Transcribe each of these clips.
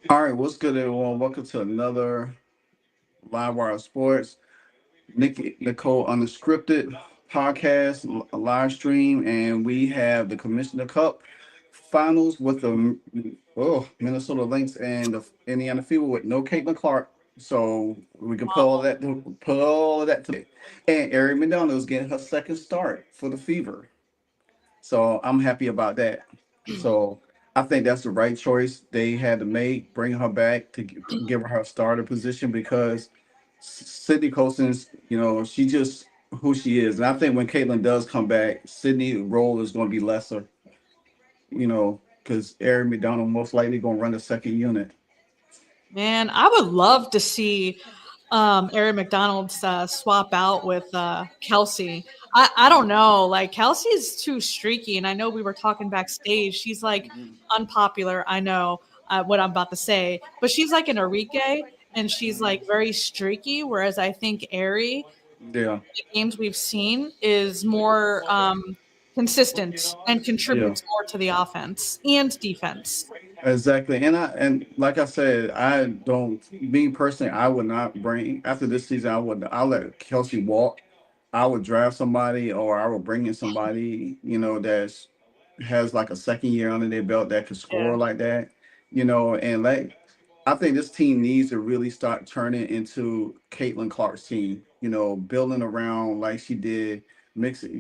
All right, what's good, everyone? Welcome to another Live Wire Sports. Nikki Nicole Unscripted podcast, live stream, and we have the Commissioner Cup finals with the Minnesota Lynx and the Indiana Fever with no Caitlin Clark. So we can put all of that today. And Erin McDonald's getting her second start for the Fever. So I'm happy about that. So I think that's the right choice they had to make, bring her back to give her a starter position because Sydney Colson's, she just who she is. And I think when Caitlin does come back, Sydney's role is going to be lesser, because Erin McDonald most likely going to run the second unit. Man, I would love to see Erin McDonald swap out with Kelsey. I don't know. Like, Kelsey's too streaky. And I know we were talking backstage. She's like unpopular. I know what I'm about to say. But she's like an Enrique and she's like very streaky. Whereas I think Eri, Yeah. the games we've seen, is more consistent and contributes more to the offense and defense. Exactly. And like I said, me personally, I would not bring after this season, I'll let Kelsey walk. I would draft somebody or I would bring in somebody, that has like a second year under their belt that could score like that, and like I think this team needs to really start turning into Caitlin Clark's team, building around like she did,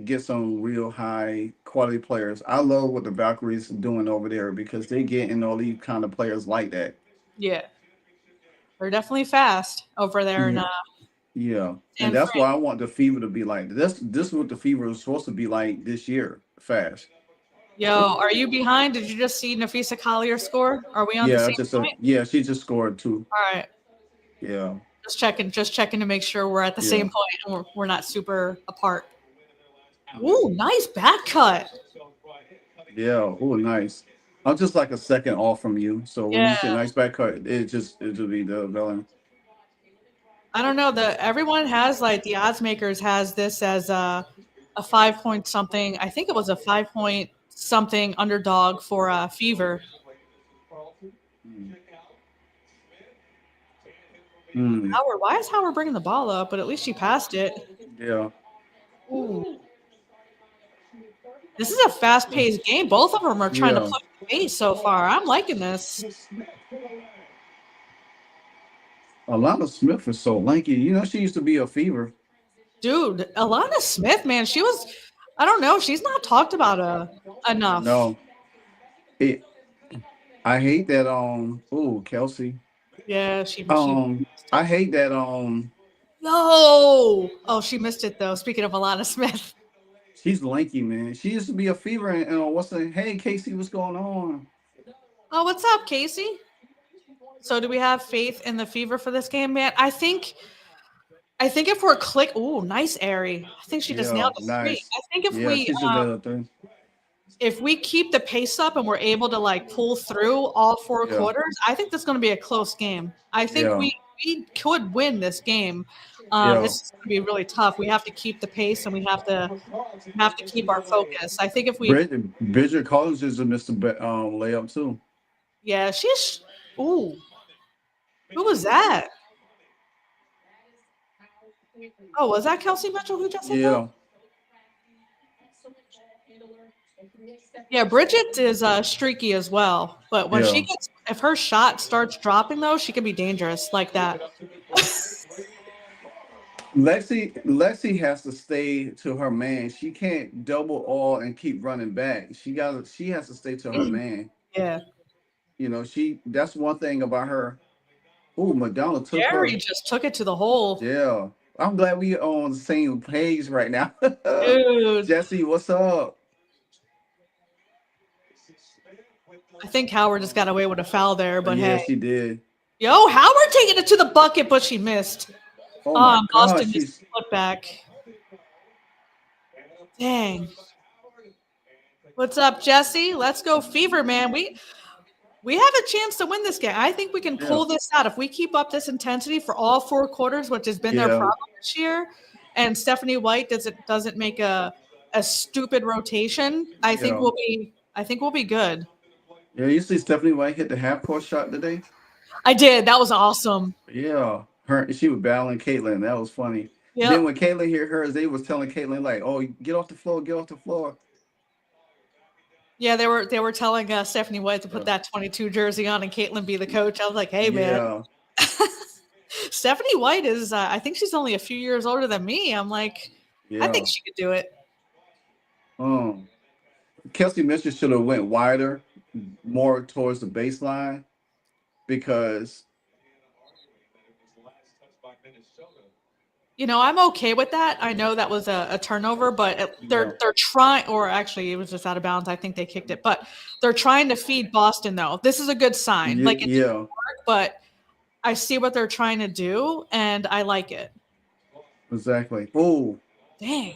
get some real high quality players. I love what the Valkyries are doing over there because they getting all these kind of players like that. Yeah. They're definitely fast over there in Yeah, and that's why I want the Fever to be like this. This is what the Fever is supposed to be like this year. Fast. Yo, are you behind? Did you just see Napheesa Collier score? Are we on the same point? She just scored too. All right. Yeah. Just checking to make sure we're at the same point and we're not super apart. Ooh, nice back cut. Yeah. Oh, nice. I'm just like a second off from you. So when you say nice back cut, it'll be the villain. I don't know. Everyone has like the odds makers has this as a 5-point something. I think it was a 5-point something underdog for Fever. Howard, why is Howard bringing the ball up? But at least she passed it. Yeah. Ooh. This is a fast-paced game. Both of them are trying to push the pace so far. I'm liking this. Alana Smith is so lanky. She used to be a Fever. Dude, Alana Smith, man, she was, I don't know, she's not talked about enough. No. I hate that, Kelsey. Yeah, she I hate that, No! Oh, she missed it, though, speaking of Alana Smith. She's lanky, man. She used to be a Fever, and hey, Casey, what's going on? Oh, what's up, Casey? So do we have faith in the Fever for this game, man? I think if we're ooh, nice Eri. I think she just nailed the three. I think if we keep the pace up and we're able to like pull through all four quarters, I think this is going to be a close game. I think we could win this game. This is going to be really tough. We have to keep the pace and we have to keep our focus. I think if we Bridget Collins is a missed layup too. Yeah, she's ooh. Who was that? Oh, was that Kelsey Mitchell who just hit that? Yeah, Bridget is streaky as well. But when if her shot starts dropping though, she can be dangerous like that. Lexi has to stay to her man. She can't double all and keep running back. She has to stay to her man. Yeah. That's one thing about her. Ooh, Madonna took Gary her. just took it to the hole. Yeah. I'm glad we on the same page right now. Dude. Jesse, what's up? I think Howard just got away with a foul there, but Yeah, hey. she did. Yo, Howard taking it to the bucket, but she missed. Oh my God, Boston missed she's the putback. Dang. What's up, Jesse? Let's go Fever, man. We have a chance to win this game. I think we can yeah, pull this out if we keep up this intensity for all 4 quarters, which has been their yeah, problem this year. And Stephanie White doesn't make a stupid rotation. yeah. I think we'll be good. Yeah, you see Stephanie White hit the half court shot today? I did. That was awesome. Yeah. She was battling Caitlin. That was funny. Then Yep. when Caitlin hit hers, they was telling Caitlin like, "Oh, get off the floor, get off the floor." Yeah, they were telling Stephanie White to put Yeah. that 22 jersey on and Caitlin be the coach. I was like, hey man, Yeah. Stephanie White is. I think she's only a few years older than me. I'm like, I think Yeah. she could do it. Um, Kelsey Mitchell should have went wider, more towards the baseline because I'm okay with that. I know that was a turnover, but yeah, they're trying, or actually, it was just out of bounds. I think they kicked it, but they're trying to feed Boston though. This is a good sign. Like it didn't yeah, work, but I see what they're trying to do, and I like it. exactly. Oh, Dang.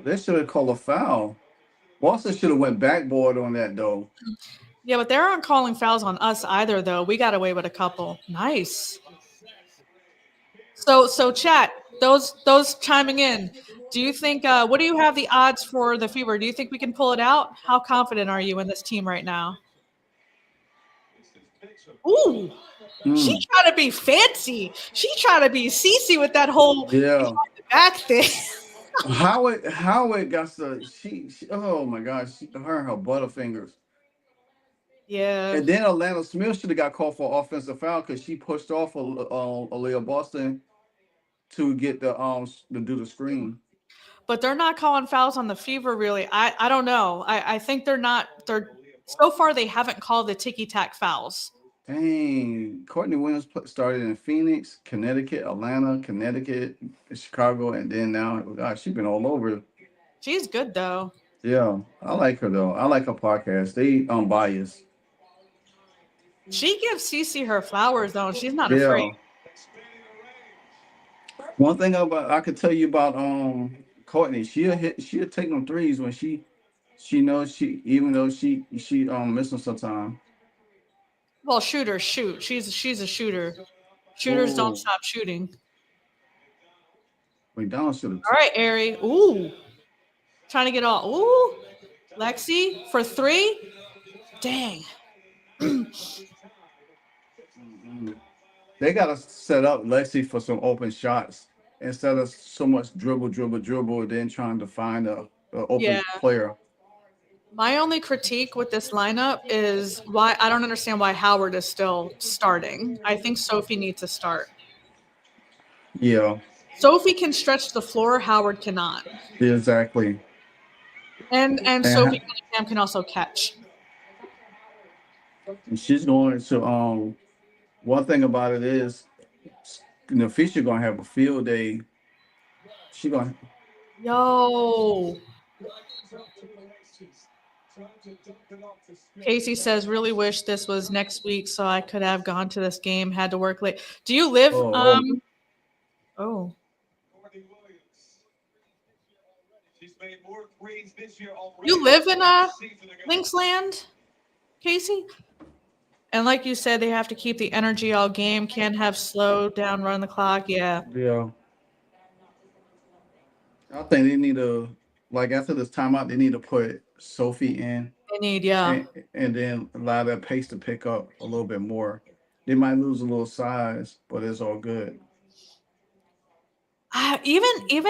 they should have called a foul. Boston should have went backboard on that though. Yeah, but they aren't calling fouls on us either, though. We got away with a couple. Nice. So chat, those chiming in. Do you think what do you have the odds for the Fever? Do you think we can pull it out? How confident are you in this team right now? Ooh, she Mm, trying to be fancy. She trying to be Cece with that whole yeah. behind the back thing. Howard got the she oh my gosh, her and her butterfingers. Yeah, And then Atlanta Smith should have got called for offensive foul because she pushed off Aaliyah Boston to get to do the screen. but they're not calling fouls on the Fever really. I don't know. I think they're not. They're so far they haven't called the ticky tack fouls. Dang, Courtney Williams started in Phoenix, Connecticut, Atlanta, Connecticut, Chicago, and then now, gosh, she's been all over. She's good though. Yeah, I like her though. I like her podcast. They unbiased. She gives Cece her flowers though. She's not afraid. Yeah. One thing about I could tell you about Courtney, she'll take them threes when she knows she even though she miss them sometime. Well, shooters shoot. She's a shooter. Shooters don't Oh, stop shooting. McDonald's should All have. right, Ari. Ooh, trying to get all. Ooh, Lexi for 3. Dang. They gotta set up Lexi for some open shots instead of so much dribble, dribble, dribble, and then trying to find a Yeah. open player. My only critique with this lineup is why I don't understand why Howard is still starting. I think Sophie needs to start. Yeah, Sophie can stretch the floor. Howard cannot. exactly. And Sophie And Cunningham can also catch. she's going to one thing about it is Napheesa gonna have a field day. She gonna Yo. Casey says, really wish this was next week so I could have gone to this game. Had to work late. Do you live? oh Oh. You live in Lynx land, Casey? And like you said, they have to keep the energy all game. Can't have slow down, run the clock. Yeah. yeah. I think they need to like after this timeout they need to put Sophie in They need, yeah. and then allow that pace to pick up a little bit more. They might lose a little size, but it's all good. Even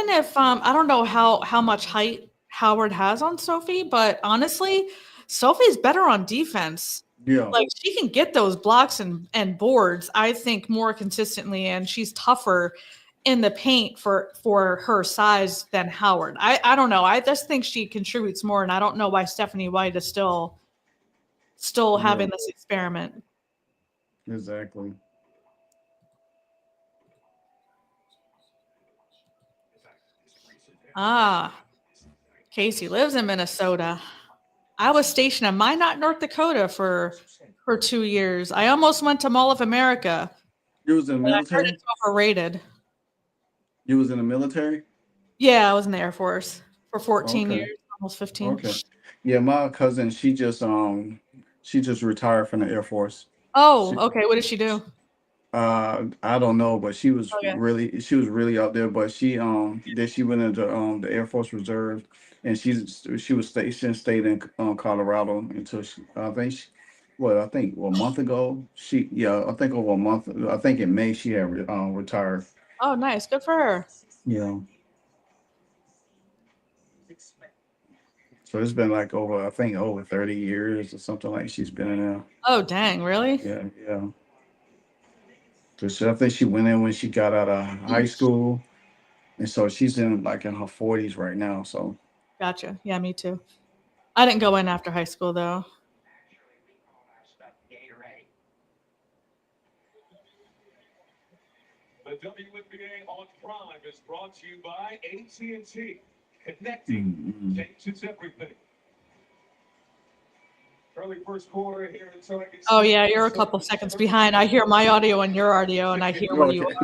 if I don't know how much height Howard has on Sophie, but honestly, Sophie's better on defense. Yeah. Like she can get those blocks and boards, I think, more consistently, and she's tougher. in the paint for her size than Howard. I don't know. I just think she contributes more, and I don't know why Stephanie White is still Yeah, having this experiment. exactly. Ah, Casey lives in Minnesota. I was stationed in Minot, North Dakota for 2 years. I almost went to Mall of America, You was in the but I heard military? it's overrated. You was in the military? Yeah, I was in the Air Force for 14 Okay. years, almost 15. Okay. Yeah, my cousin, she just retired from the Air Force. Oh, She okay. What did she do? I don't know, but Okay. she was really out there. But she went into the Air Force Reserve, and she was stayed in Colorado until I think a month ago. I think over a month. I think in May she had retired. Oh, nice. Good for her. Yeah. So it's been like over, I think over 30 years or something like she's been in there. Oh, dang, really? Yeah, yeah. I think she went in when she got out of high school, and so she's in like in her 40s right now. So Gotcha. Yeah, me too. I didn't go in after high school though. the WNBA on Prime is brought to you by AT&T. Connecting changes everything. Early first quarter here in Oh Syracuse. yeah, you're a couple seconds behind. I hear my audio and your audio, and I hear where you Okay.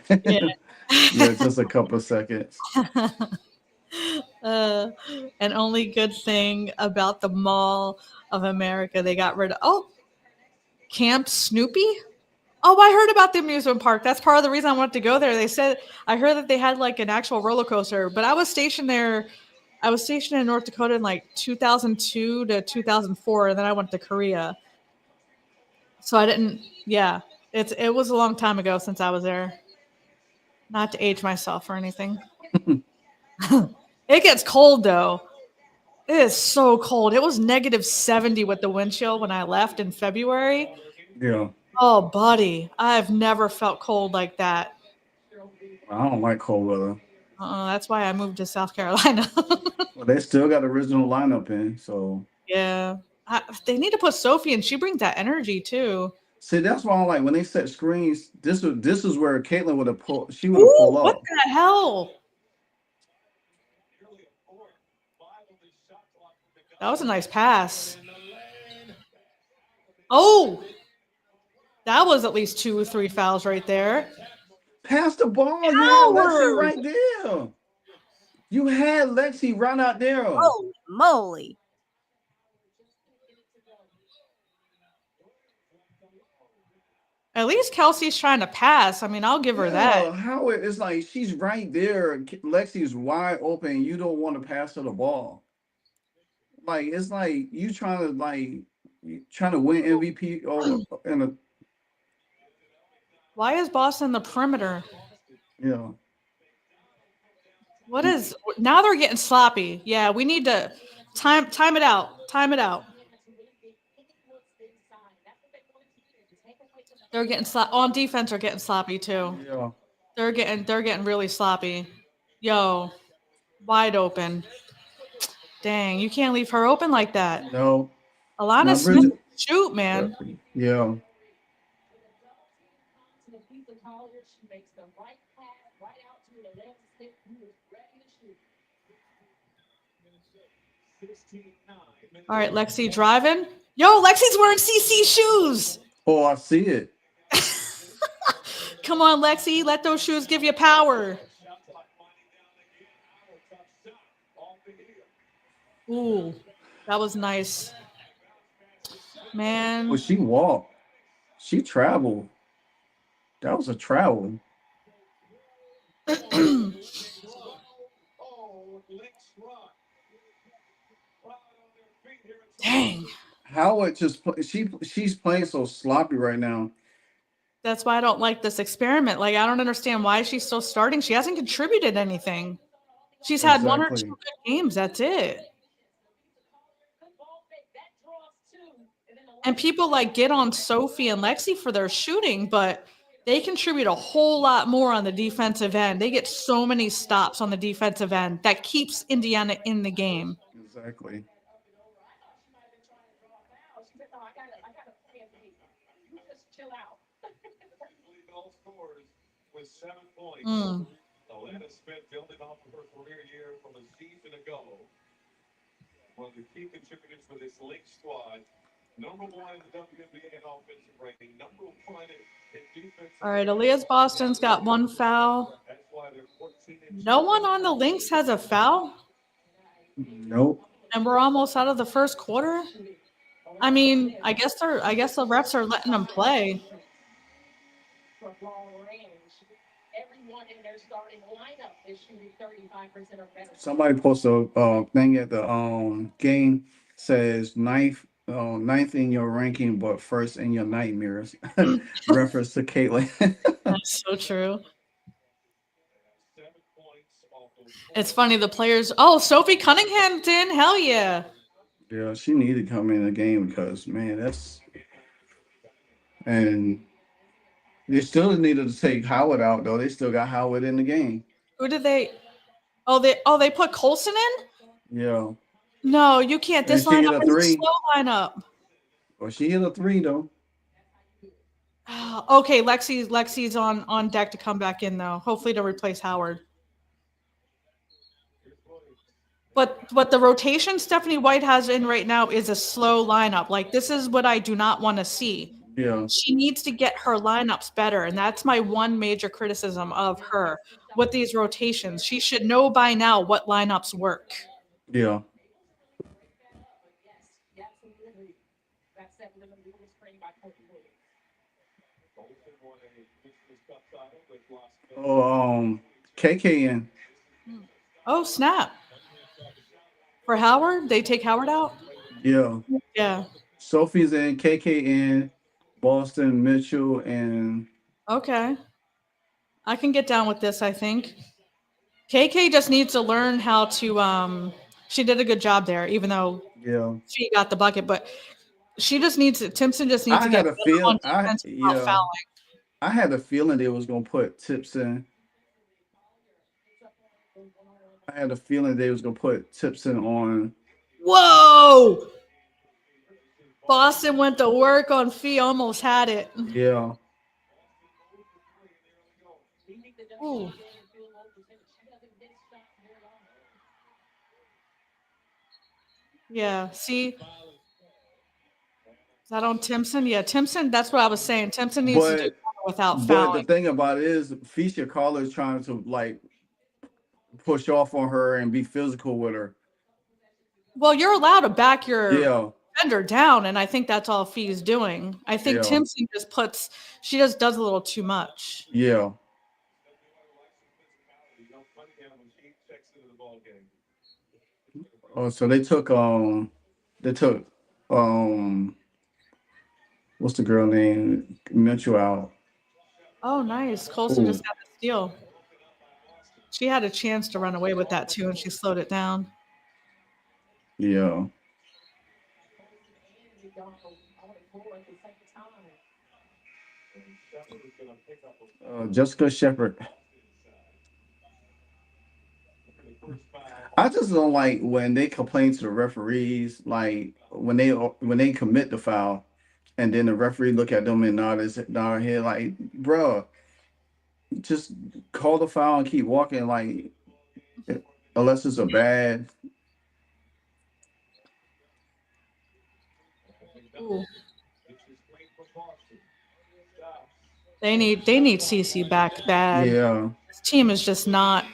are. Yeah, just a couple of seconds. Yeah. And only good thing about the Mall of America, they got rid of. Oh, Camp Snoopy. Oh, I heard about the amusement park. That's part of the reason I wanted to go there. They said I heard that they had like an actual roller coaster, but I was stationed there. I was stationed in North Dakota in like 2002 to 2004, and then I went to Korea. So I didn't. Yeah, it was a long time ago since I was there. Not to age myself or anything. It gets cold though. It is so cold. It was -70 with the wind chill when I left in February. Yeah, Oh, buddy, I've never felt cold like that. I don't like cold weather. That's why I moved to South Carolina. Well, they still got the original lineup in, so Yeah. They need to put Sophie in. She brings that energy too. see that's why I like when they set screens. This is where Caitlin would have pulled. She would have Ooh, pulled what up. the hell? That was a nice pass. Oh, that was at least 2 or 3 fouls right there. Pass the ball. You had Lexi Howard. right there. You had Lexi right out there. Holy moly. At least Kelsey's trying to pass. I mean, I'll give her that. Yeah, how it's like she's right there. Lexi's wide open. You don't want to pass her the ball. Like it's like you trying to trying to win MVP or in a Why is Boston the perimeter? you know. What is now they're getting sloppy. Yeah, we need to time it out. Time it out. They're getting on defense. They're getting sloppy too. Yeah. They're getting really sloppy. Yo, wide open. Dang, you can't leave her open like that. No. Alana Now Smith, Bridget. shoot, Yeah. man. Yeah. All right, Lexi driving. Yo, Lexi's wearing CC shoes. Oh, I see it. Come on, Lexi, let those shoes give you power. Ooh, that was nice. Man. Well, she walked. She traveled. That was a travel. Dang. Howard she's playing so sloppy right now. That's why I don't like this experiment. Like, I don't understand why she's still starting. She hasn't contributed anything. She's had one or two Exactly. good games. That's it. And people like get on Sophie and Lexi for their shooting, but they contribute a whole lot more on the defensive end. They get so many stops on the defensive end that keeps Indiana in the game. Exactly. Mm. All right, Aaliyah's Boston's got one foul. No one on the Lynx has a foul, Nope. and we're almost out of the first quarter. I mean, I guess the refs are letting them play. Somebody posted a thing at the game says ninth in your ranking, but first in your nightmares. Reference to Caitlin. That's so true. It's funny the players. Oh, Sophie Cunningham's in. Hell yeah. Yeah, she needed to come in the game because man, that's and they still needed to take Howard out though. They still got Howard in the game. Who did they? They put Colson in. Yeah, No, you can't. and This she hit lineup a is a three. slow lineup. Well, she hit a three though. Okay, Lexi's on deck to come back in though. Hopefully to replace Howard. But what the rotation Stephanie White has in right now is a slow lineup. Like this is what I do not want to see. Yeah, She needs to get her lineups better, and that's my one major criticism of her with these rotations. She should know by now what lineups work. yeah. Oh, KK in. Oh, snap. For Howard, they take Howard out? Yeah. Yeah. Sophie's in, KK in, Boston, Mitchell, and Okay. I can get down with this, I think. KK just needs to learn how to she did a good job there, even though yeah. she got the bucket, but she just needs to Timpson just needs I to get had a better feel. on defense without Yeah. fouling. I had a feeling they was gonna put Tips in. I had a feeling they was gonna put Tipson on. Whoa! Boston went to work on Fee, almost had it. Yeah. Ooh. Yeah, see, is that on Timpson? Yeah, Timpson, that's what I was saying. Timpson needs to do But better without but the fouling. thing about it is Fisher Carter is trying to like push off on her and be physical with her. Well, you're allowed to back your Yeah. defender down, and I think that's all Fee's doing. I think Yeah. Timpson just puts, she just does a little too much. Yeah. Oh, so they took um what's the girl name? Mitchell out. Oh, nice. Colson Oh, just got the steal. She had a chance to run away with that too, and she slowed it down. yeah. Jessica Shepard. I just don't like when they complain to the referees, like when they commit the foul, and then the referee look at them and nod his head, like, bruh, just call the foul and keep walking, like unless it's a bad. Ooh. They need CC back bad. Yeah, This team is just not.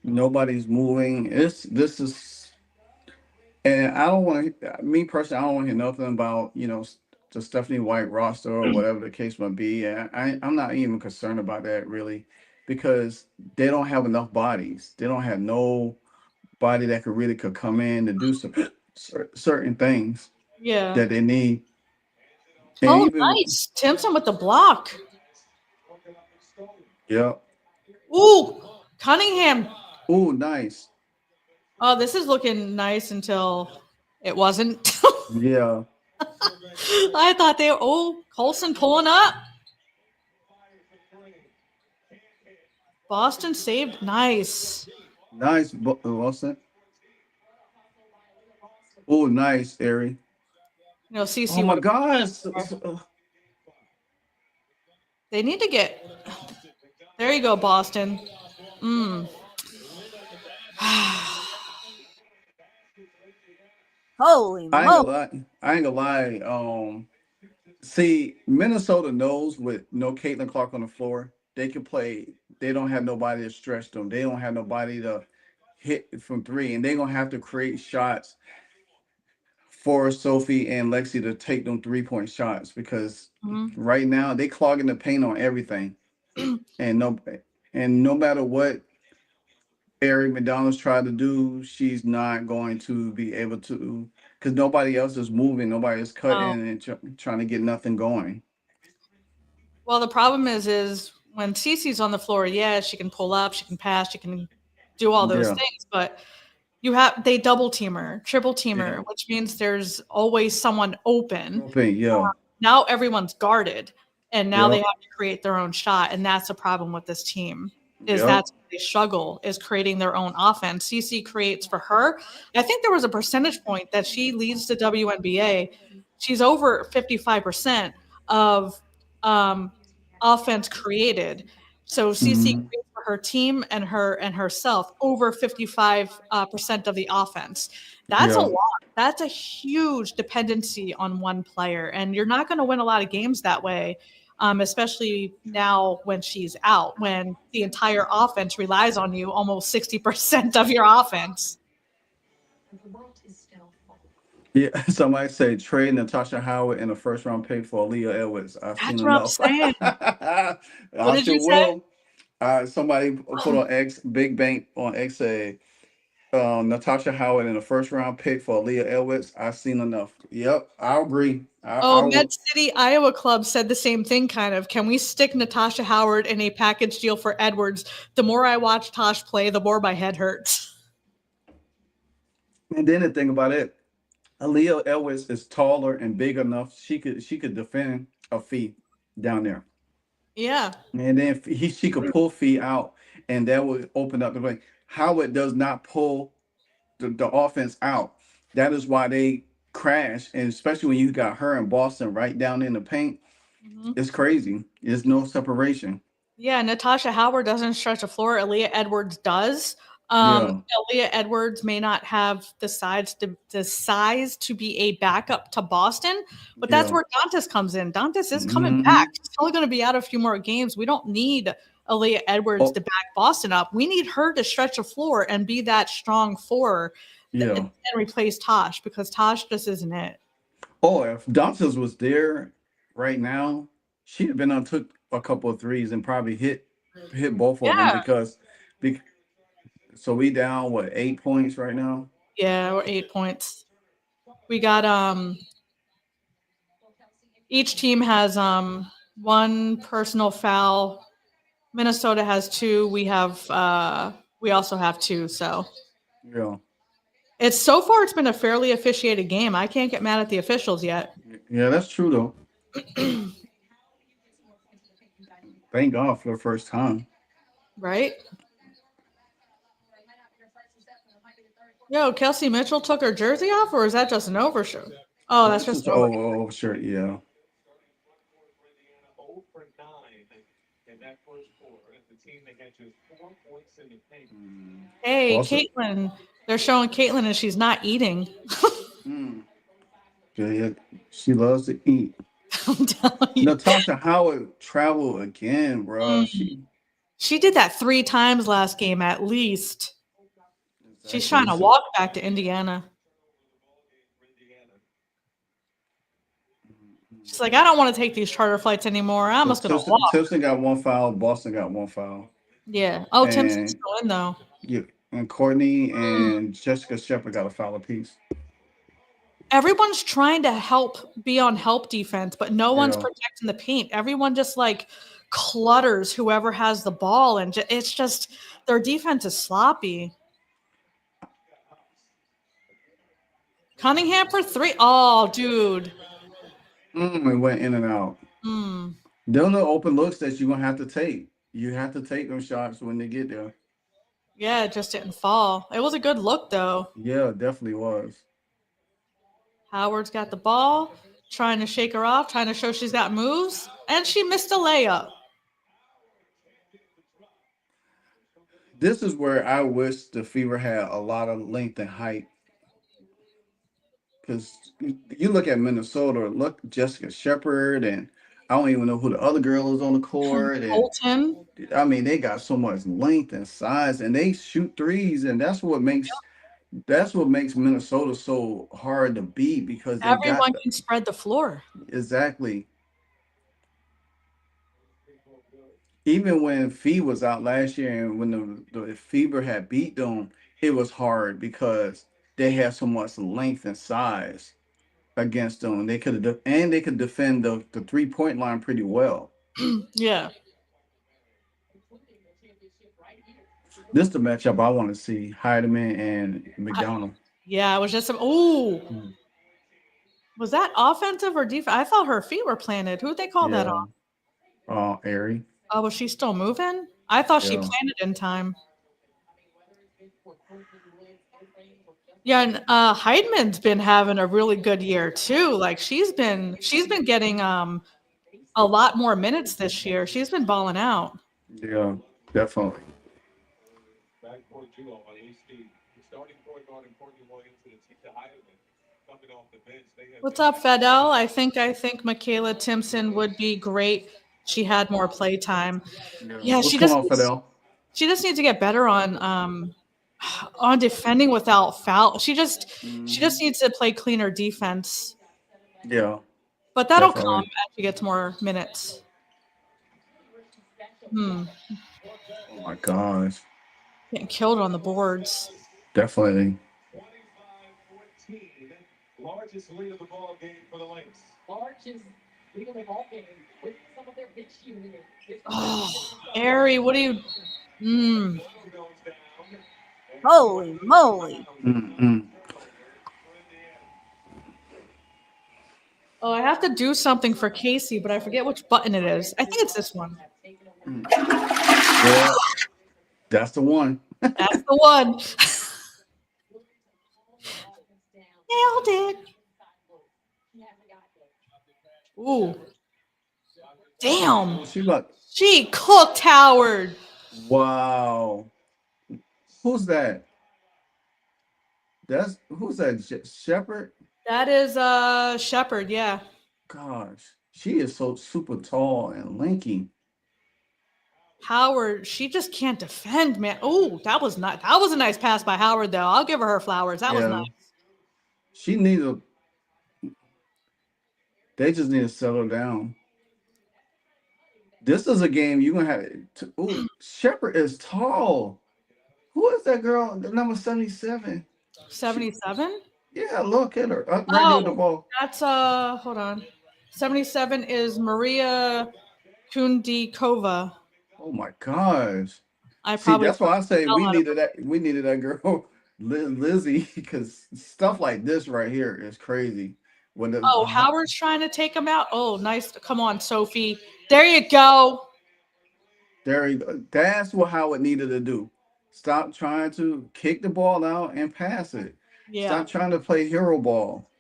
nobody's moving. It's this is, and I don't want to. Me personally, I don't want to hear nothing about the Stephanie White roster or whatever the case might be. And I'm not even concerned about that really, because they don't have enough bodies. They don't have no body that could come in and do some certain things Yeah. that they need. And Oh, even nice. Timpson with the block. yeah. Ooh, Cunningham. Oh, nice. Oh, this is looking nice until it wasn't. Yeah. I thought they were, oh, Colson pulling up. Boston saved. Nice. Nice, Wilson. Oh, nice, Ari. Oh CC my would gosh. have. They need to get. There you go, Boston. Mm. Holy I ain't mo! gonna lie. I ain't gonna lie. See, Minnesota knows with no Caitlin Clark on the floor, they can play. They don't have nobody to stretch them. They don't have nobody to hit from three, and they're gonna have to create shots for Sophie and Lexi to take them 3-point shots because Mhm. right now they clogging the paint on everything, and no matter what Eric McDonald's tried to do, she's not going to be able to because nobody else is moving, nobody is cutting Oh. and trying to get nothing going. Well, the problem is when Cece's on the floor, yeah, she can pull up, she can pass, she can do all those Yeah, things, but they double team her, triple team yeah, her, which means there's always someone open. open, yeah, Now everyone's guarded, and now they yep, have to create their own shot, and that's the problem with this team. Is yep. that's where they struggle is creating their own offense. CC creates for her. I think there was a percentage point that she leads the WNBA. She's over 55% of um, offense created. So CC Mhm. creates for her team and herself over 55% of the offense. That's a Yeah. lot. That's a huge dependency on one player, and you're not going to win a lot of games that way, especially now when she's out, when the entire offense relies on you, almost 60% of your offense. Yeah, somebody say trade Natasha Howard in a first round pick for Aaliyah Edwards. I've seen That's what I'm enough. saying. What I did sure you say? will. Somebody put on X, Big Bank on X, say Natasha Howard in a first round pick for Aaliyah Edwards. I've seen enough. Yep, I agree. I Oh, Med would. City Iowa Club said the same thing, kind of. Can we stick Natasha Howard in a package deal for Edwards? The more I watch Tosh play, the more my head hurts. And then the thing about it, Aaliyah Edwards is taller and big enough. She could defend a fee down there. Yeah. And then she could pull fee out, and that would open up the way. Howard does not pull the offense out. That is why they crash, and especially when you got her and Boston right down in the paint, Mhm. it's crazy. There's no separation. Yeah, Natasha Howard doesn't stretch the floor. Aaliyah Edwards does. Yeah, Aaliyah Edwards may not have the size to be a backup to Boston, but that's yeah. where Dantas comes in. Dantas is coming back. Hmm. He's only going to be out a few more games. We don't need Aaliyah Edwards to Oh, back Boston up. We need her to stretch the floor and be that strong four and yeah. replace Tosh because Tosh just isn't it. Oh, if Dantas was there right now, she'd have been on took a couple of threes and probably hit both of them Yeah. because, so we down what 8 points right now. Yeah, we're 8 points. We got each team has one personal foul. Minnesota has two. We also have two. So Yeah, it's so far it's been a fairly officiated game. I can't get mad at the officials yet. yeah, that's true though. Thank God for the first time. Right? Yo, Kelsey Mitchell took her jersey off, or is that just an overshoot? Oh, that's That's just just an overshoot. sure, yeah. Hey, Also, Caitlin. They're showing Caitlin and she's not eating. mm, yeah, yeah, she loves to eat. I'm telling you. Natasha Howard traveled again, bro. Mm. She did that 3 times last game at least. She's trying Exactly. to walk back to Indiana. She's like, I don't want to take these charter flights anymore. I'm So just gonna walk. Timpson got one foul. Boston got one foul, Yeah. Oh, Timpson's and still in though. yeah, and Courtney Mm. and Jessica Shepard got a foul apiece. Everyone's trying to be on help defense, but no one's Yeah. protecting the paint. Everyone just like clutters whoever has the ball, and it's just their defense is sloppy. Cunningham for three. Oh, dude. It went in and out. Mm. Them the open looks that you're gonna have to take. You have to take them shots when they get there. Yeah, it just didn't fall. It was a good look though. Yeah, it definitely was. Howard's got the ball, trying to shake her off, trying to show she's got moves, and she missed a layup. This is where I wish the Fever had a lot of length and height. Because you look at Minnesota, look Jessica Shepard, and I don't even know who the other girl is on the court. And Colton. I mean, they got so much length and size, and they shoot threes, and that's what makes Minnesota so hard to beat because they got Everyone can spread the floor. exactly. Even when Fee was out last year, and when the Fever had beat them, it was hard because they had so much length and size against them. They could defend the 3 point line pretty well. Yeah. This is the matchup I want to see: Heidemann and McDonald. Yeah, it was just some. Ooh, Mm, was that offensive or defense? I thought her feet were planted. Who'd they call that on? yeah, Airy. Oh, was she still moving? I thought she Yeah, planted in time. Yeah, and Heidman's been having a really good year too. Like she's been getting a lot more minutes this year. She's been balling out. yeah, definitely. What's up, Fidel? I think Michaela Timpson would be great. She had more play time. Yeah. Yeah, What's going on, Fidel? she just needs to get better on defending without foul. She just Hmm. needs to play cleaner defense. Yeah, But that'll come definitely. as she gets more minutes. Hmm. Oh my gosh, Getting killed on the boards. definitely. Oh, Ari, what do you? Mm. Holy moly. Mm-mm. Oh, I have to do something for Casey, but I forget which button it is. I think it's this one. Yeah, that's the one. That's the one. Nailed it. Ooh, damn. Oh, she like, She cooked Howard. wow. Who's that? That's who's that? Shepherd? That is Shepard, yeah. Gosh, she is so super tall and lanky. Howard, she just can't defend, man. Oh, that was not that was a nice pass by Howard though. I'll give her flowers. That was nice. Yeah, she needs a. They just need to settle down. This is a game you're gonna have. Oh, Shepherd is tall. Who is that girl? The number 77. She, 77? yeah, look at her right there with the Oh, ball. that's hold on. 77 is Maria Kundikova. Oh my gosh. I See, probably that's put why I the say hell we out of needed that. We needed that girl, Lizzie, because stuff like this right here is crazy. When the Oh, Howard's trying to take him out. Oh, nice. Come on, Sophie. There you go. there, that's what Howard needed to do. Stop trying to kick the ball out and pass it. Yeah. Stop trying to play hero ball.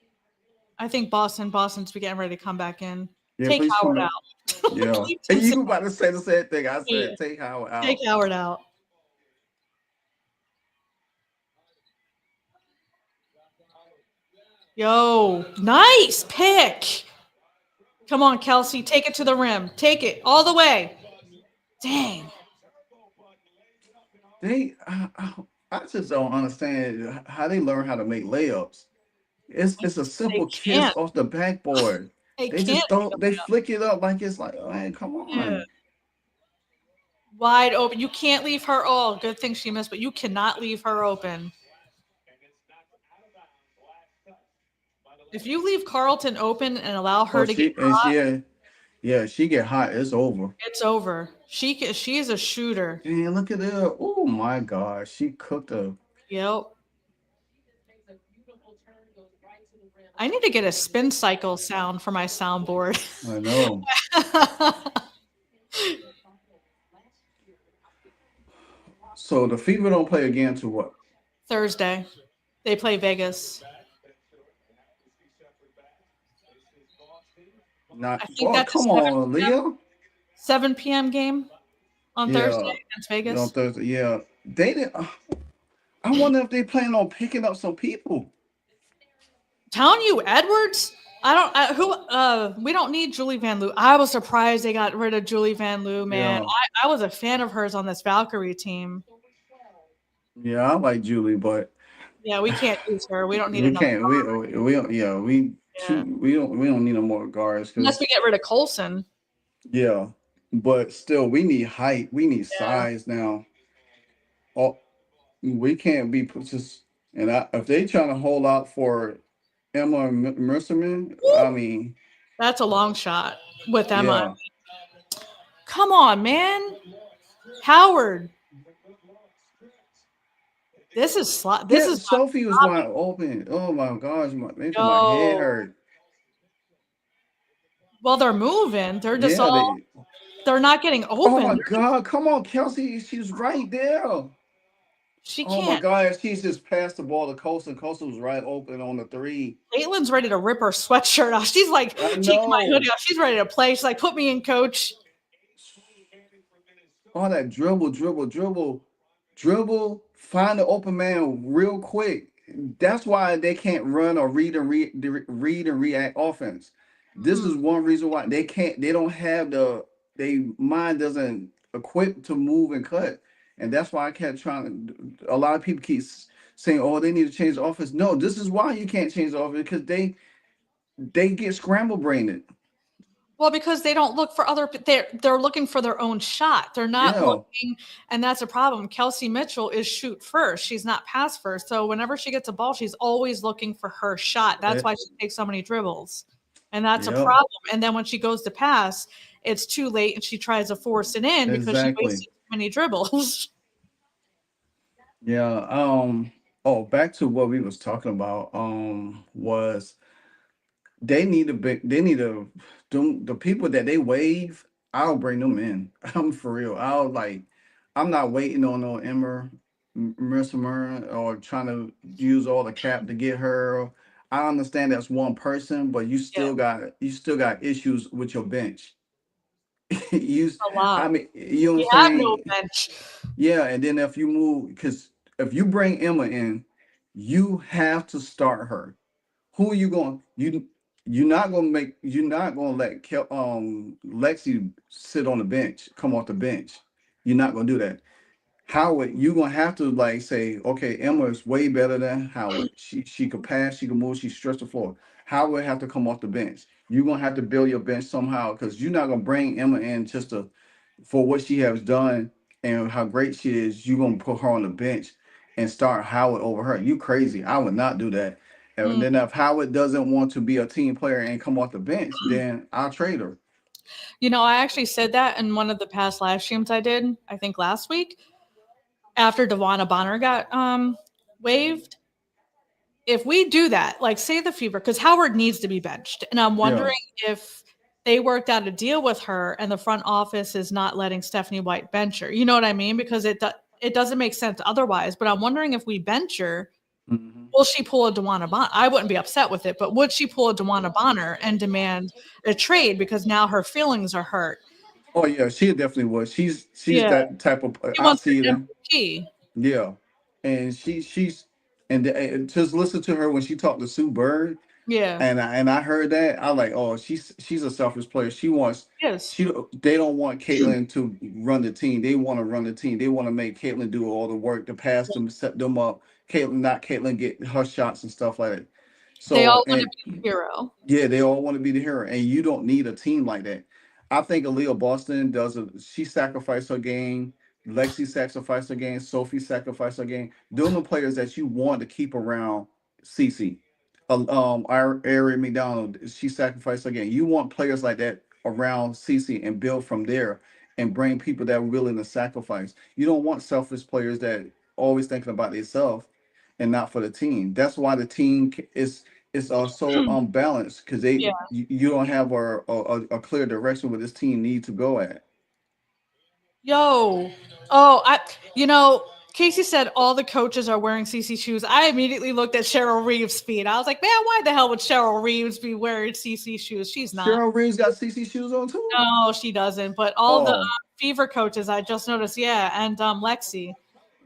I think Boston's getting ready to come back in. Yeah, Take please come Howard back. out. Yeah, Keep and Timpson. you about to say the same thing. I Yeah. said take Howard Take out. Howard out. Yo, nice pick. Come on, Kelsey. Take it to the rim. Take it all the way. Dang. They, I just don't understand how they learn how to make layups. It's a They simple kiss can't. off the backboard. They They can't just make don't. them They up. flick it up like it's like, man, come Yeah. on. Wide open. You can't leave her. Oh, good thing she missed, but you cannot leave her open. If you leave Carlton open and allow Oh, her to get she and hot, she, yeah, she get hot. It's over. it's over. She is a shooter. And look at her. Oh my gosh, she cooked a. Yep. I need to get a spin cycle sound for my soundboard. I know. So the Fever don't play again to what? Thursday. They play Vegas. Not. I think Oh, that's a come on, Leah. 7 p.m. game on Thursday Yeah. against On Vegas. Thursday. Yeah. They did. I wonder if they plan on picking up some people. Telling you, Edwards. I don't. Who? We don't need Julie Van Loo. I was surprised they got rid of Julie Van Loo. Man, Yeah. I was a fan of hers on this Valkyrie team. Yeah, I like Julie, but Yeah, we can't use her. We don't need we another can't. We don't. Yeah, guard. Yeah. we don't need no more guards Unless because we get rid of Colson. yeah, but still we need height. We need Yeah. size now. Oh, we can't be just if they trying to hold out for Emma Mercerman, I mean, That's a long shot with Emma. yeah. Come on, man. Howard. This Yeah, is Sophie was wide open. Oh my gosh, making my head no. hurt. Well, they're moving. They're just Yeah, all. they. They're not getting Oh open. my God, come on, Kelsey, she's right there. She Oh my can't. God, she's just passed the ball to Costa. Costa was right open on the three. Caitlin's ready to rip her sweatshirt off. She's like, I take my hoodie know. off. She's ready to play. She's like, put me in, coach. All that dribble, find the open man real quick. That's why they can't run or read and react offense. This Hmm. is one reason why they can't. They don't have they mind doesn't equip to move and cut, and that's why I kept trying. A lot of people keep saying, "Oh, they need to change the offense." No, this is why you can't change the offense because they get scramble brained. Well, because they don't look for other. They're looking for their own shot. They're not Yeah, looking, and that's a problem. Kelsey Mitchell is shoot first. She's not pass first. So whenever she gets a ball, she's always looking for her shot. That's eh, why she takes so many dribbles, and that's a yep, problem. And then when she goes to pass, it's too late, and she tries to force it in because she exactly. wasted too many dribbles. Yeah. Oh, back to what we was talking about. Was they need to the people that they waive. I'll bring them in. I'm for real. I'm not waiting on no Mercer or trying to use all the cap to get her. I understand that's one person, but Yeah, you still got issues with your bench. you, a lot. I mean, you know what I'm We have no saying? bench. Yeah, and then if you move, because if you bring Emma in, you have to start her. Who are you going? You're not gonna let Lexi sit on the bench, come off the bench. You're not gonna do that. Howard, you're gonna have to like say, okay, Emma is way better than Howard. She could pass, she can move, she stretch the floor. Howard have to come off the bench. You're gonna have to build your bench somehow because you're not gonna bring Emma in just to for what she has done and how great she is, you're gonna put her on the bench and start Howard over her. You crazy. I would not do that. And Mm. then if Howard doesn't want to be a team player and come off the bench, then I'll trade her. I actually said that in one of the past live streams I did, I think last week, after Dewana Bonner got waived. If we do that, like say the Fever, because Howard needs to be benched, and I'm Yeah. wondering if they worked out a deal with her, and the front office is not letting Stephanie White bench her. You know what I mean? Because it doesn't make sense otherwise. But I'm wondering if we bench her, Hmm. will she pull a Dewana Bonner? I wouldn't be upset with it, but would she pull a Dewana Bonner and demand a trade because now her feelings are hurt? Oh yeah, she definitely was. She's Yeah, that type of. she I wants see her that. MVP. Yeah, and and just listen to her when she talked to Sue Bird. Yeah, And I heard that I like, oh, she's a selfish player. She wants yes. they don't want Caitlyn to run the team. They want to run the team. They want to make Caitlyn do all the work to pass them, set them up. Caitlyn get her shots and stuff like that. They So all want to and be the hero. yeah, they all want to be the hero, and you don't need a team like that. I think Aaliyah Boston does it. She sacrificed her game. Lexi sacrificed her game. Sophie sacrificed her game. Those are the players that you want to keep around CC. Ari McDonald, she sacrificed her game. You want players like that around CC and build from there and bring people that are willing to sacrifice. You don't want selfish players that always thinking about themselves and not for the team. That's why the team is it's also unbalanced because Yeah. you don't have a clear direction where this team needs to go at. Yo. Oh, Casey said all the coaches are wearing CC shoes. I immediately looked at Cheryl Reeves' feet. I was like, man, why the hell would Cheryl Reeves be wearing CC shoes? She's not. Cheryl Reeves got CC shoes on too. No, she doesn't. But all the Oh, Fever coaches, I just noticed, yeah, and Lexi.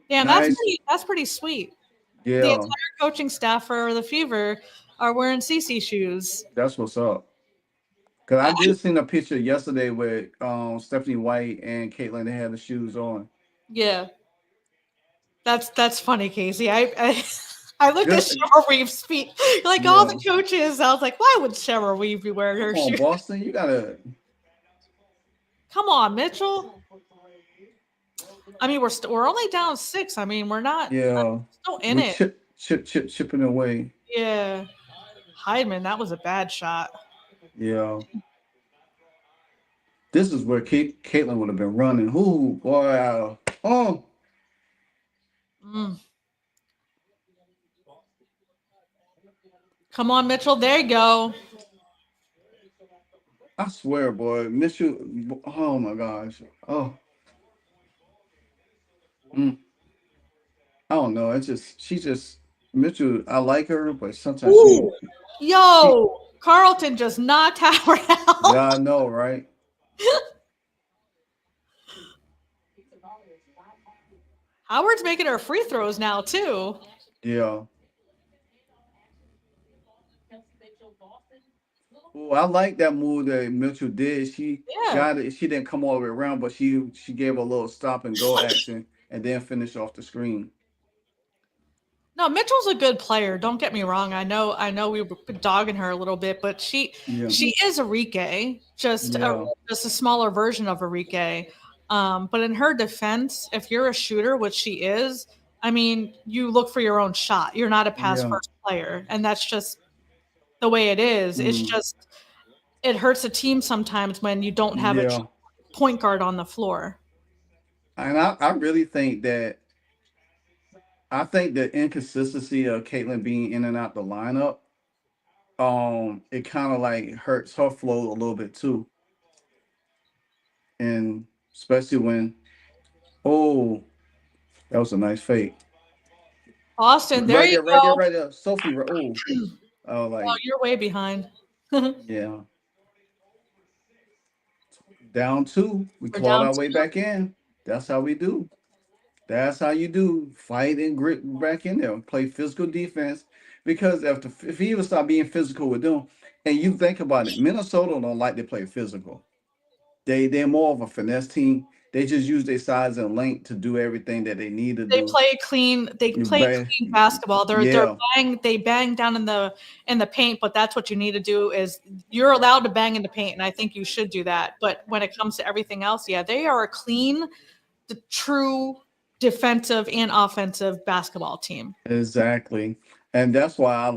Damn, nice. that's pretty sweet. The Yeah, entire coaching staff for the Fever are wearing CC shoes. that's what's up. Cause I I, did see a picture yesterday with Stephanie White and Caitlin. They had the shoes on. yeah, that's funny, Casey. I looked at Good. Cheryl Reeves' feet, like all the Yeah. coaches. I was like, why would Cheryl Reeves be wearing Come her on, shoes? Boston. You gotta. Come on, Mitchell. I mean, we're only down 6. I mean, we're not Yeah. still in We it. chipping away. Yeah, Heidman, that was a bad shot. Yeah. This is where Caitlin would have been running. Who boy? Oh, Mm. Come on, Mitchell. There you go. I swear, boy. Mitchell. Oh my gosh. Oh. Mm, I don't know. It's just she just Mitchell. I like her, but sometimes Ooh, she. yo, Carlton just knocked Howard out. Yeah, I know, right? Howard's making her free throws now too. Yeah. Oh, I like that move that Mitchell did. She Yeah. got it. She didn't come all the way around, but she gave a little stop and go action and then finish off the screen. No, Mitchell's a good player. Don't get me wrong. I know we were dogging her a little bit, but she Yeah. she is Enrique, Yeah. just a smaller version of Enrique. But in her defense, if you're a shooter, which she is, I mean, you look for your own shot. You're not a pass Yeah. first player, and that's just the way it is. It's Mm, just it hurts a team sometimes when you don't have a yeah. point guard on the floor. And I really think that I think the inconsistency of Caitlyn being in and out the lineup, it kind of like hurts her flow a little bit too. And especially when oh, that was a nice fake. Austin, there Right you there, right there, go. right there. Sophie, oh, Oh, like you're way behind. We're yeah. Down two. We clawed down our way 2. back in. That's how we do. That's how you do. Fight and grit back in there. Play physical defense. Because if he even start being physical with them, and you think about it, Minnesota don't like to play physical. They're more of a finesse team. They just use their size and length to do everything that they need to do. They You play ba- clean basketball. Yeah, They bang down in the paint, but that's what you need to do is you're allowed to bang in the paint, and I think you should do that. But when it comes to everything else, yeah, they are a clean, true defensive and offensive basketball team. exactly. And that's why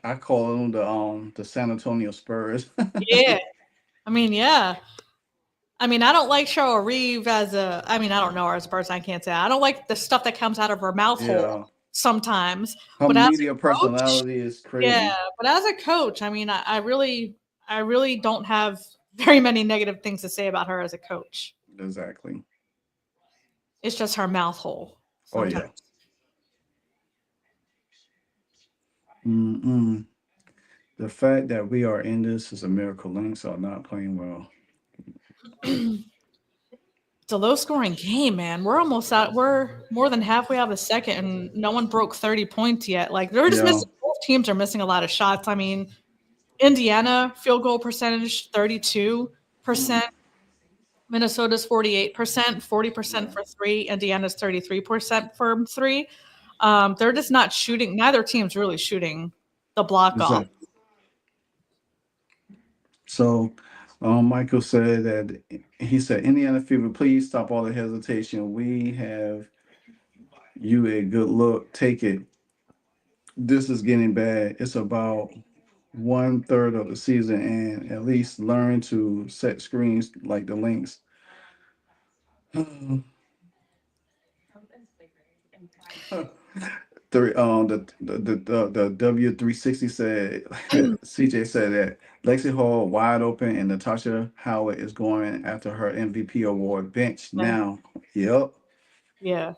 I call them the San Antonio Spurs. Yeah. I mean, yeah. I mean, I don't like Cheryl Reeve as a. I mean, I don't know her as a person. I can't say I don't like the stuff that comes out of her mouth hole Yeah. sometimes. Her But as media a coach, personality is yeah. crazy. But as a coach, I mean, I really don't have very many negative things to say about her as a coach. Exactly. It's just her mouth hole Oh sometimes. yeah. Mm-mm. The fact that we are in this is a miracle. Lynx are not playing well. It's a low scoring game, man. We're almost out. We're more than halfway out of the second, and no one broke 30 points yet. Like they're just Yeah. missing. Both teams are missing a lot of shots. I mean, Indiana field goal percentage 32%. Mm. Minnesota's 48%, 40% Yeah. for three. Indiana's 33% for three. They're just not shooting. Neither team's really shooting the block off. Exactly. So, Michael said that he said, Indiana Fever, please stop all the hesitation. We have you a good look. Take it. This is getting bad. It's about one third of the season, and at least learn to set screens like the Lynx. The W360 said CJ said that Lexi Hall wide open and Natasha Howard is going after her MVP award bench Yeah. now. Yep. Yeah.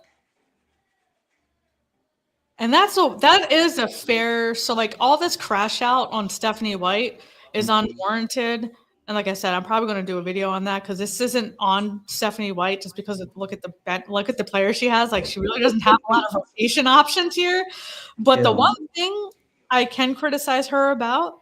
And that is a fair, so like all this crash out on Stephanie White is Mhm. unwarranted. And like I said, I'm probably going to do a video on that because this isn't on Stephanie White just because look at the player she has. Like she really doesn't have a lot of rotation options here. But the Yeah. one thing I can criticize her about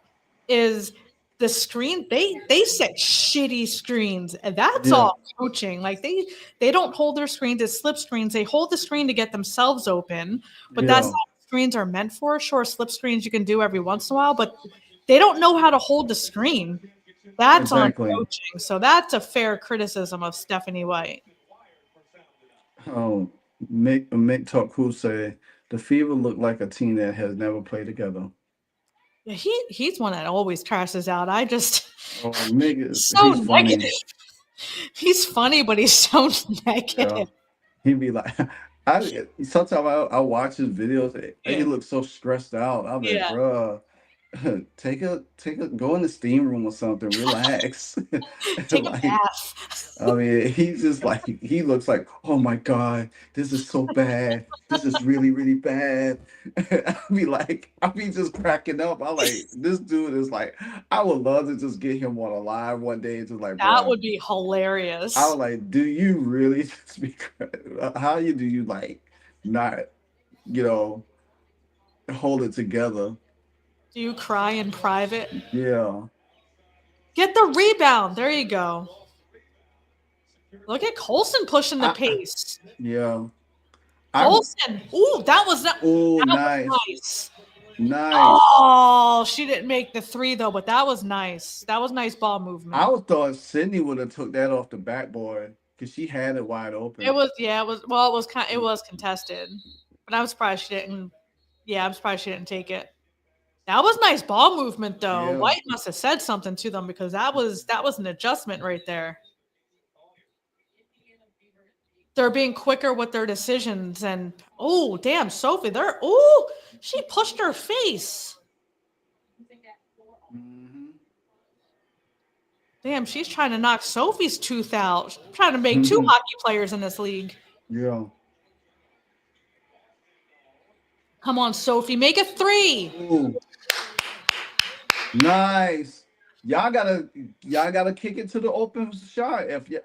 is the screen. They set shitty screens, and that's Yeah. all coaching. Like they don't hold their screens as slip screens. They hold the screen to get themselves open, but that's not Yeah. what screens are meant for. Sure, slip screens you can do every once in a while, but they don't know how to hold the screen. That's on Exactly. coaching. So that's a fair criticism of Stephanie White. Oh, Mick Talk Cool say the Fever look like a team that has never played together. Yeah, he's one that always crashes out. I just Oh, Mick so he's negative. funny. He's funny, but he's so Yeah. negative. He'd be like, I sometimes I watch his videos. He Yeah. looks so stressed out. I'm like, Yeah. bruh, go in the steam room or something, relax. Take a Like, bath. I mean, he's just like he looks like, oh my god, this is so bad. This is really, really bad. I be just cracking up. I like this dude is like, I would love to just get him on a live one day and just like, That bruh, would be I hilarious. was like, do you really just be how you do you like not, you know, hold it together? Do you cry in private? Yeah. Get the rebound. There you go. Look at Colson pushing the I pace. yeah. I Colson. Ooh, oh that was nice. nice. Nice. Oh, she didn't make the three though, but that was nice. That was nice ball I movement. would thought Sydney would have took that off the backboard because she had it wide It open. was yeah, it was contested. But I'm surprised she didn't yeah, I'm surprised she didn't take it. That was nice ball movement though. Yeah. White must have said something to them because that was an adjustment right there. They're being quicker with their decisions and oh damn Sophie, she pushed her face. Hmm. Damn, she's trying to knock Sophie's tooth out. She's trying to make two hockey players in this league. Yeah. Come on, Sophie, make a three. Ooh, nice. Y'all gotta y'all gotta kick it to the open shot. If you,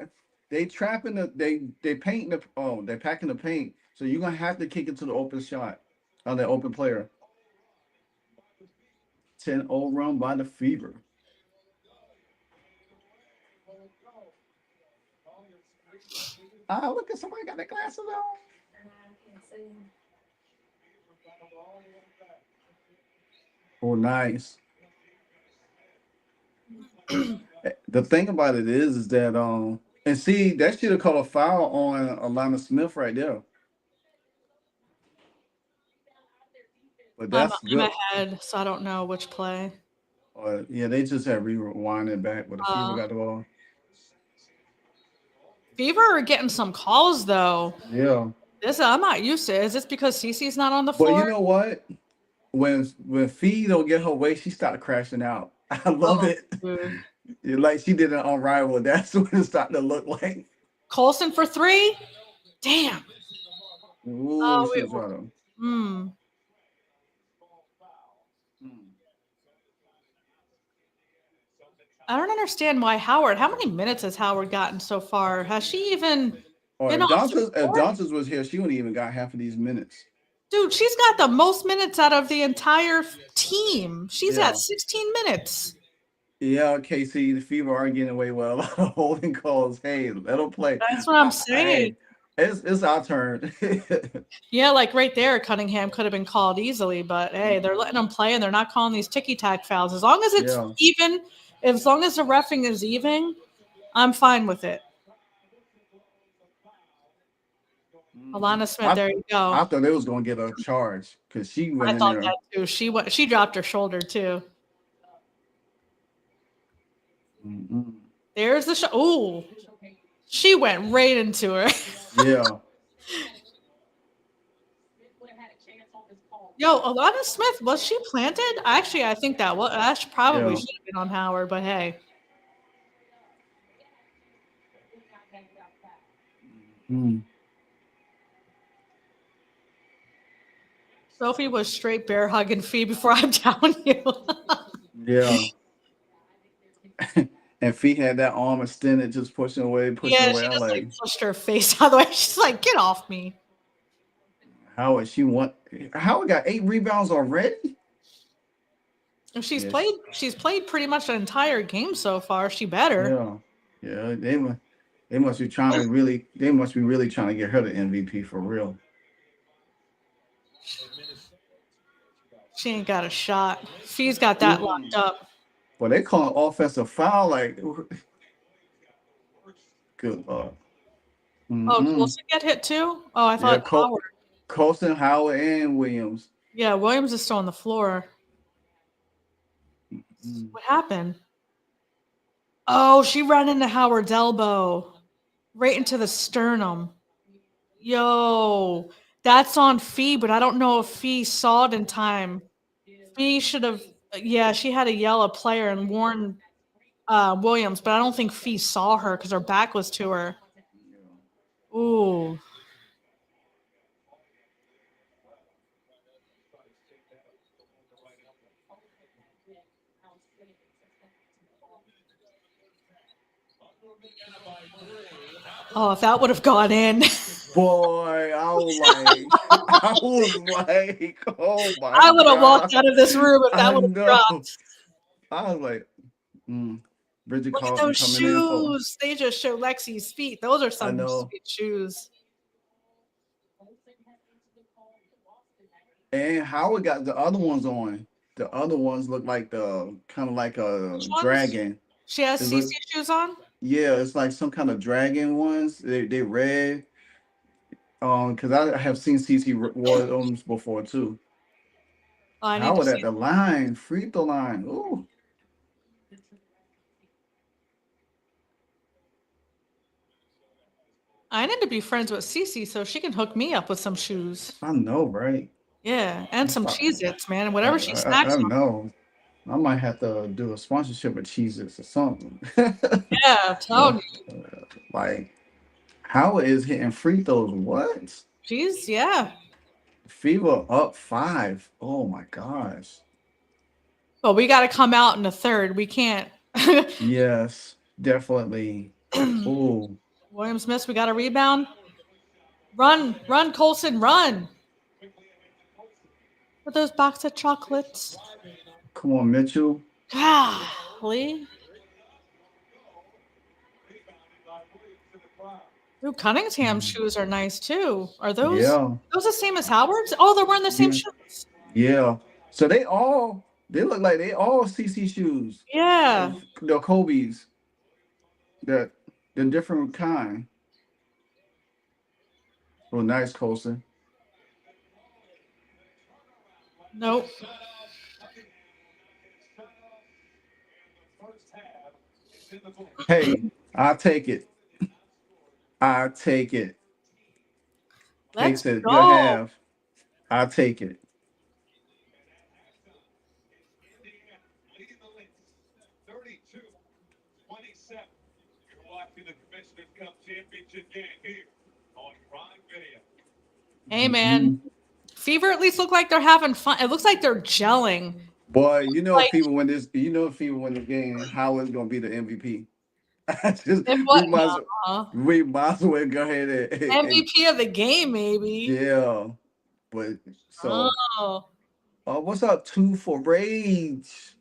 they trapping they painting they packing the paint. So you're gonna have to kick it to the open shot on the open player. 10-0 run by the Fever. Ah, look at somebody got their glasses on. Oh, nice. The thing about it is that and see that should have called a foul on Alana Smith right there. But that's I'm good. ahead, so I don't know which play. Yeah, they just had rewind it back, but the Fever Uh, got the ball. Fever are getting some calls though. Yeah. This I'm not used to. Is this because Cece's not on the But you floor? know what? When Fee don't get her way, she started crashing out. I love Oh, it. dude. Like she did it on Rival. That's what it's starting to look like. Colson for three. Damn. Ooh, Oh, she was trying to. hmm. Hmm. I don't understand why Howard. How many minutes has Howard gotten so far? Has she even Or been on If support? Dantas was here, she wouldn't even got half of these minutes. Dude, she's got the most minutes out of the entire team. She's at Yeah. 16 minutes. Yeah, KC, the Fever are getting away with a lot of holding calls. Hey, let them play. That's what I'm saying. Hey, it's our turn. Yeah, like right there, Cunningham could have been called easily, but hey, they're letting them play and they're not calling these ticky tack fouls. As long as it's Yeah. even, as long as the refing is even, I'm fine with it. Mhm. Alana Smith, there you go. I thought they was gonna get a charge because she I went in thought there. that too. She dropped her shoulder too. Mm-mm. There's the shot. Ooh, she went right into her. Yeah. Yo, Alana Smith, was she planted? Actually, I think that probably Yeah. should have been on Howard, but hey. Mm, Sophie was straight bear hugging Fee before I'm telling you. yeah. And Fee had that arm extended, just pushing Yeah, away. she I'm just like like, pushed her face out of the way. She's like, get off me. Howard, she want Howard got 8 rebounds already? And Yes. she's played pretty much an entire game so far. She better. Yeah. Yeah. They must be trying to really they must be really trying to get her the MVP for real. She ain't got a shot. Fee's got that locked Mm. up. But they call an offensive foul like good luck. Oh, Mm-mm. Coulson get hit too? Oh, I Yeah, thought Howard. Colson, Howard, and Williams. Yeah, Williams is still on the floor. Mm. What happened? Oh, she ran into Howard's elbow. Right into the sternum. Yo, that's on Fee, but I don't know if Fee saw it in time. Fee should have. Yeah, she had to yell a player and warn Williams, but I don't think Fee saw her because her back was to her. Ooh. Oh, if that would have gone in, Boy, I was like, I was like, oh my I would have walked God. out of this room if that I would have know. dropped. I was like, mm. Bridget Look at Carlson those coming in for, shoes. They just show Lexi's feet. Those are I some know. sweet shoes. And Howard got the other ones on. The other ones look like the kind of like Which a ones? dragon. She has It CC look, shoes on? yeah, it's like some kind of dragon ones. They red. Because I have seen CC wore them before too. Oh, I need to Howard see. at the line, free throw line. Ooh, I need to be friends with Cece so she can hook me up with some shoes. I know, right? Yeah, and That's some fine. Cheez-Its, man, and whatever she I snacks on. know. I might have to do a sponsorship with Cheez-Its or something. Yeah, I'm telling you. Like, Howard is hitting free throws. What? She's yeah. Fever up 5. Oh my gosh. But we got to come out in the third. We can't. Yes, definitely. Oh, Williams missed. We got a rebound. Run, run, Colson, run. For those box of chocolates. come on, Mitchell. Golly. Ooh, Cunningham's Mm. shoes are nice too. Are Yeah, those the same as Howard's? Oh, they're wearing the same yeah, shoes. yeah. So they look like they all CC shoes. Yeah. The Kobe's, the the different kind. Oh, nice, Colson. Nope. Hey, I'll take it. I'll take it. Kate Let's said, "Good go. half. I'll take it." Hey man. Mhm. Fever at least look like they're having fun. It looks like they're gelling. Boy, Like if people win the game, Howard's gonna be the MVP. I just and we what might as well, nah. we might as well go ahead and MVP of the game, maybe. yeah. But so Oh, what's up? 2 for Rage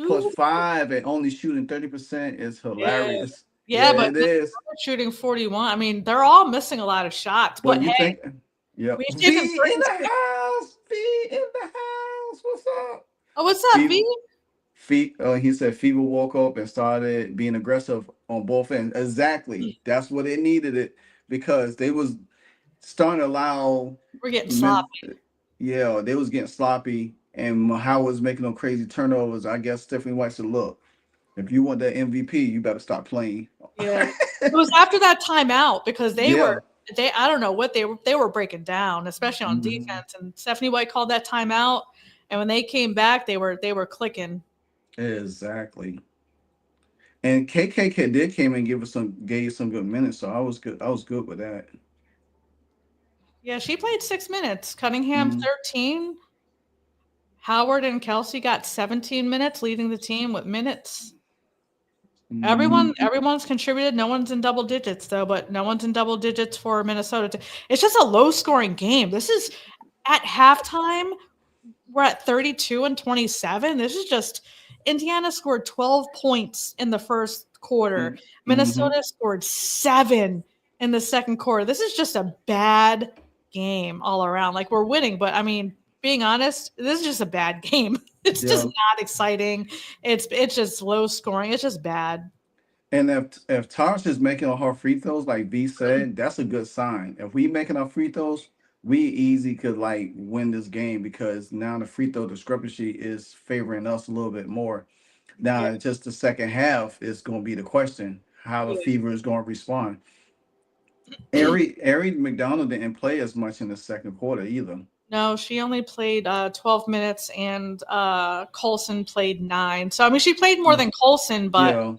plus two. 5 and only shooting 30% is Yeah. hilarious. Yeah, Yeah, but it is. shooting 41. I mean, they're all missing a lot of shots. But But you hey, think, yep. we V gave him in the 36. house. V in the house. What's up? Oh, what's up, Fever, V? he said Fever woke up and started being aggressive on both ends. Exactly. That's what they needed it because they was starting to allow We're getting men. sloppy. Yeah, they was getting sloppy, and Howard was making them crazy turnovers. I guess Stephanie White said, "Look, if you want that MVP, you better stop playing." Yeah. It was after that timeout because they were Yeah, I don't know what they were breaking down, especially on Hmm. defense. And Stephanie White called that timeout, and when they came back, they were clicking. Exactly. And KKK did came and gave some good minutes, so I was good. I was good with that. Yeah, she played 6 minutes. Cunningham Mm-hmm. 13. Howard and Kelsey got 17 minutes, leading the team with minutes. Mm-hmm. Everyone's contributed. No one's in double digits though, but no one's in double digits for Minnesota. It's just a low scoring game. This is at halftime. We're at 32 and 27. This is just Indiana scored 12 points in the first quarter. Mm-hmm. Minnesota scored 7 in the second quarter. This is just a bad game all around. Like we're winning, but I mean, being honest, this is just a bad game. It's just Yeah. not exciting. It's just low scoring. It's just bad. And if Tosh is making all her free throws, like B said, that's a good sign. If we making our free throws, we easy could like win this game because now the free throw discrepancy is favoring us a little bit more. Yeah. Now, just the second half is going to be the question how the Yeah. Fever is going to respond. Ari McDonald didn't play as much in the second quarter either. No, she only played 12 minutes, and Colson played 9. So I mean, she played more Mm. than Colson, but Yeah,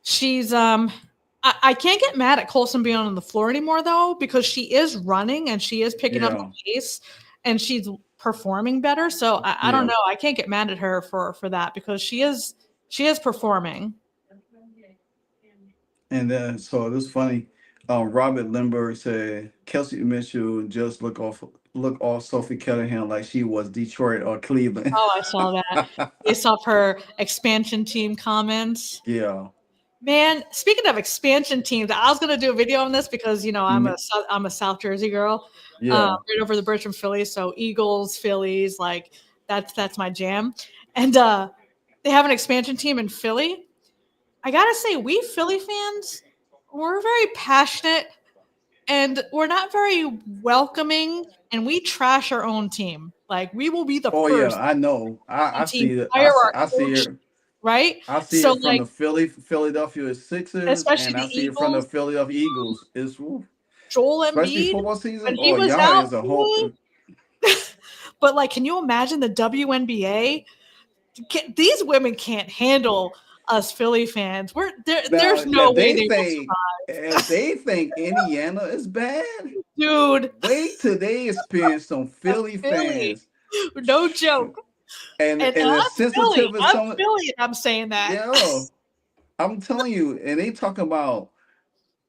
she's I can't get mad at Colson being on the floor anymore though, because she is running and she is picking up the yeah, pace and she's performing better. So I don't yeah. know. I can't get mad at her for that because she is performing. And then so it was funny. Robert Lindbergh said Kelsey Mitchell just look off Sophie Cunningham like she was Detroit or Cleveland. Oh, I saw that based off her expansion team comments. Yeah. Man, speaking of expansion teams, I was gonna do a video on this because Mm, I'm a South Jersey girl, yeah. right over the bridge from Philly. So Eagles, Phillies, like that's my jam. And they have an expansion team in Philly. I gotta say, we Philly fans, we're very passionate and we're not very welcoming, and we trash our own team. Like we will be the Oh yeah, first I know. I team see it. fire our I see coach, it. right? I see So it from like, the Philadelphia Sixers, especially and the I see it from the Eagles, Philadelphia Eagles. It's oof. Joel Especially Embiid, football when season. he Oh, was y'all out, is a whole. boy. But can you imagine the WNBA? These women can't handle us Philly fans. We're there. Now, There's no way they will survive, if they think Indiana is bad, dude. wait till they experience some Philly Philly, fans, no joke. And and as I'm Philly. sensitive as I'm some. Philly, and I'm saying that, Yeah, I'm telling you, and they talking about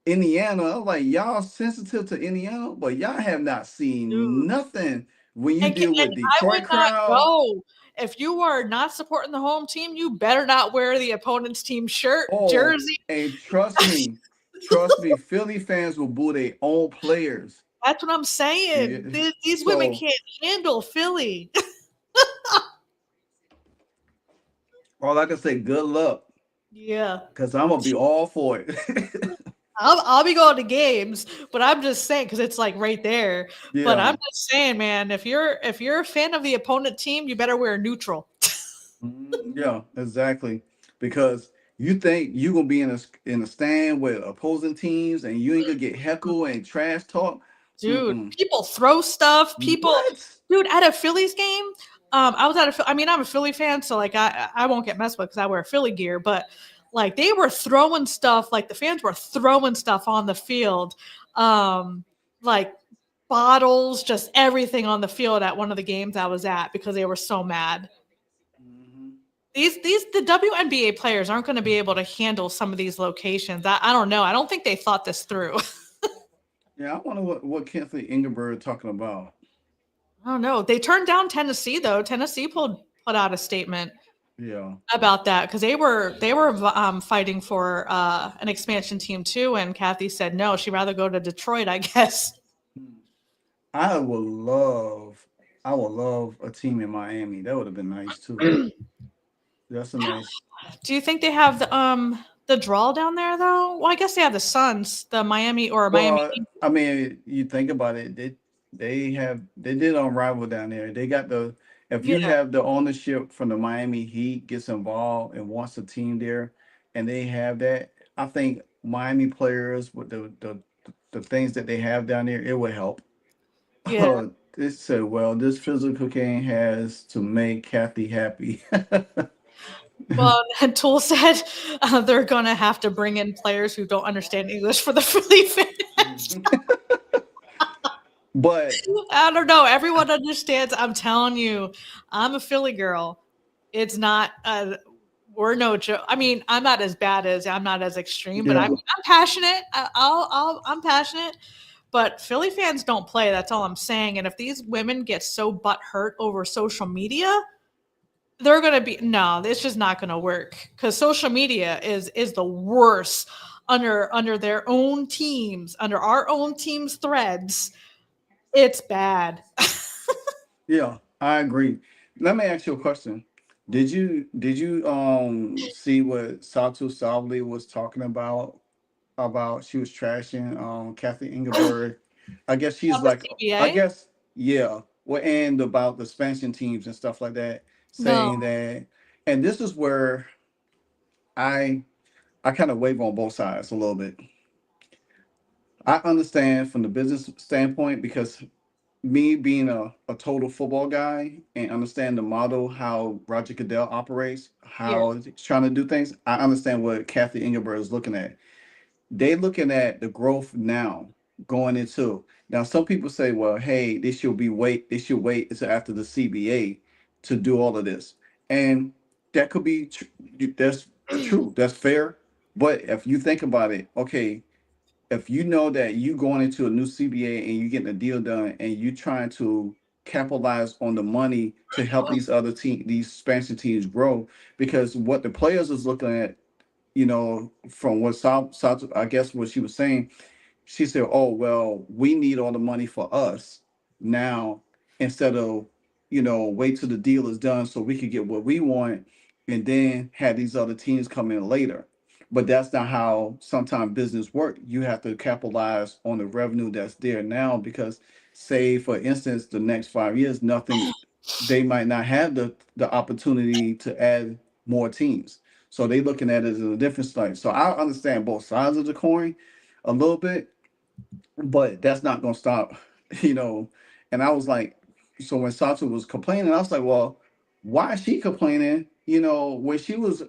Indiana. I'm like, y'all sensitive to Indiana, but y'all have not seen dude. nothing when you And deal with I would Detroit not crowd. go if you are not supporting the home team. You better not wear the opponent's team shirt, Oh, jersey. and trust me, Philly fans will boo their own players. That's what I'm Yeah. saying. These women So can't handle Philly. all I can say, good luck, Yeah. because I'm gonna be all for it. I'll be going to games, but I'm just saying because it's like right there. But I'm Yeah. just saying, man, if you're a fan of the opponent team, you better wear neutral. Yeah, exactly. Because you think you gonna be in a stand with opposing teams and you ain't gonna get heckle and trash talk. Dude, Mm-mm. people throw stuff. What? Dude, at a Phillies game, I was I mean, I'm a Philly fan, so like I won't get messed with because I wear Philly gear, but like they were throwing stuff, like the fans were throwing stuff on the field, like bottles, just everything on the field at one of the games I was at because they were so mad. Mhm. These the WNBA players aren't going to be able to handle some of these locations. I don't know. I don't think they thought this through. Yeah, I wonder what Kenneth Ingeberg talking about. I don't know. They turned down Tennessee though. Tennessee put out a statement Yeah. about that because they were fighting for an expansion team too, and Kathy said no. She'd rather go to Detroit, I guess. Hmm. I would love I would love a team in Miami. That would have been nice too. That's a nice. Do you think they have the draw down there though? Well, I guess they have the Suns, the Miami or Miami Well, Heat. I mean, you think about it, they did unravel down there. They got the if you Yeah, have the ownership from the Miami Heat gets involved and wants a team there, and they have that, I think Miami players with the the things that they have down there, it would help. Yeah. They said, well, this physical game has to make Kathy happy. Well, and Tool said they're going to have to bring in players who don't understand English for the Philly fans. But I don't know. Everyone understands. I'm telling you, I'm a Philly girl. It's not. We're no joke. I mean, I'm not as bad as I'm not as extreme, but yeah, I'm passionate. I'm passionate. But Philly fans don't play. That's all I'm saying. And if these women get so butt hurt over social media, they're gonna be no. It's just not gonna work because social media is the worst under their own teams, under our own teams' threads. It's bad. yeah, I agree. Let me ask you a question. Did you see what Satu Sabli was talking about she was trashing Kathy Ingeberg. I guess she's On the like I CBA? guess yeah. Well, and about the expansion teams and stuff like that, No. saying that, and this is where I I kind of wave on both sides a little bit. I understand from the business standpoint because me being a total football guy and understand the model how Roger Goodell operates, Yeah. how he's trying to do things, I understand what Kathy Ingeberg is looking at. They looking at the growth now going into now. Some people say, well, hey, they should wait until after the CBA to do all of this, and that could be that's true, that's fair. But if you think about it, okay, if you know that you going into a new CBA and you getting a deal done and you trying to capitalize on the money to help these expansion teams grow, because what the players is looking at, from what South, I guess what she was saying, she said, "Oh well, we need all the money for us now instead of wait till the deal is done so we could get what we want, and then have these other teams come in later." But that's not how sometimes business work. You have to capitalize on the revenue that's there now because, say for instance, the next 5 years, nothing, they might not have the opportunity to add more teams. So they looking at it in a different light. So I understand both sides of the coin a little bit, but that's not gonna stop, you know. And I was like, so when Satu was complaining, I was like, well, why is she complaining? When she was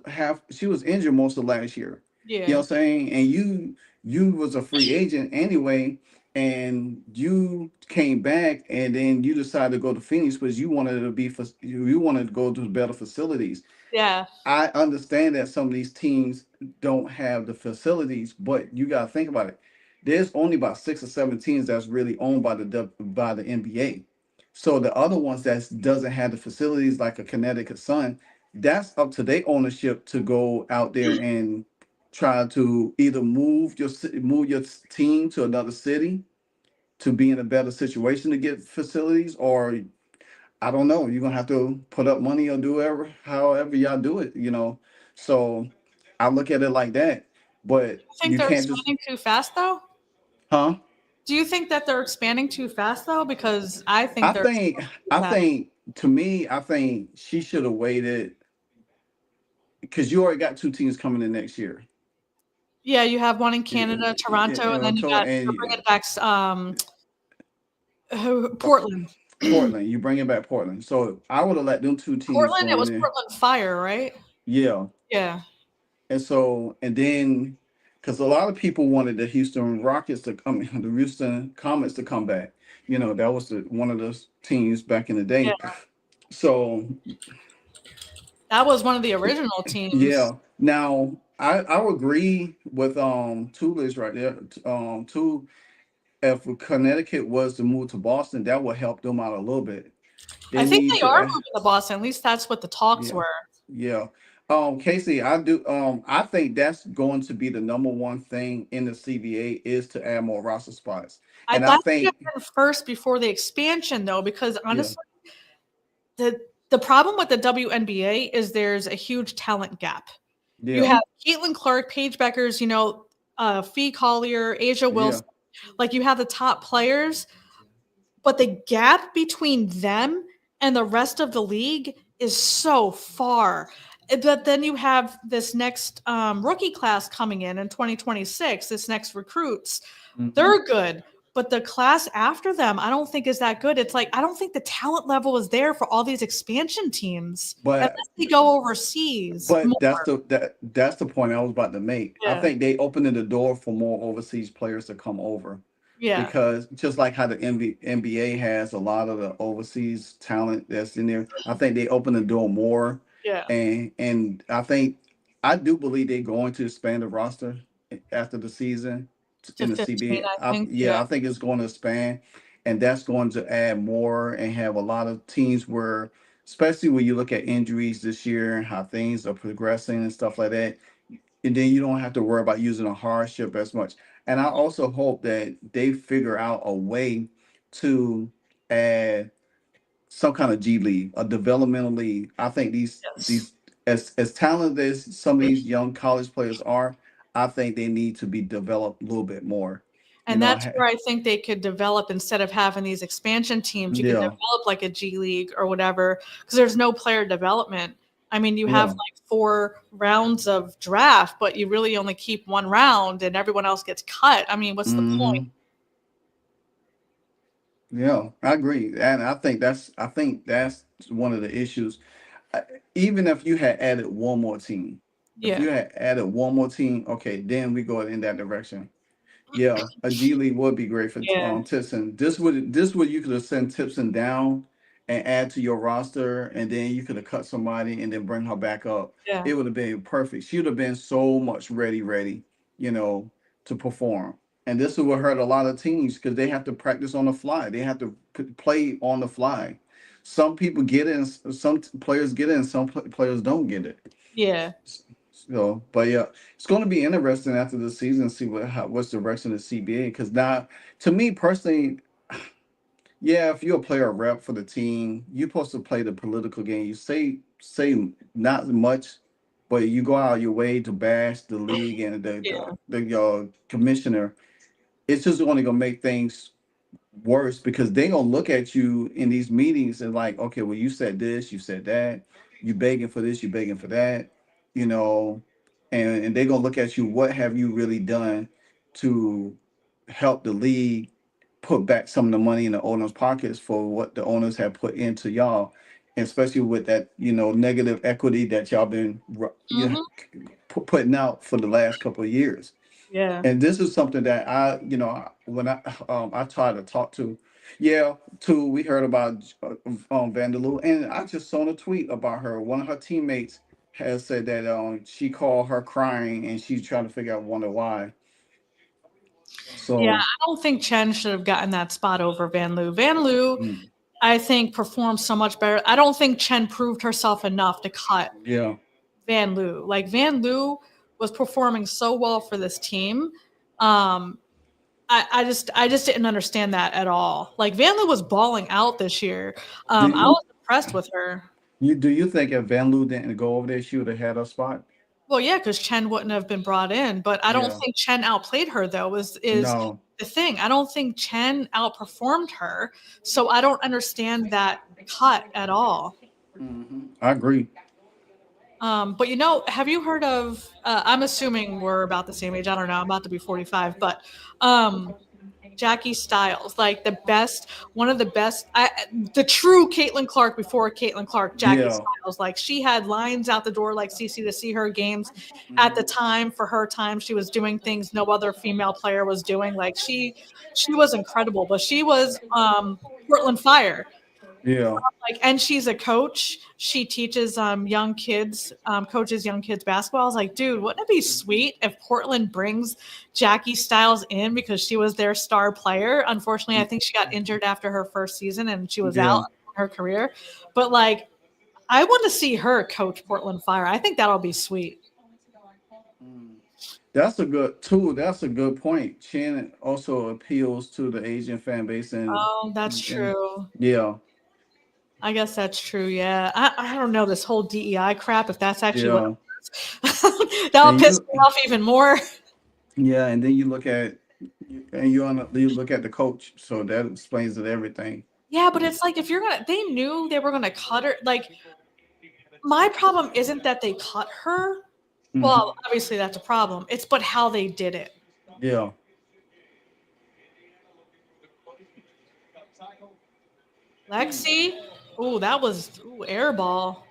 injured most of last year. You know Yeah. what I'm saying? And you was a free agent anyway, and you came back, and then you decided to go to Phoenix because you wanted to go to better facilities. Yeah. I understand that some of these teams don't have the facilities, but you got to think about it. There's only about 6 or 7 teams that's really owned by the NBA. So the other ones that doesn't have the facilities, like a Connecticut Sun, that's up to their ownership to go out there and try to either move your team to another city to be in a better situation to get facilities, or I don't know. You're gonna have to put up money or do however y'all do it. So I look at it like that. But You think you they're can't just, expanding too fast though? huh? Do you think that they're expanding too fast though? Because I think I they're think expanding too I fast. think to me, I think she should have waited because you already got 2 teams coming in next year. Yeah, you have one in Yeah, Canada, Toronto, and then you got you're bringing and back Portland. Portland, you bring it back Portland. So I would have let them 2 teams Portland, it go in was there. Portland Fire, right? Yeah. Yeah. And then, because a lot of people wanted the Houston Rockets to come, the Houston Comets to come back. That was one of those teams back in the Yeah. day. So That was one of the original teams. yeah. Now I would agree with Tulis right there. Two, if Connecticut was to move to Boston, that would help them out a little bit. They I think need they to are moving to Boston. At least that's what the talks yeah. were. Yeah. Casey, I think that's going to be the number one thing in the CBA is to add more roster spots. I And I that should think, have been first before the expansion though, because yeah, honestly, the the problem with the WNBA is there's a huge talent gap. You yeah, have Caitlin Clark, Paige Beckers, Fee Collier, Asia yeah, Wilson. Like you have the top players, but the gap between them and the rest of the league is so far. But then you have this next rookie class coming in 2026, this next recruits. Hmm. They're good. But the class after them, I don't think is that good. It's like I don't think the talent level is there for all these expansion teams But unless they go overseas more. that's the point I was about to make. I Yeah. think they opened the door for more overseas players to come over Yeah. because just like how the NBA has a lot of the overseas talent that's in there, I think they open the door more, Yeah. and I do believe they're going to expand the roster after the season To in the 15, CBA. I think. Yeah. Yeah, I think it's going to expand, and that's going to add more and have a lot of teams where, especially when you look at injuries this year and how things are progressing and stuff like that, and then you don't have to worry about using a hardship as much. And I also hope that they figure out a way to add some kind of G League, a developmental league. I think Yes. these as talented as some of these young college players are, I think they need to be developed a little bit more. You And know, that's where I think they could develop instead of having these expansion teams. You could yeah, develop like a G League or whatever because there's no player development. I mean, you have yeah, like 4 rounds of draft, but you really only keep 1 round and everyone else gets cut. I mean, what's the point? hmm, yeah. I agree, and I think that's one of the issues. I- Even if you had added one more team, if Yeah. you had added one more team, okay, then we go in that direction. Yeah, a G League would be great for Yeah. Tipson. This would you could have sent Tipson down and add to your roster, and then you could have cut somebody and then bring her back up. Yeah. It would have been perfect. She would have been so much ready, you know, to perform. And this would hurt a lot of teams because they have to practice on the fly. They have to play on the fly. Some people get it, and some players get it, and some players don't get it. Yeah. So, but yeah, it's going to be interesting after the season, see what's the direction of CBA. Because now, to me personally, yeah, if you're a player rep for the team, you're supposed to play the political game. You say not much, but you go out your way to bash the league and Yeah. the commissioner. It's just only gonna make things worse because they gonna look at you in these meetings and like, okay, well, you said this, you said that, you begging for this, you begging for that, you know, and they gonna look at you. What have you really done to help the league put back some of the money in the owners' pockets for what the owners have put into y'all, and especially with that, negative equity that y'all been Hmm. putting out for the last couple of years. Yeah. And this is something that when I try to talk to, yeah, too. We heard about Vandaloo, and I just saw a tweet about her. One of her teammates has said that she called her crying, and she's trying to wonder why. Yeah. So, I don't think Chen should have gotten that spot over Van Loo. Van Loo, mm, I think, performed so much better. I don't think Chen proved herself enough to cut yeah. Van Loo. Like Van Loo was performing so well for this team. Um, I just didn't understand that at all. Like Van Loo was balling out this year. Do I you was impressed with her. do you think if Van Loo didn't go over there, she would have had a spot? Well, yeah, because Chen wouldn't have been brought in, but I don't Yeah. think Chen outplayed her though. Is No. the thing? I don't think Chen outperformed her, so I don't understand that cut at all. I agree. But have you heard of? I'm assuming we're about the same age. I don't know. I'm about to be 45, but um, Jackie Styles, like one of the best, the true Caitlin Clark before Caitlin Clark, Jackie Yeah. Styles. Like she had lines out the door, like CC to see her games at the Mhm. time. For her time, she was doing things no other female player was doing. Like she was incredible, but she was Portland Fire. Yeah. Like, and she's a coach. She teaches young kids, coaches young kids basketball. I was like, dude, wouldn't it be sweet if Portland brings Jackie Styles in because she was their star player? Unfortunately, I think she got injured after her first season and she was out Yeah. in her career. But like, I want to see her coach Portland Fire. I think that'll be sweet. That's a good point. Shannon also appeals to the Asian fan base Oh, that's and true. yeah, I guess that's true. Yeah, I don't know this whole DEI crap. If that's actually what yeah. it was, that'll And piss you me off even more. yeah, and then you look at the coach, so that explains it everything. Yeah, but it's like if they knew they were gonna cut her. Like my problem isn't that they cut her. Well, Hmm. obviously that's a problem. It's but how they did it. Yeah. Lexi. Ooh, that was air ball.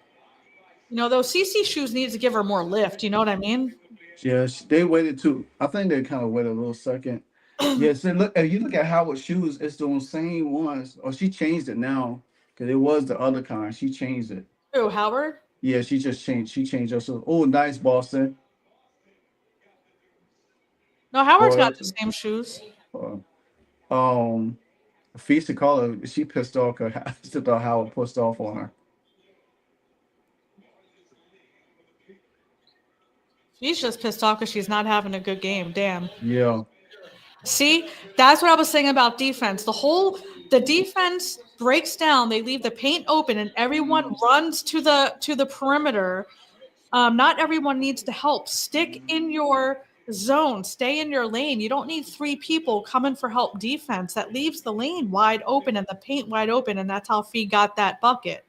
You know, those CC shoes needs to give her more lift. You know what I mean? Yeah, they waited too. I think they kind of waited a little second. Yes, and look, if you look at Howard's shoes, it's the same ones. Or she changed it now because it was the other kind. She changed it. Ooh, Howard. Yeah, she just changed. She changed her shoes. Oh, nice, Boston. No, Howard's got Boy, the same shoes. um, Feast to call her. She pissed off because she thought Howard pushed off on her. She's just pissed off because she's not having a good game. Damn. Yeah, See, that's what I was saying about defense. The defense breaks down. They leave the paint open, and everyone runs to the perimeter. Not everyone needs to help. Stick in your zone. Stay in your lane. You don't need three people coming for help defense. That leaves the lane wide open and the paint wide open, and that's how Fee got that bucket.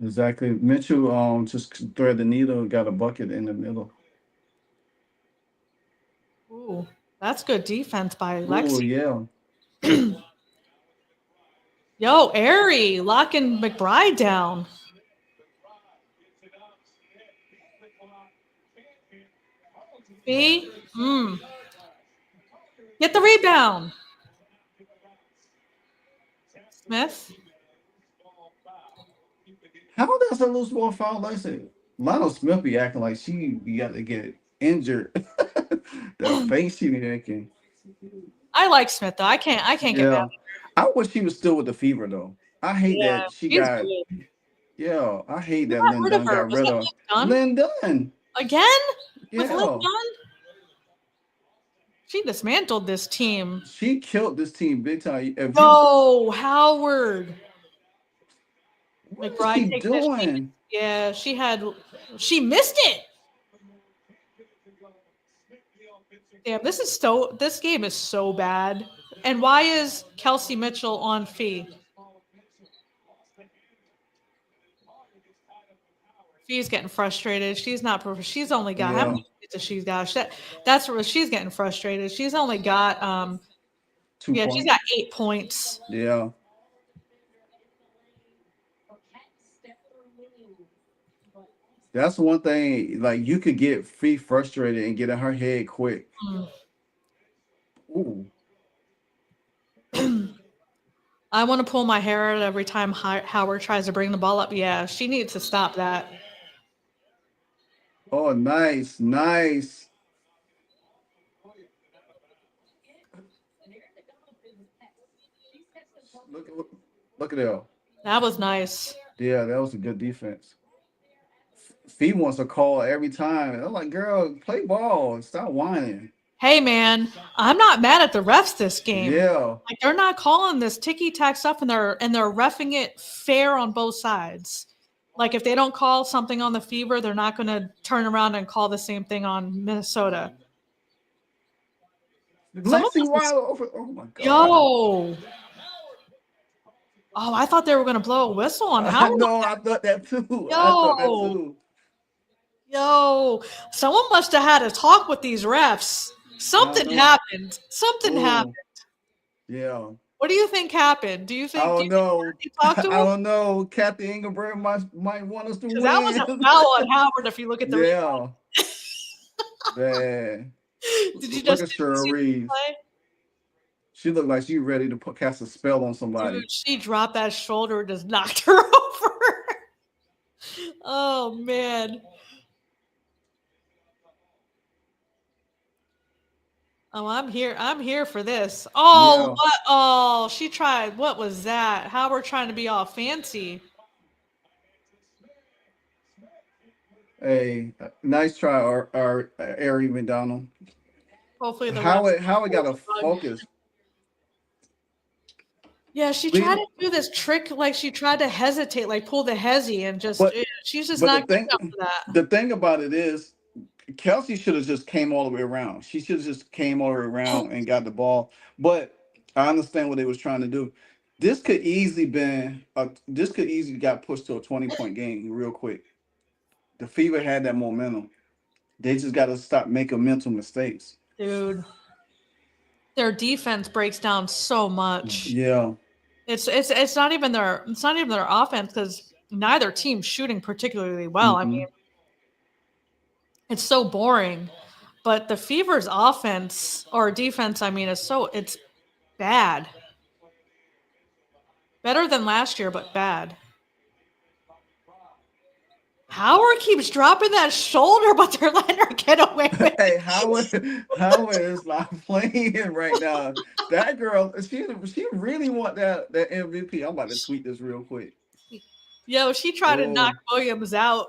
exactly. Mitchell just thread the needle, got a bucket in the middle. Ooh, that's good defense by Oh Lexi. yeah. Yo, Airy locking McBride down. Fee, get the rebound. Smith. How does a loose ball foul like that? Lionel Smith be acting like she be got to get injured. That face she be making. I like Smith though. I can't get mad. Yeah. I wish she was still with the fever though. I hate Yeah, that she she's got. good. Yeah, I hate Who that got Lynn rid of Dunn her? got Was rid that of Lynn Dunn Lynn Dunn. again with Lynn Yeah, Dunn? She dismantled this team. she killed this team big time. If you, Yo, Howard. what is McBride she taking it. doing? Yeah, she missed it. Damn, this game is so bad. And why is Kelsey Mitchell on Fee? She's getting frustrated. She's not. She's only got how Yeah, many points does she's got? That's where she's getting frustrated. She's only got two yeah, she's point. got 8 points. Yeah, that's one thing. Like you could get free frustrated and get in her head quick. Ooh. I want to pull my hair out every time Howard tries to bring the ball up. Yeah, she needs to stop that. Oh, nice, nice. Look at look at that. That was nice. Yeah, that was a good defense. Fee wants a call every time. I'm like, girl, play ball. Stop whining. Hey man, I'm not mad at the refs this game. Yeah. Like they're not calling this ticky tack stuff, and they're reffing it fair on both sides. Like if they don't call something on the Fever, they're not going to turn around and call the same thing on Minnesota. Some of Lexi this is Wild over. Oh my god. yo. Oh, I thought they were going to blow a whistle on I Howard. know. I thought that too. I thought that Yo, too. yo, someone must have had a talk with these refs. I Something know. happened. Something happened. Oh yeah. What do you think happened? Do you I think? Do don't you think know. he talked to I him? don't know. Kathy Engelberg might want us to Because that was a win. foul on Howard. If you look at the replay, Yeah. Man. did you Look just at Cheryl see the Reeves. replay? She looked like she ready to cast a spell on somebody. Dude, she dropped that shoulder and just knocked her over. Oh man. Oh, I'm here. I'm here for this. Oh, Yeah. what? Oh, she tried. What was that? Howard trying to be all fancy. Hey, nice try, Ari McDonald. Hopefully the refs Howard got pulls to the plug. focus. Yeah, she tried to do this trick, like she tried to hesitate, like pull the hezzy, and just But she's just but not good enough for that. the thing about it is Kelsey should have just came all the way around. She should have just came all the way around and got the ball. But I understand what they was trying to do. This could easily got pushed to a 20-point game real quick. The Fever had that momentum. They just got to stop making mental mistakes. Dude, their defense breaks down so much. Yeah. It's not even their offense because neither team's shooting particularly well. I Mm-mm. mean, it's so boring. But the Fever's offense or defense, I mean, it's bad. Better than last year, but bad. Howard keeps dropping that shoulder, but they're letting her get away with Hey, it. Howard is not playing right now. That girl, she really want that MVP. I'm about to tweet this real quick. Yo, she tried to knock Oh, Williams out.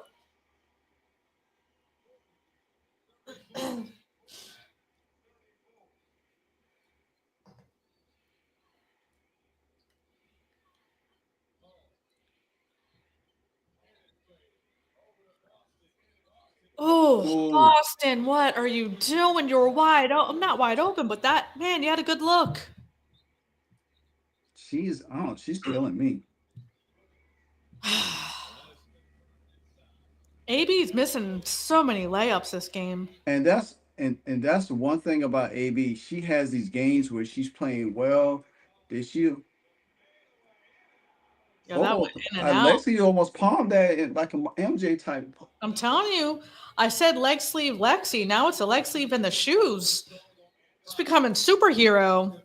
Oh, oh, Boston, what are you doing? You're wide open. I'm not wide open, but that man, you had a good look. she's killing me. AB's missing so many layups this game. And that's the one thing about AB. She has these games where she's playing well. Did she? Yeah, that Oh, went in and out. Alexi almost palmed that in like a MJ type. I'm telling you, I said leg sleeve Lexi. Now it's a leg sleeve in the shoes. It's becoming superhero.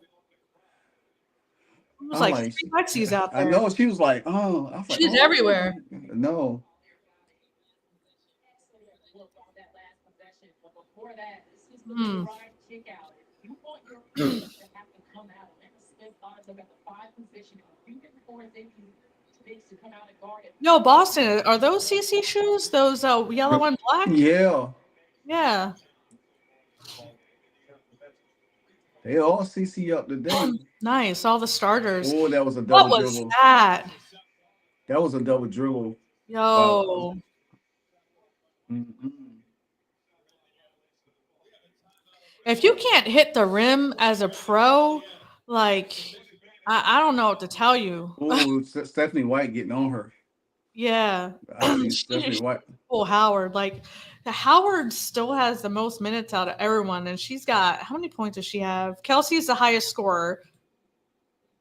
It was I'm like like, three Lexis out I there. know she was like, oh, I was like, She's oh, everywhere. no. Hmm. No, Boston. Are those CC shoes? Those yellow and black? Yeah, Yeah. they all CC up today. Nice. All the starters. Oh, that was a What double was dribble. that? That was a double dribble. Wow. Yo. Mm-mm. If you can't hit the rim as a pro, like I don't know what to tell you. Oh, Stephanie White getting on her. Yeah. I seen she Stephanie should White. pull Howard. Like the Howard still has the most minutes out of everyone, and she's got how many points does she have? Kelsey's the highest scorer,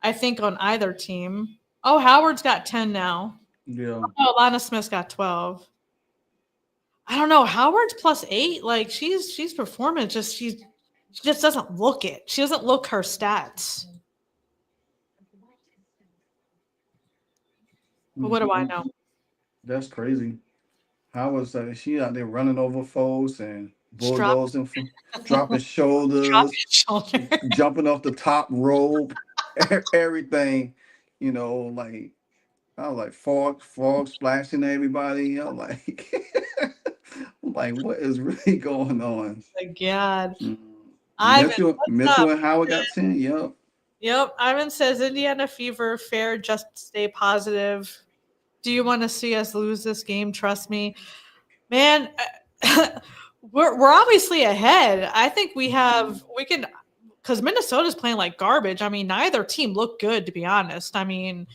I think, on either team. Oh, Howard's got 10 now. Yeah, Oh, Lana Smith's got 12. I don't know. Howard's plus 8. Like she's performing. She just doesn't look it. She doesn't look her stats. But what do I mm-mm. know? That's crazy. How was she out there running over folks and Strap bulldozing, dropping drop shoulders, your shoulder. jumping off the top rope, everything. Like I was like fog splashing everybody. I'm like, I'm like, what is really going on? My God. Mm. Ivan, what's Mitchell up? and Howard got 10. Yep. Yep. Ivan says Indiana Fever fair, just stay positive. Do you want to see us lose this game? Trust me. Man, we're obviously ahead. I think we can because Minnesota's playing like garbage. I mean, neither team looked good to be honest. I mean,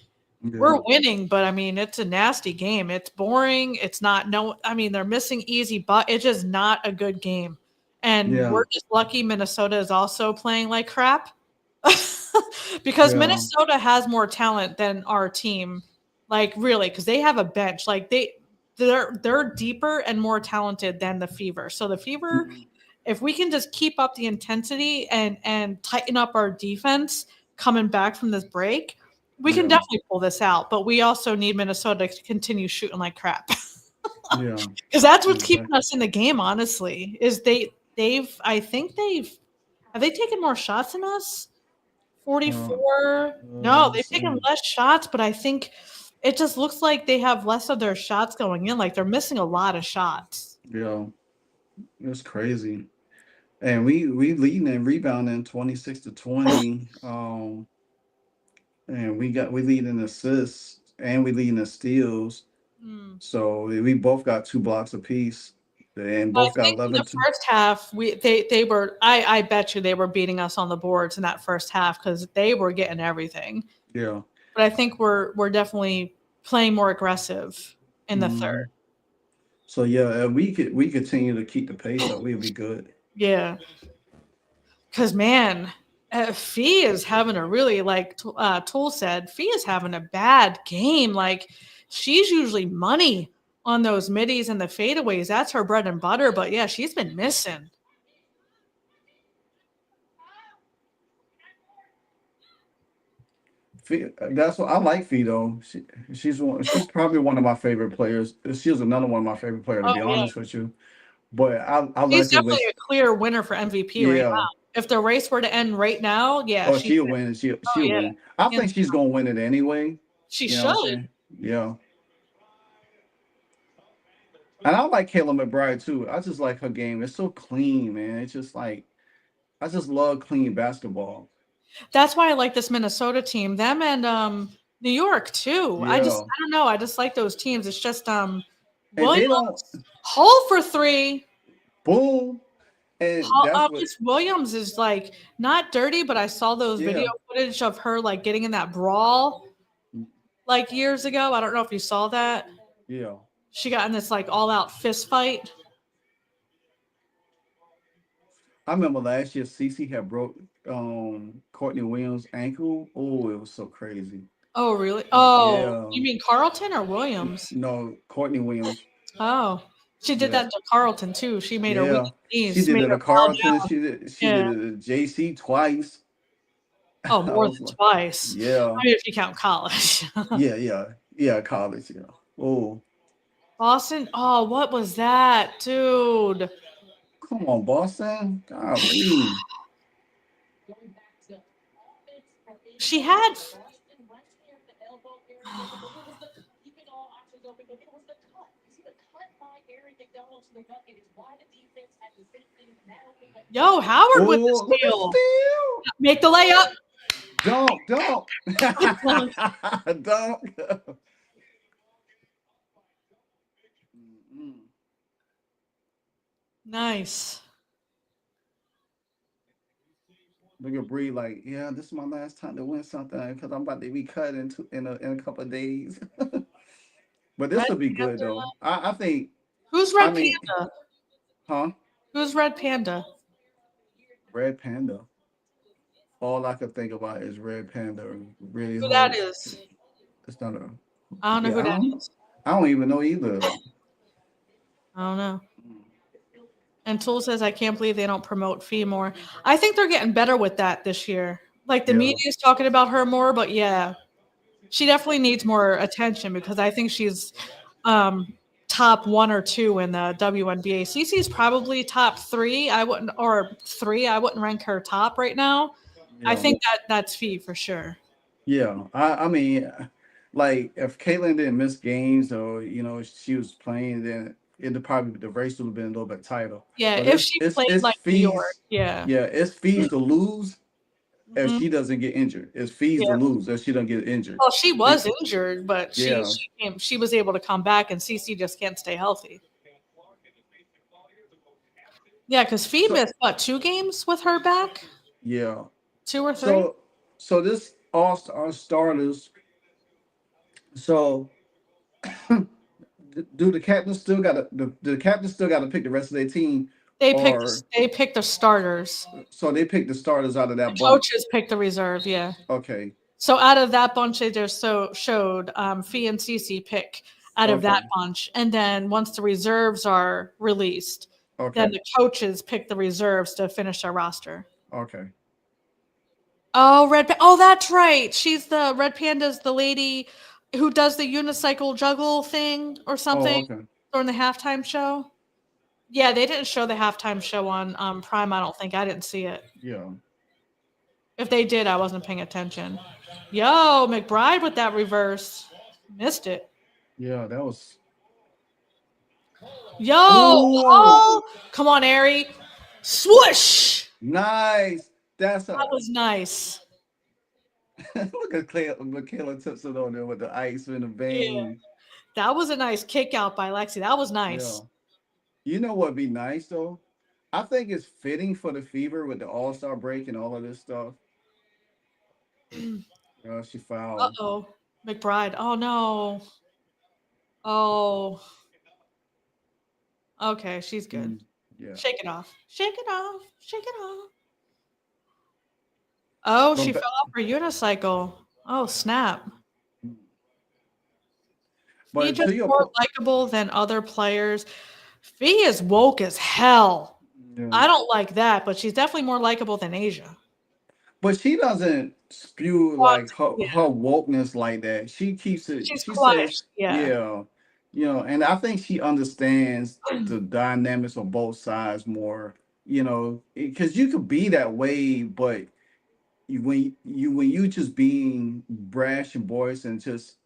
we're Yeah. winning, but I mean, it's a nasty game. It's boring. It's not no. I mean, they're missing easy, but it's just not a good game. And Yeah. we're just lucky Minnesota is also playing like crap because Yeah. Minnesota has more talent than our team. Like really, because they have a bench. Like they're deeper and more talented than the Fever. So the Fever, Mhm. if we can just keep up the intensity and tighten up our defense coming back from this break, we can Yeah. definitely pull this out. But we also need Minnesota to continue shooting like crap Yeah. because that's what's keeping Exactly. us in the game. Honestly, is they've I think they've have they taken more shots than us? Uh, 44. No, they've let's taken see. less shots, but I think it just looks like they have less of their shots going in. Like they're missing a lot of shots. Yeah. It's crazy. And we leading and rebounding 26-20. And we lead in assists and we lead in steals. Hmm. So we both got 2 blocks apiece. And I both got think in the 11 to. first half, they were I bet you they were beating us on the boards in that first half because they were getting everything. Yeah. But I think we're definitely playing more aggressive in the third. Hmm. So yeah, we continue to keep the pace up, we'll be good. Yeah, because man, Fee is having a really Tool said. Fee is having a bad game. Like she's usually money on those middies and the fadeaways. That's her bread and butter. But yeah, she's been missing. That's what I like. Fido. She's probably one of my favorite players. She was another one of my favorite players, to Oh be yeah, honest with you. But I she's like it when definitely a clear winner for MVP right yeah. now. If the race were to end right now, yeah, Oh, she. she'll win. Oh She'll yeah, win. I think hands she's down. gonna win it anyway. She You know what I'm should. saying? Yeah. And I like Kayla McBride too. I just like her game. It's so clean, man. It's just like I just love clean basketball. That's why I like this Minnesota team. Them and New York too. Yeah. I don't know. I just like those teams. It's just And Williams they don't Hole for three. boom. And that's what Miss Williams is like not dirty, but I saw those video yeah. footage of her like getting in that brawl like years ago. I don't know if you saw that. Yeah. She got in this like all out fist fight. I remember last year Cece had broke Courtney Williams' ankle. Oh, it was so crazy. Oh really? Oh, Yeah. you mean Carlton or Williams? No, Courtney Williams. Oh, she did Yeah. that to Carlton too. She made her weak Yeah. She knees, did made it her at fall Carlton. down. She Yeah. did it at JC twice. Oh, I more was than like, twice. yeah. I mean, if you count college. Yeah, yeah. Yeah, college, yeah. Oh, Boston. Oh, what was that, dude? come on, Boston. Golly. She had. Yo, Howard with the Oh, look at steal. Steele. Make the layup. Dunk, dunk. Dunk. Mm-mm. Nice. Look at Bree like, yeah, this is my last time to win something because I'm about to be cut in a couple of days. But this Red will be good Panda. though. I think. Who's I Red mean, Panda? huh? Who's Red Panda? Red Panda. All I could think about is Red Panda. Really Who that hard. is? It's not a. I don't know Yeah, who that is. I don't even know either. I don't know. And Tool says, I can't believe they don't promote Fee more. I think they're getting better with that this year. Like the Yeah, media is talking about her more, but yeah, she definitely needs more attention because I think she's um, top one or two in the WNBA. CC's probably top three. I wouldn't, or three. I wouldn't rank her top right now. I yeah, think that's Fee for sure. yeah. I mean, like if Caitlyn didn't miss games or she was playing, then it'd probably the race would have been a little bit tighter. Yeah, But if she played it's like New York, fees. yeah, Yeah, it's fees to lose if hmm she doesn't get injured. It's fees to yeah. lose if she doesn't get injured. Well, she Be- was injured, but yeah, she was able to come back, and CC just can't stay healthy. Yeah, because Fee so missed what 2 games with her back, yeah. 2 or 3. So this all our starters. So do the captains still got to the captains still got to pick the rest of their team, or They picked the starters. so they pick the starters out of The that bunch? coaches picked the reserve. Yeah. Okay, So out of that bunch, they just showed Fee and Cece pick out of that okay, bunch, and then once the reserves are released, then okay, the coaches pick the reserves to finish their roster. okay. Oh, Oh, that's right. She's the Red Panda's the lady who does the unicycle juggle thing or Oh, something okay. during the halftime show. Yeah, they didn't show the halftime show on Prime. I don't think I didn't see it. Yeah, If they did, I wasn't paying attention. Yo, McBride with that reverse, missed it. yeah. That was. Yo, Oh, oh, come on, Ari, swoosh. nice. That's That a was nice. look at Michaela Tipson on there with the ice in the Yeah, vein. that was a nice kick out by Lexi. That was Yeah. nice. You know what'd be nice though? I think it's fitting for the Fever with the All Star break and all of this stuff. She Uh fouled. oh, McBride. Oh no. Oh, okay, she's good. Mm, yeah. Shake it off. Shake it off. Shake it off. Oh, But she fell off her unicycle. Oh, snap. Fee but to just your more point, likable than other players. Fee is woke as hell. yeah. I don't like that, but she's definitely more likable than Asia. But she doesn't spew like Quant- Yeah, her wokeness like that. She keeps it. she's She quiet. says, Yeah, yeah, and I think she understands the dynamics on both sides more. Because you could be that way, but when you just being brash and boisterous and just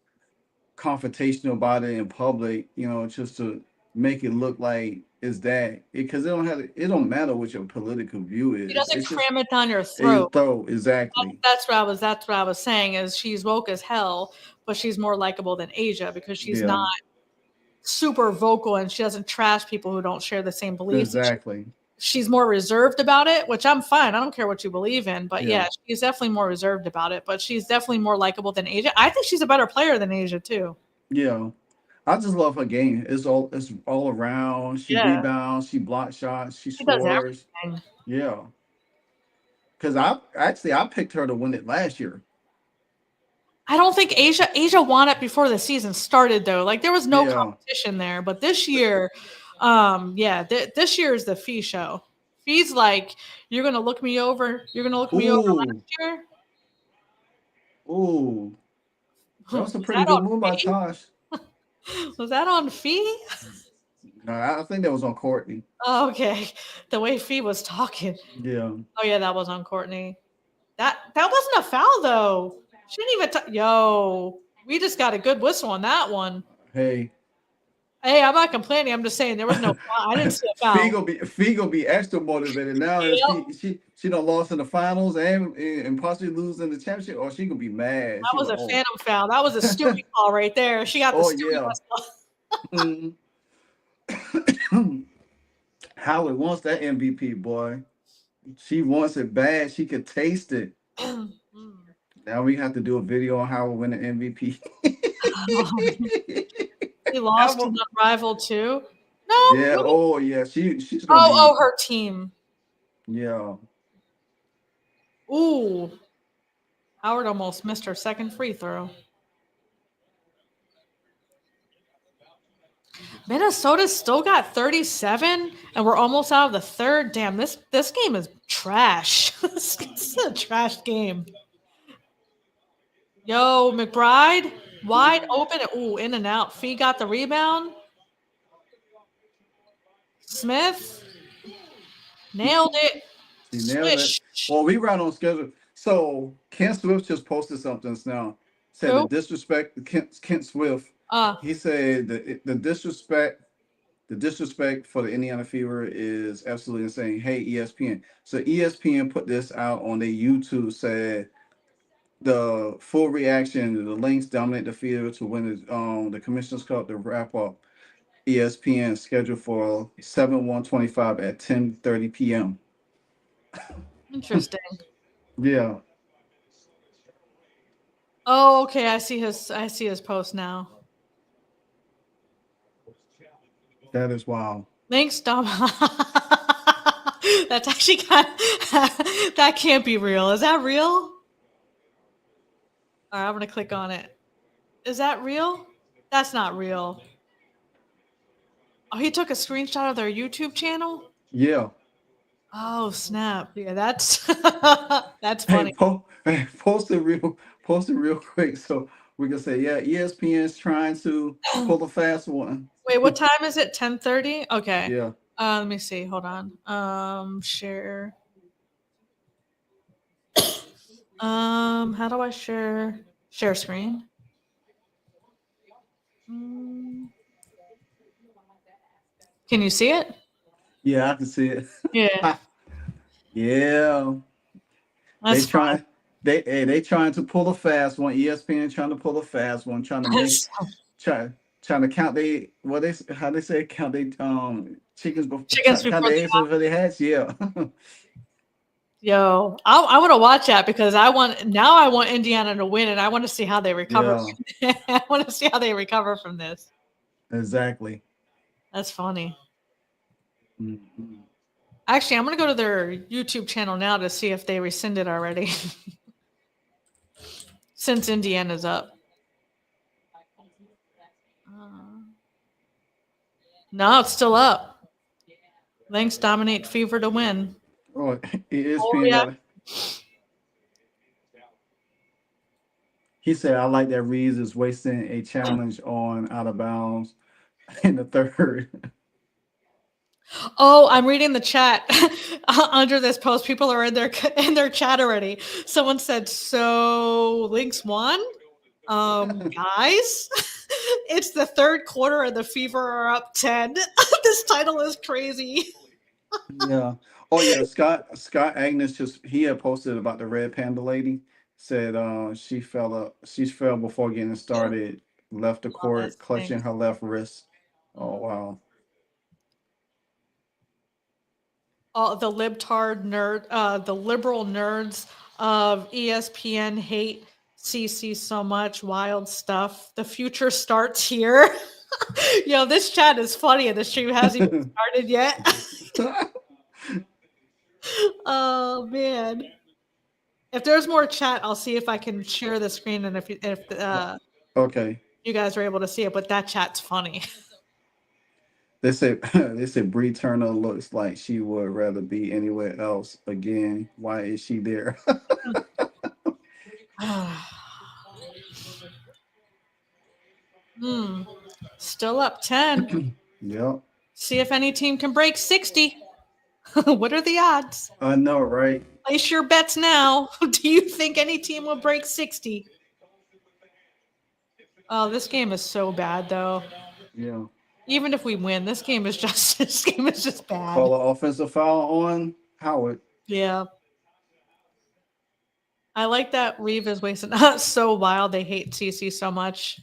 confrontational about it in public, just to make it look like it's that. Because it don't matter what your political view she is. doesn't It's just cram it down your it throat. throw exactly. That's what I was saying is she's woke as hell, but she's more likable than Asia because she's not Yeah, super vocal and she doesn't trash people who don't share the same beliefs. exactly. She's more reserved about it, which I'm fine. I don't care what you believe in, but Yeah, yeah, she's definitely more reserved about it. But she's definitely more likable than Asia. I think she's a better player than Asia too. yeah. I just love her game. It's all around. She Yeah, rebounds. She blocks shots. She she does scores. everything. Yeah. Because I picked her to win it last year. I don't think Asia won it before the season started though. Like there was no Yeah. competition there. But this year, yeah, this year is the Fee show. Fee's like, you're gonna look me over. You're gonna look me over Ooh. last year. Ooh. That was a Was pretty that good on move by Fee? Tosh. Was that on Fee? No, I think that was on Courtney. Oh, okay, the way Fee was talking. Yeah. Oh yeah, that was on Courtney. That wasn't a foul though. She didn't even. Yo, we just got a good whistle on that one. Hey. Hey, I'm not complaining. I'm just saying there was no foul. I didn't see a foul. Fee gonna be extra motivated now if Yep. she done lost in the finals and possibly lose in the championship, or she gonna be mad. That She was like, a oh, phantom foul. That was a Stewie call right there. She got the oh Stewie yeah. whistle. Mhm. Howard wants that MVP, boy. She wants it bad. She could taste it. Now we have to do a video on Howard win the MVP. He lost to Album. an unrivaled too. No, Yeah. what do you- Oh yeah. She's gonna oh, be. her team. Yeah. Ooh, Howard almost missed her second free throw. Minnesota still got 37, and we're almost out of the third. Damn, this game is trash. This is a trash game. Yo, McBride, wide open. Ooh, in and out. Fee got the rebound. Smith nailed it. She nailed it. Swish. Well, we right on schedule. So Kent Swift just posted something now. Said the Who? disrespect Kent Swift. Uh, He said the disrespect for the Indiana Fever is absolutely insane. Hey, ESPN. So ESPN put this out on their YouTube. Said the full reaction. The Lynx dominate the Fever to win the Commissioner's Cup to wrap up. ESPN scheduled for 7/1/25 at 10:30 p.m. interesting. Yeah, Oh, okay. I see his post now. that is wild. Thanks, Dom. That's actually kind of, that can't be real. Is that real? All right, I'm gonna click on it. Is that real? That's not real. Oh, he took a screenshot of their YouTube channel. Yeah. Oh snap! Yeah, that's that's Hey, funny. post it real quick so we can say, yeah, ESPN is trying to pull a fast one. Wait, what time is it? 10:30. Okay. Yeah. Let me see. Hold on. Share. How do I share screen? Mm, can you see it? Yeah, I can see it. Yeah, Yeah. They that's trying they trying to pull a fast one. ESPN trying to pull a fast one, trying to fun. make try trying to count they what they how they say count they chickens before Chickens count before the the eggs before they hatch. Yeah. yo. I want to watch that because I want Indiana to win and I want to see how they recover. Yeah, I want to see how they recover from this. exactly. That's funny. Mhm. Actually, I'm gonna go to their YouTube channel now to see if they rescinded already. Since Indiana's up. No, it's still up. Lynx dominate Fever to win. Oh, Oh ESPN yeah. got. He said, "I like that Reeves is wasting a challenge on out of bounds in the third." Oh, I'm reading the chat under this post. People are in their chat already. Someone said, "So Lynx won." Guys, it's the third quarter and the Fever are up 10. This title is crazy. Yeah. Oh yeah, Scott Agnes just he had posted about the red panda lady. Said she fell before getting started, left the Oh, that court clutching stinks. her left wrist. Oh wow. All the liberal nerds of ESPN hate CC so much. Wild stuff. The future starts here. This chat is funny and the stream hasn't even started yet. Oh man. If there's more chat, I'll see if I can share the screen and if Okay. you guys are able to see it. But that chat's funny. They said they said Bree Turner looks like she would rather be anywhere else again. Why is she there? Hmm. Still up 10. Yep. See if any team can break 60. What are the odds? I know, right? Place your bets now. Do you think any team will break 60? Oh, this game is so bad though. Yeah. Even if we win, this game is just this game is just bad. Call an offensive foul on Howard. Yeah. I like that Reeve is wasting so wild. They hate CC so much.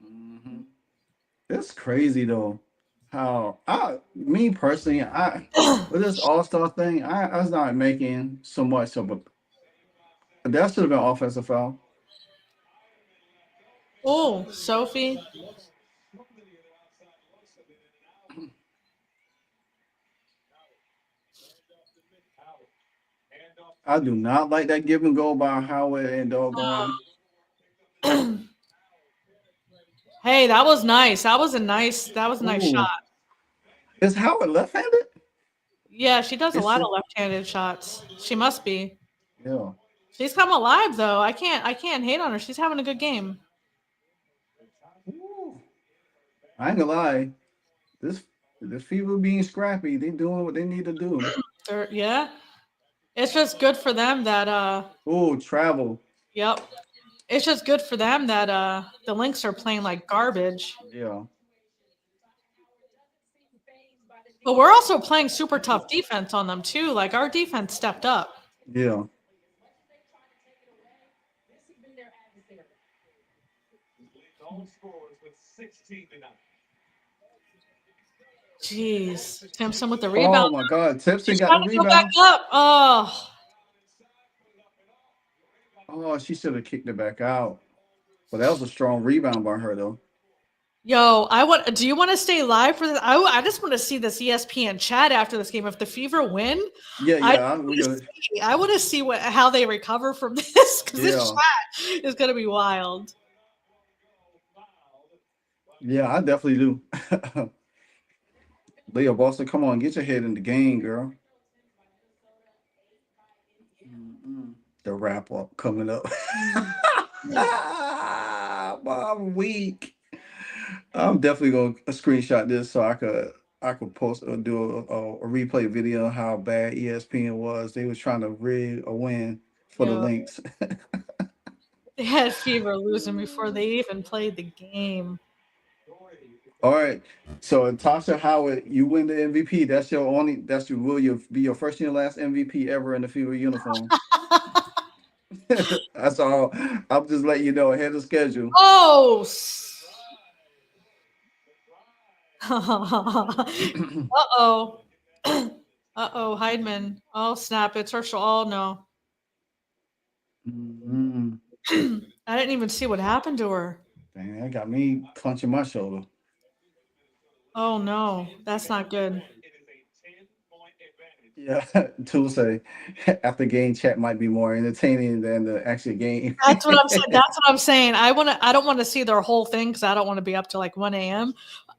Hmm. It's crazy though. How me personally, with this All Star thing, I was not making so much of a. That should have been offensive foul. Oh, Sophie. I do not like that give and go by Howard and doggone. Hey, that was nice. That was a nice shot. Ooh, is Howard left-handed? Yeah, she does a It's lot of left-handed shots. She must be. yeah. She's come alive though. I can't hate on her. She's having a good game. Ooh. I ain't gonna lie. This this Fever being scrappy, they doing what they need to do. Yeah. It's just good for them that Oh, travel. yep. It's just good for them that the Lynx are playing like garbage. Yeah. But we're also playing super tough defense on them too. Like our defense stepped up. Yeah. Jeez. Timpson with the rebound. Oh my God, Tipson She's got trying the to go back rebound. up. Oh. Oh, she should have kicked it back out. But that was a strong rebound by her though. Yo, do you want to stay live for this? I just want to see this ESPN chat after this game. If the Fever win, Yeah, I yeah. We gonna I want to see how they recover from this because this yeah. chat is gonna be wild. Yeah, I definitely do. Leah Boston, come on, get your head in the game, girl. Mm-mm. The wrap up coming up. I'm weak. I'm definitely gonna screenshot this so I could post or do a replay video of how bad ESPN was. They was trying to rig a win for the Yo, Lynx. they had Fever losing before they even played the game. All right. So Tasha Howard, you win the MVP. That's your only. That's your will. You be your first and last MVP ever in the Fever uniform. That's all. I'm just letting you know ahead of schedule. Oh. Uh-oh. Uh-oh, Heidman. Oh, snap. It's her show. Oh, no. Mhm. I didn't even see what happened to her. Dang, that got me clenching my shoulder. Oh, no. That's not good. Yeah, Tuesday after game chat might be more entertaining than the actual game. That's what I'm saying. That's what I'm saying. I don't want to see their whole thing because I don't want to be up to like 1 a.m.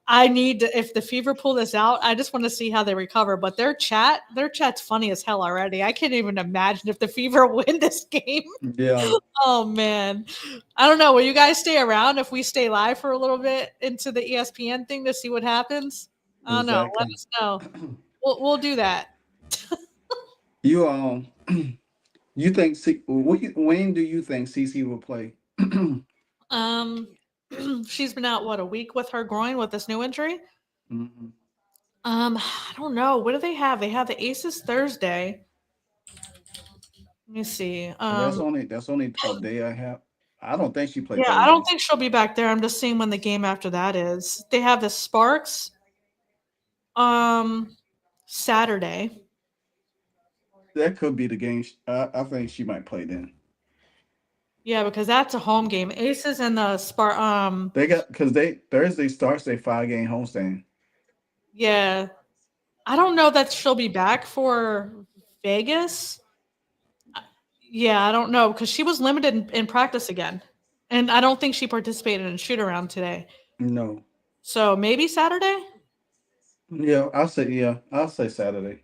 I need to, if the Fever pull this out, I just want to see how they recover. But their chat's funny as hell already. I can't even imagine if the Fever win this game. Yeah, Oh man, I don't know. Will you guys stay around if we stay live for a little bit into the ESPN thing to see what happens? I don't know. Let exactly. us know. We'll do that. You you think when do you think CC will play? Um, she's been out what a week with her groin with this new injury. Mhm. I don't know. What do they have? They have the Aces Thursday. Let me see. But that's only a day I have. I don't think she played Yeah, I don't Thursday. think she'll be back there. I'm just seeing when the game after that is. They have the Sparks um Saturday. That could be the game. I think she might play then. Yeah, because that's a home game. Aces and the Spark They got because they Thursday starts a 5 game homestand. yeah. I don't know that she'll be back for Vegas. Yeah, I don't know because she was limited in practice again. And I don't think she participated in shoot around today. No. So maybe Saturday? Yeah. I'll say Saturday.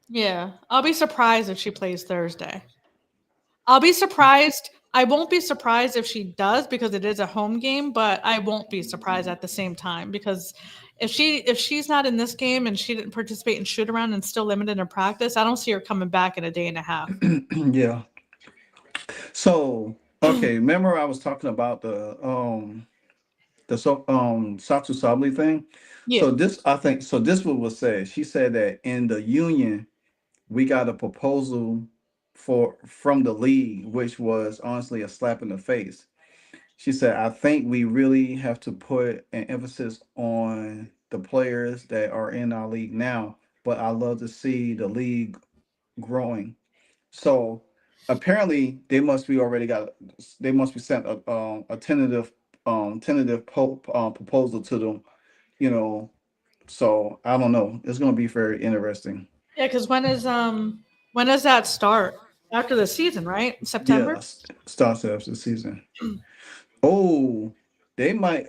Yeah. I'll be surprised if she plays Thursday. I'll be surprised. I won't be surprised if she does because it is a home game, but I won't be surprised at the same time because if she's not in this game and she didn't participate in shoot around and still limited in practice, I don't see her coming back in a day and a half. Yeah. So okay, remember I was talking about the Satu Sabli thing. Yeah. So this I think so this was said. She said that in the union we got a proposal from the league, which was honestly a slap in the face. She said, I think we really have to put an emphasis on the players that are in our league now, but I love to see the league growing. So apparently they must be sent a tentative proposal to them, you know. So I don't know. It's gonna be very interesting. Yeah, because when does that start? After the season, right? September? Yeah, starts after the season. Oh, they might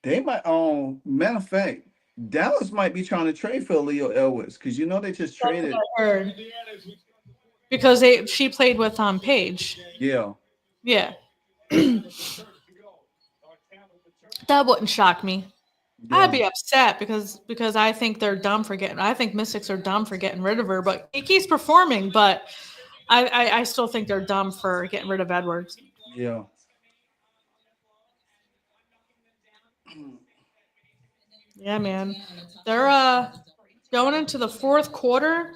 matter of fact, Dallas might be trying to trade for Leo Edwards because they just That's what traded. I heard. Because she played with Paige. Yeah, Yeah. That wouldn't shock me. I'd yeah, be upset because I think they're dumb for getting. I think Mystics are dumb for getting rid of her, but he keeps performing. But I still think they're dumb for getting rid of Edwards. yeah. Yeah, man, they're going into the fourth quarter,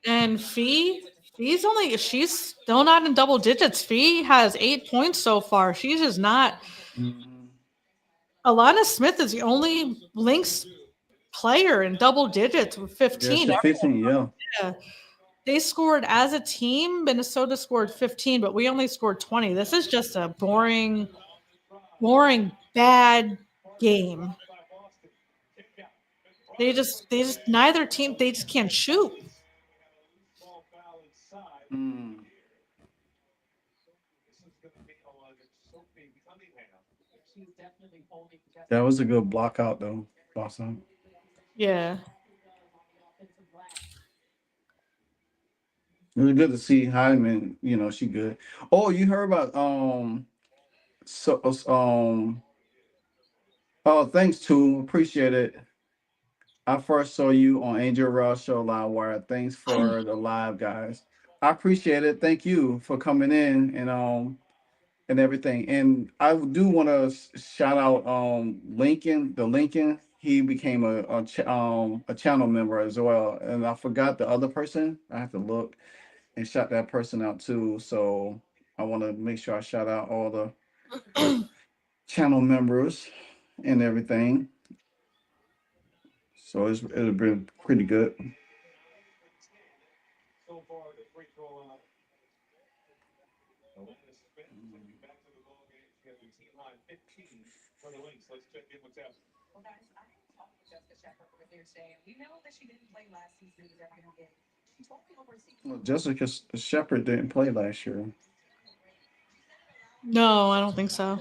and Fee's only she's still not in double digits. Fee has 8 points so far. She's just not. Mhm. Alana Smith is the only Lynx player in double digits with Yeah, 15. she's 15. Yeah, Yeah. They scored as a team. Minnesota scored 15, but we only scored 20. This is just a boring, bad game. They just neither team they just can't shoot. mm. That was a good block out though, Boston. Yeah. It was good to see Hyman. She good. Oh, you heard about so oh, thanks too. Appreciate it. I first saw you on Angel Ross Show Live Wire. Thanks for the live, guys. I appreciate it. Thank you for coming in and everything. And I do want to shout out Lincoln. The Lincoln, he became a channel member as well. And I forgot the other person. I have to look and shout that person out too. So I want to make sure I shout out all the channel members and everything. So it'll be pretty good. Well, Jessica Shepard didn't play last year. No, I don't think so.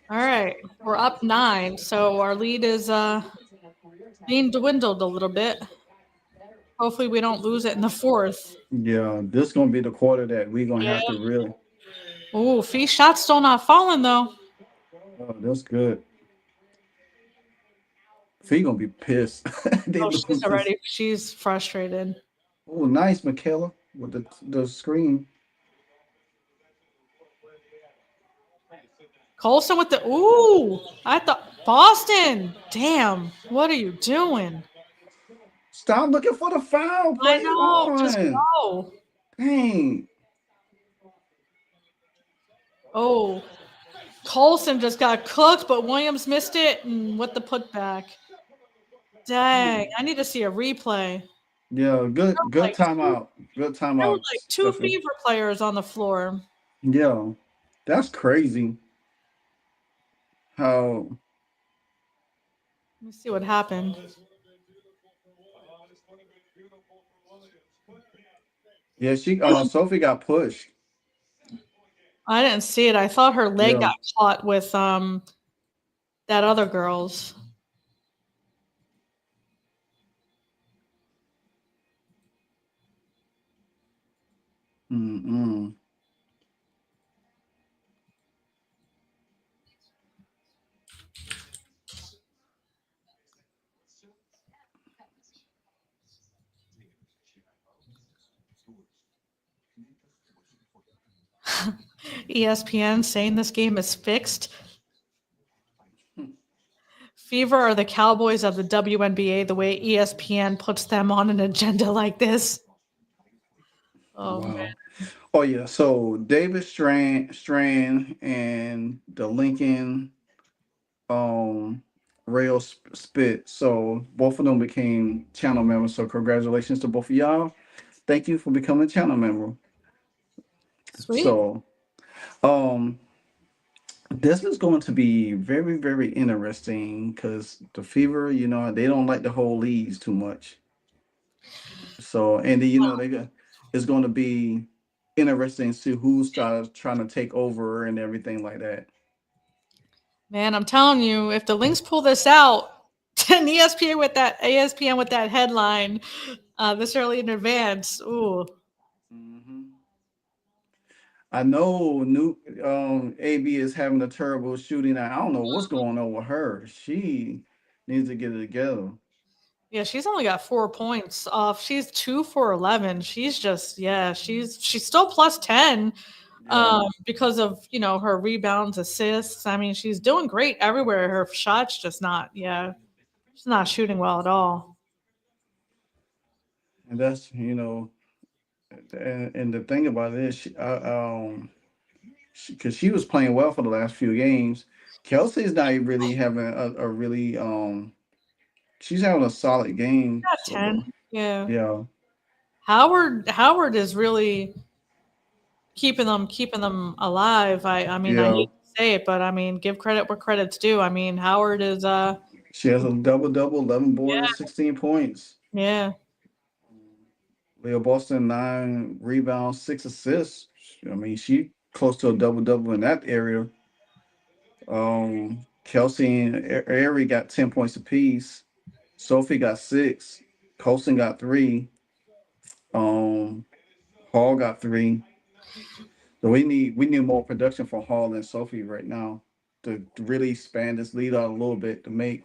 All right, we're up 9, so our lead is being dwindled a little bit. Hopefully, we don't lose it in the fourth. Yeah, this gonna be the quarter that we gonna have Yeah. to really. Ooh, Fee shot's still not falling though. Oh, that's good. He gonna be pissed. They Oh, she's lose this. already. She's frustrated. Oh, nice, Michaela, with the screen. Colson with the. Ooh, I thought Boston. Damn, what are you doing? Stop looking for the foul. I Play know. Just on. go. Dang. Oh, Colson just got cooked, but Williams missed it, and with the putback. Dang, I need to see a replay. Yeah, good Like two, timeout. Good there were timeout, like two Stephanie. Fever players on the floor. Yeah, that's crazy. How? Let me see what happened. Yeah, she Sophie got pushed. I didn't see it. I thought her leg Yeah. got caught with that other girl's. Mm-mm. ESPN saying this game is fixed. Fever are the Cowboys of the WNBA, the way ESPN puts them on an agenda like this. Oh, man. Wow. Oh yeah. So David Strand and the Lincoln um Rail Spit. So both of them became channel members. So congratulations to both of y'all. Thank you for becoming a channel member. Sweet. So um this is going to be very, very interesting because the Fever, they don't like to hold leads too much. So and then, it's going to be interesting to see who starts trying to take over and everything like that. Man, I'm telling you, if the Lynx pull this out, then ESPN with that headline this early in advance. Ooh. Hmm. I know new AB is having a terrible shooting. I don't know what's going on with her. She needs to get it together. Yeah, she's only got 4 points off. She's 2 for 11. She's just she's still plus 10 Yeah. because of her rebounds, assists. I mean, she's doing great everywhere. Her shots just not she's not shooting well at all. And that's, and the thing about it is, because she was playing well for the last few games. Kelsey's not really having a really she's having a solid game. Got So 10. Yeah. yeah, Howard is really keeping them alive. I mean, I yeah. hate to say it, but I mean, give credit where credit's due. I mean, Howard is She has a double double, 11 boards, yeah, 16 points. yeah. Leah Boston 9 rebounds, 6 assists. I mean, she close to a double double in that area. Kelsey and Ari got 10 points apiece. Sophie got 6. Colson got 3. Um, Hall got 3. So we need more production from Hall and Sophie right now to really expand this lead out a little bit to make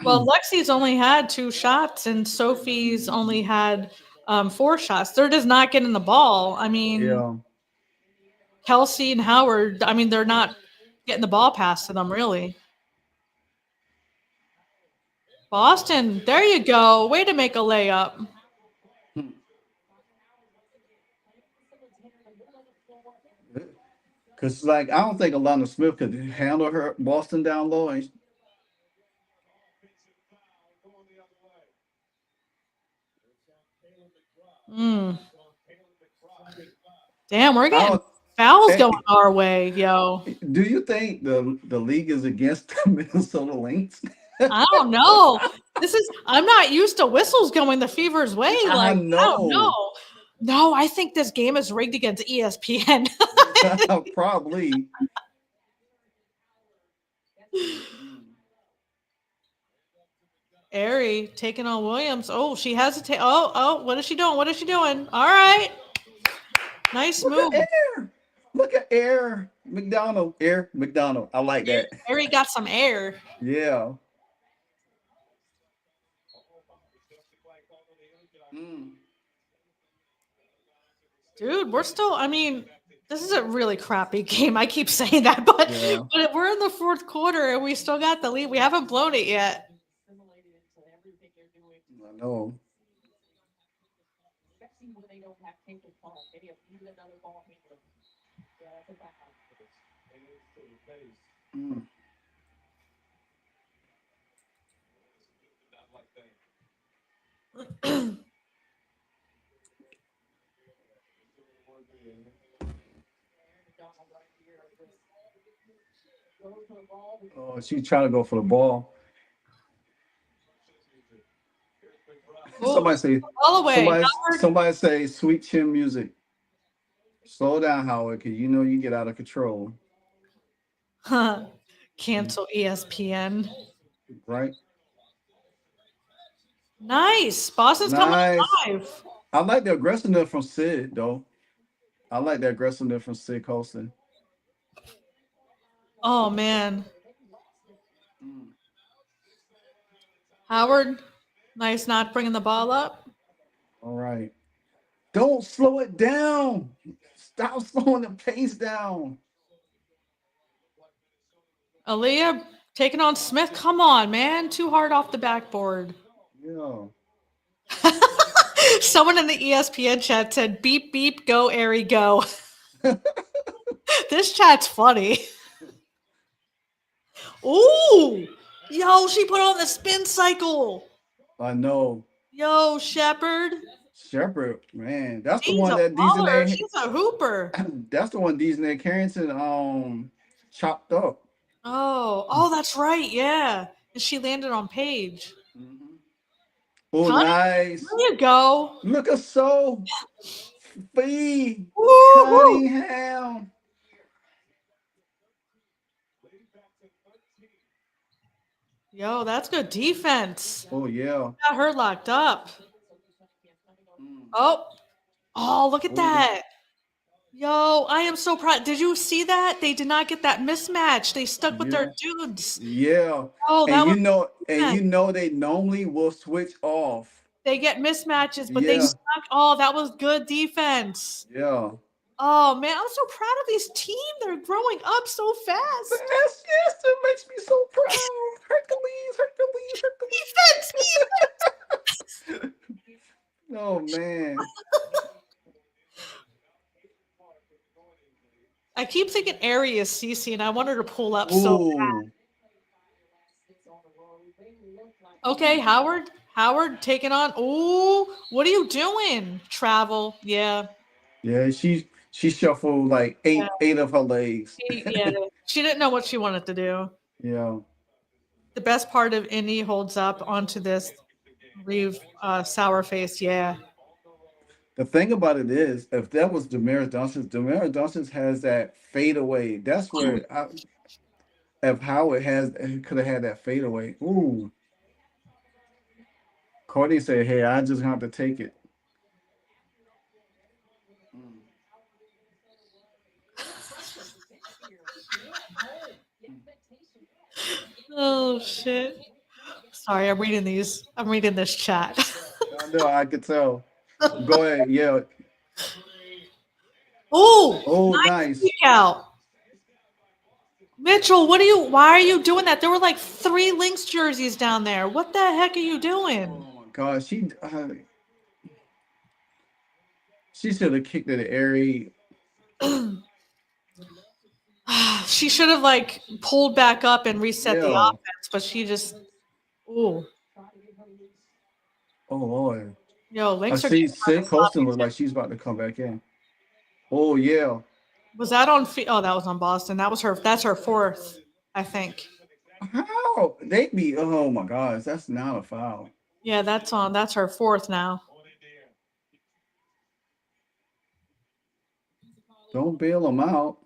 Well, Lexi's only had 2 shots, and Sophie's only had 4 shots. They're just not getting the ball. I mean, yeah. Kelsey and Howard. I mean, they're not getting the ball passed to them really. Boston, there you go. Way to make a layup. Cause like I don't think Alana Smith could handle her Boston down low. And Mm. Damn, we're I getting don't. Fouls Hey, going our way, yo. do you think the league is against the Minnesota Lynx? I don't know. I'm not used to whistles going the Fever's way. I Like, I don't know. know. No, I think this game is rigged against ESPN. Probably. Mm. Airy taking on Williams. Oh, she hesitates. Oh, what is she doing? What is she doing? All right. Nice Look at move. Air. Look at Air McDonald. Air McDonald. I like that. Airy got some air. Yeah. Mm. Dude, I mean, this is a really crappy game. I keep saying that, but Yeah. we're in the fourth quarter and we still got the lead. We haven't blown it yet. I know. Mm. Oh, she's trying to go for the ball. Oh, Somebody say, all the way. Howard. somebody say, sweet chin music. Slow down, Howard, because you know you get out of control, Huh. Cancel ESPN. right? Nice. Boston's coming Nice. alive. I like the aggressiveness from Sid, though. I like the aggressiveness from Sid Colson. Oh man. Mm. Howard, nice not bringing the ball up. All right. Don't slow it down. Stop slowing the pace down. Aaliyah taking on Smith. Come on, man. Too hard off the backboard. Yeah. Someone in the ESPN chat said, beep, beep, go, Airy, go. This chat's funny. Ooh. Yo, she put on the spin cycle. I know. Yo, Shepard. Shepard, man, that's the She's one a that baller. Dejanay. She's a hooper. That's the one Dejanay Carrington chopped up. Oh, that's right. Yeah. And she landed on Paige. Mm-hmm. Oh, Cunningham, nice. there you go. Look at so Fee Woo-hoo. Cunningham. Yo, that's good defense. Oh yeah. Got her locked up. Mm. Oh, look at Oh that. Yo, I am so proud. Did you see that? They did not get that mismatch. They stuck with their yeah. dudes. Yeah. Oh, that was And defense. you know they normally will switch off. They get mismatches, but they Yeah. stuck. Oh, that was good defense. Yeah. Oh man, I'm so proud of this team. They're growing up so fast. Yes, yes, it makes me so proud. Hercules, Hercules, Defense, Hercules. Oh man. I keep thinking Ari is Cece, and I want her to pull up so Ooh. okay, Howard. Howard taking on. Ooh, what are you doing? Travel. Yeah. Yeah, she shuffled like Yeah. eight of her legs. Yeah. She didn't know what she wanted to do. Yeah. The best part of Indy holds up onto this Reeve sour face. Yeah. The thing about it is, if that was Demaris Johnson has that fadeaway. That's where if Howard could have had that fadeaway. Ooh. Courtney said, "Hey, I just have to take it." Oh shit. Sorry, I'm reading these. I'm reading this chat. I know, I could tell. Go ahead, yeah. Ooh, Oh, nice nice. peek out. Mitchell, why are you doing that? There were like 3 Lynx jerseys down there. What the heck are you doing? Oh my God, she should have kicked it to Airy. She should have like pulled back up and reset the Yeah. offense, but she just ooh. Oh Lord. Yo, I Lynx are see getting kind Sid of sloppy Colston look too. like she's about to come back in. Oh yeah. Was that on? Oh, that was on Boston. That was her. That's her fourth, I think. How they be? Oh my gosh, that's not a foul. Yeah, that's on. That's her fourth now. Don't bail them out.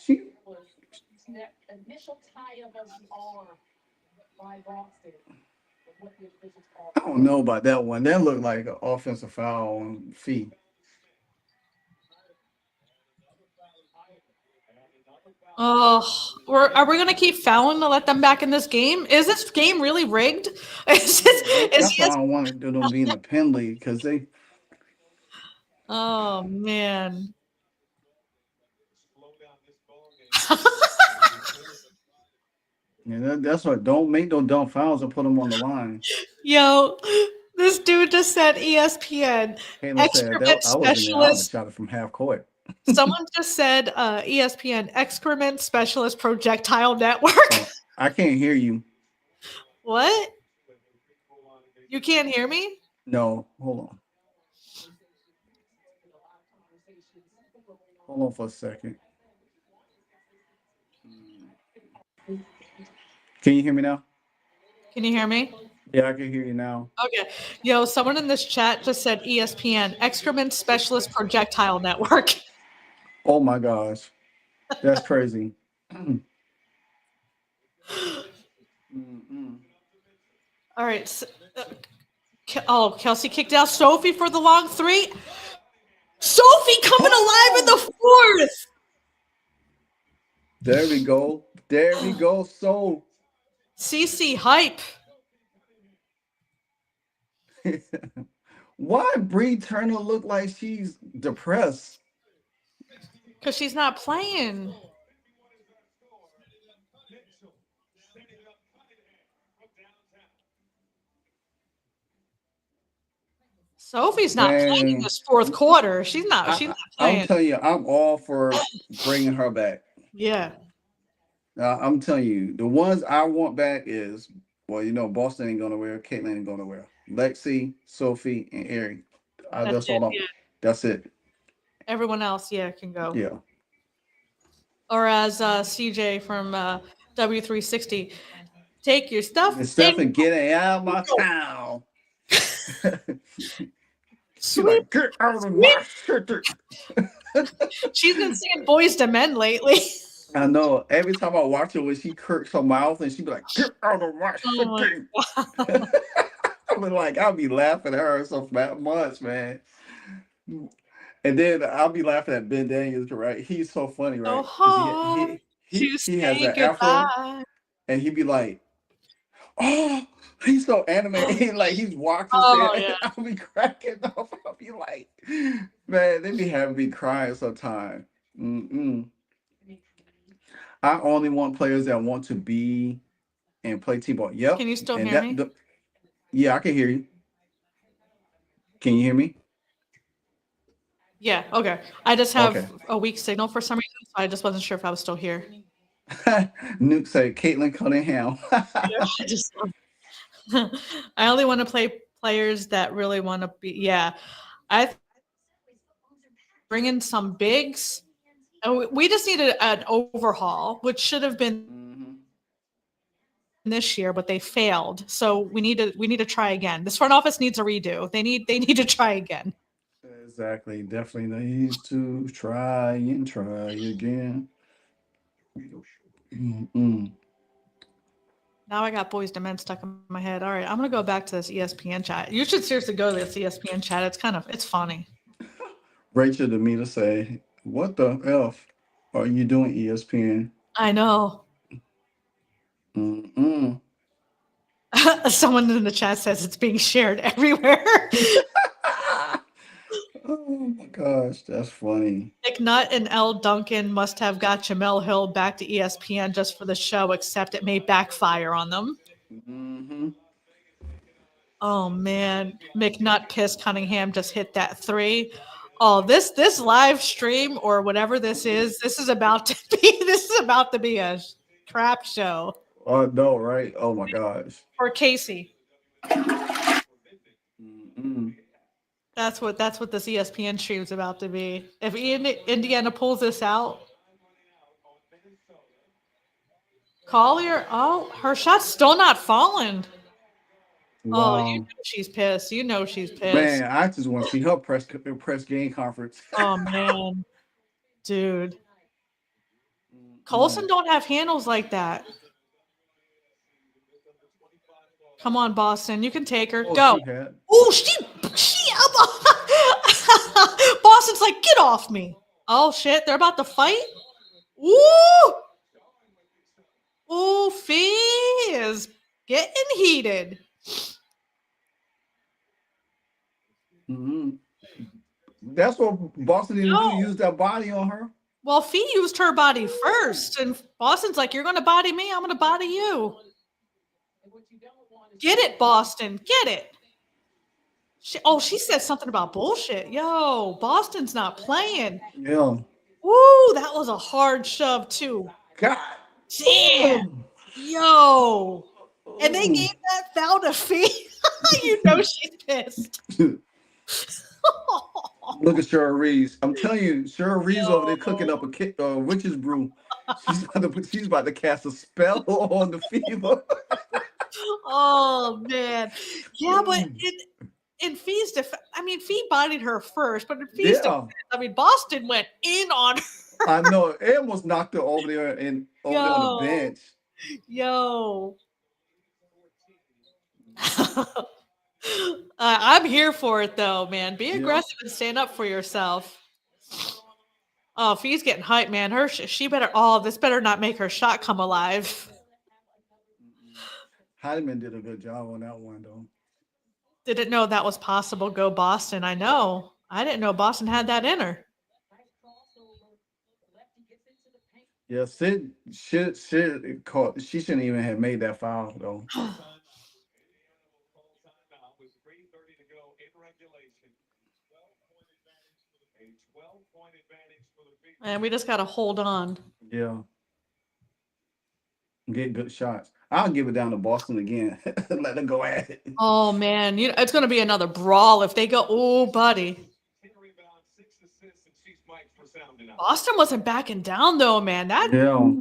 She, I don't know about that one. That looked like an offensive foul on feet. Oh, are we gonna keep fouling to let them back in this game? Is this game really rigged? Yeah, Is that's why yes? I don't want to do them being a penalty because they. Oh man. Yeah, that's what. Don't make no dumb fouls and put them on the line. Yo, this dude just said ESPN Kayla said that excrement I was in there. I would have specialist. shot it from half court. Someone just said ESPN excrement specialist projectile network. I can't hear you. What? You can't hear me? No, hold on. Hold on for a second. Can you hear me now? Can you hear me? Yeah, I can hear you now. Okay. Yo, someone in this chat just said ESPN excrement specialist projectile network. Oh my gosh, that's crazy. Mm-mm. All right. Oh, Kelsey kicked out Sophie for the long three. Sophie coming alive in Oh, the fourth. there we go. There we go. So, CC hype. why Bree Turner look like she's depressed? Because she's not playing. Sophie's not playing Man, this fourth quarter. She's not. She's not I'm playing. telling you, I'm all for bringing her back. Yeah, I'm telling you, the ones I want back is, well, Boston ain't gonna wear, Caitlin ain't gonna wear, Lexi, Sophie, and Eric. that's That's it. all. Yeah, That's it. everyone else, yeah, can go. Yeah. Or as CJ from W360, take your stuff And Steph and and getting out of my go. town. She Sweet, like, get out of sweet. my city. She's been singing Boys to Men lately. I know. Every time I watch her, when she cracks her mouth and she be like, "Get out of my Oh my city," god. I mean, like I'll be laughing at her so much, man. And then I'll be laughing at Ben Daniels, right? He's so funny, So right? Because hard to he has say that afro, goodbye. and he'd be like, "Oh, he's so animated, like he's watching Oh shit." yeah. I'll be cracking up. I'll be like, "Man, they be having me crying sometimes." Mm-mm. I only want players that want to be and play T-ball. Can Yep, you still and hear me? yeah, I can hear you. Can you hear me? Yeah, okay. I just have Okay. a weak signal for some reason, so I just wasn't sure if I was still here. Nuke said Caitlin Cunningham. Yeah, I just I only want to play players that really want to be. Yeah, I bring in some bigs. We just need an overhaul, which should have been Hmm. this year, but they failed. So we need to try again. This front office needs a redo. They need to try again. Exactly. Definitely needs to try and try again. Mm-mm. Now I got Boys to Men stuck in my head. All right, I'm gonna go back to this ESPN chat. You should seriously go to this ESPN chat. It's funny. Rachel Demeter say, "What the f are you doing, ESPN?" I know. Mm-mm. Someone in the chat says it's being shared everywhere. Oh my gosh, that's funny. McNutt and L. Duncan must have got Jamel Hill back to ESPN just for the show, except it may backfire on them. Hmm. Oh man, McNutt pissed Cunningham just hit that three. Oh, this live stream or whatever this is about to be this is about to be a crap show Oh no, right? Oh my gosh. for Casey. Mm-mm. That's what this ESPN stream's about to be. If Indiana pulls this out, Collier, oh, her shot's still not falling. Oh, you Wow. know she's pissed. You know she's pissed. Man, I just want to see her press game conference. Oh man, dude. Colson Mm. don't have handles like that. Come on, Boston. You can take her. Oh, Go. she had. Oh, she Boston's like, get off me. Oh shit, they're about to fight. Ooh. Ooh, Fee is getting heated. Mm-hmm. That's what Boston didn't do. No. Use that body on her. Well, Fee used her body first, and Boston's like, you're gonna body me, I'm gonna body you. Get it, Boston. Get it. She said something about bullshit. Yo, Boston's not playing. Yeah. Woo, that was a hard shove too. God. Damn. Yo. And they gave that foul to Fee. You know she's pissed. Look at Cheryl Reeves. I'm telling you, Cheryl Reeves over there cooking up Yo. a witch's brew. She's about to cast a spell on the fever. Oh man. Yeah, but in Fee's defense, I mean, Fee bodied her first, but in Fee's defense, Yeah, I mean, Boston went in on her. I know. It almost knocked her over there and over there on the Yo. bench. Yo. I'm here for it though, man. Be Yeah. aggressive and stand up for yourself. Oh, Fee's getting hyped, man. She better. Oh, this better not make her shot come alive. Heidemann did a good job on that one, though. Didn't know that was possible. Go Boston. I know. I didn't know Boston had that in her. Yeah, Sid should caught. She shouldn't even have made that foul though. And we just gotta hold on. Yeah, get good shots. I'll give it down to Boston again. Let them go at it. Oh man, it's gonna be another brawl if they go. Oh, buddy. Boston wasn't backing down though, man. That Yeah.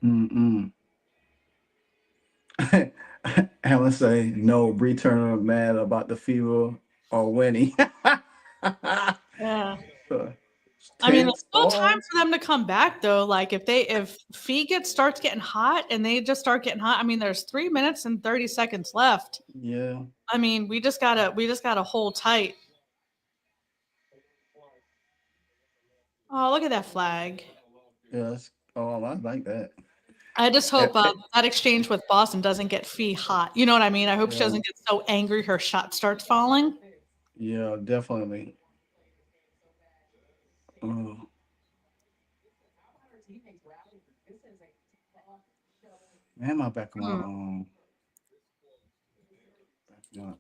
Mm-mm. Alan say no. Bree Turner mad about the fever or winning. yeah. I mean, there's 10th still time all. for them to come back though. Like if Fee starts getting hot and they just start getting hot. I mean, there's 3 minutes and 30 seconds left. Yeah. I mean, we just gotta hold tight. Oh, look at that flag. Yes. Oh, I like that. I just Eh, hope eh, that exchange with Boston doesn't get Fee hot. You know what I mean? I hope she Yeah. doesn't get so angry her shot starts falling. Yeah. Definitely. Oh, man, my back of my Hmm. back of my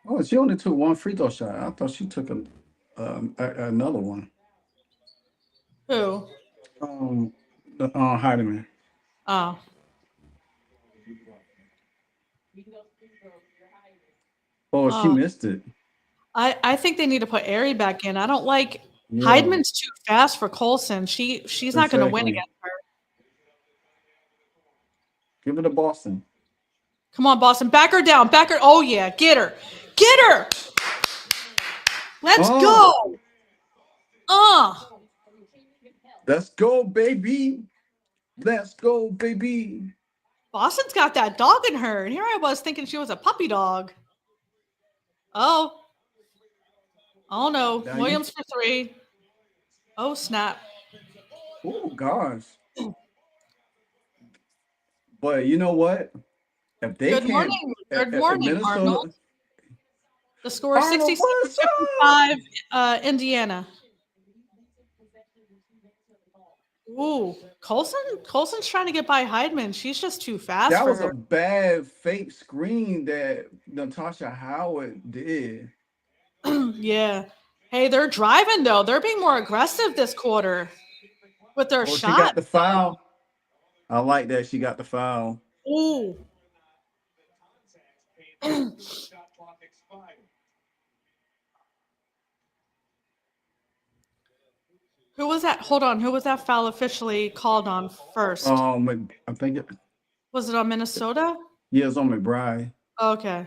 Oh, she only took one free throw shot. I thought she took another one. Who? Um, Heidemann. Oh. Oh, she Oh. missed it. I think they need to put Airy back in. I don't like Yeah, Heidman's too fast for Colson. She's not gonna win exactly. against her. Give it to Boston. Come on, Boston. Back her down. Back her. Oh yeah. Get her. Get her. Let's Oh, go. Uh. let's go, baby. Let's go, baby. Boston's got that dog in her. And here I was thinking she was a puppy dog. Oh. Oh no. Now you. Williams for three. Oh snap. Oh gosh. But you know what? If they Good can't, morning. Good if morning, Arnold. Minnesota, The score is Arnold, 66 what's up? 55, Indiana. Ooh, Colson's trying to get by Heidman. She's just too fast That for was a her. bad fake screen that Natasha Howard did. Yeah. Hey, they're driving though. They're being more aggressive this quarter with their Oh, she shots. got the foul. I like that she got the foul. Ooh. Who was that? Hold on. Who was that foul officially called on first? I think it, Was it on Minnesota? yeah, it's on McBride. Okay.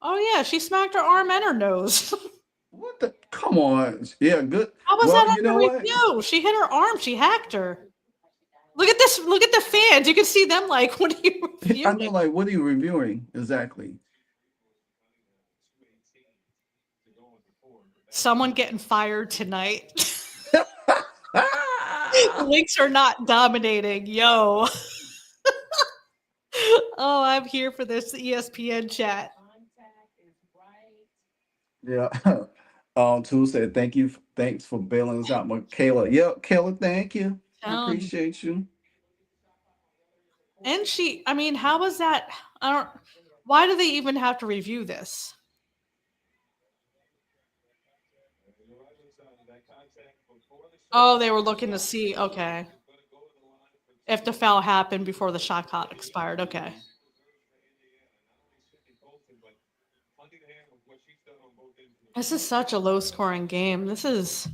Oh yeah, she smacked her arm and her nose. What the? Come on. Yeah, good. How was Well, that you know under what? review? She hit her arm. She hacked her. Look at this. Look at the fans. You can see them like, what are you I reviewing? know, like, what are you reviewing exactly? Someone getting fired tonight. Lynx are not dominating. Yo. Oh, I'm here for this ESPN chat. Yeah. Tool said, "Thank you, thanks for bailing us out, Kayla." Yep, Kayla, thank you. I Telling you. appreciate you. And I mean, how was that? I don't, why do they even have to review this? Oh, they were looking to see, okay, if the foul happened before the shot clock expired. Okay. This is such a low scoring game. This is,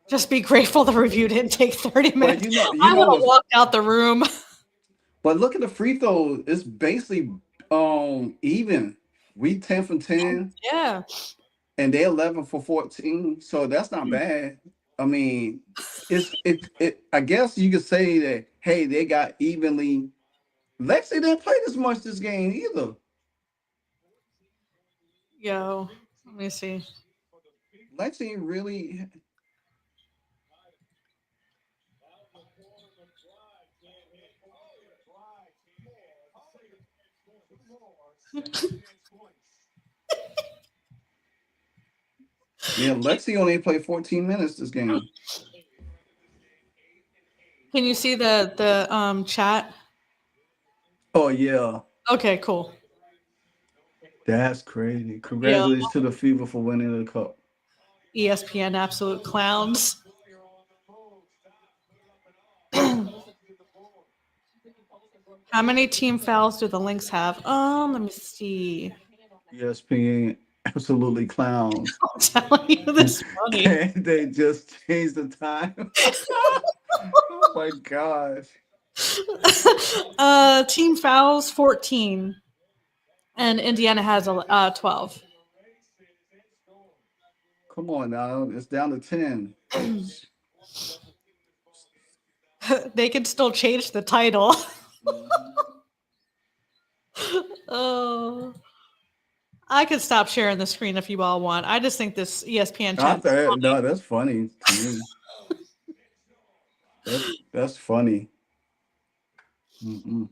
just be grateful the review didn't take 30 But minutes. you I would know have what's walked out the room. but look at the free throw. It's basically even. We 10 from 10 Yeah. and they 11 for 14. So that's not bad. I mean, it I guess you could say that hey, they got evenly. Lexi didn't play this much this game either. Yo, let me see. Lexi really yeah, Lexi only played 14 minutes this game. Can you see the chat? Oh yeah. Okay, cool. That's crazy. Yeah. Congratulations to the Fever for winning the cup. ESPN absolute clowns. How many team fouls do the Lynx have? Let me see. ESPN absolutely clowns. I'm telling you, this is funny. And they just changed the time. Oh my gosh. Team fouls 14, and Indiana has 12. Come on now. It's down to 10. They can still change the title. Mhm. Oh, I could stop sharing the screen if you all want. I just think this ESPN I chat. thought no, that's funny to me. That's funny. Mm-mm.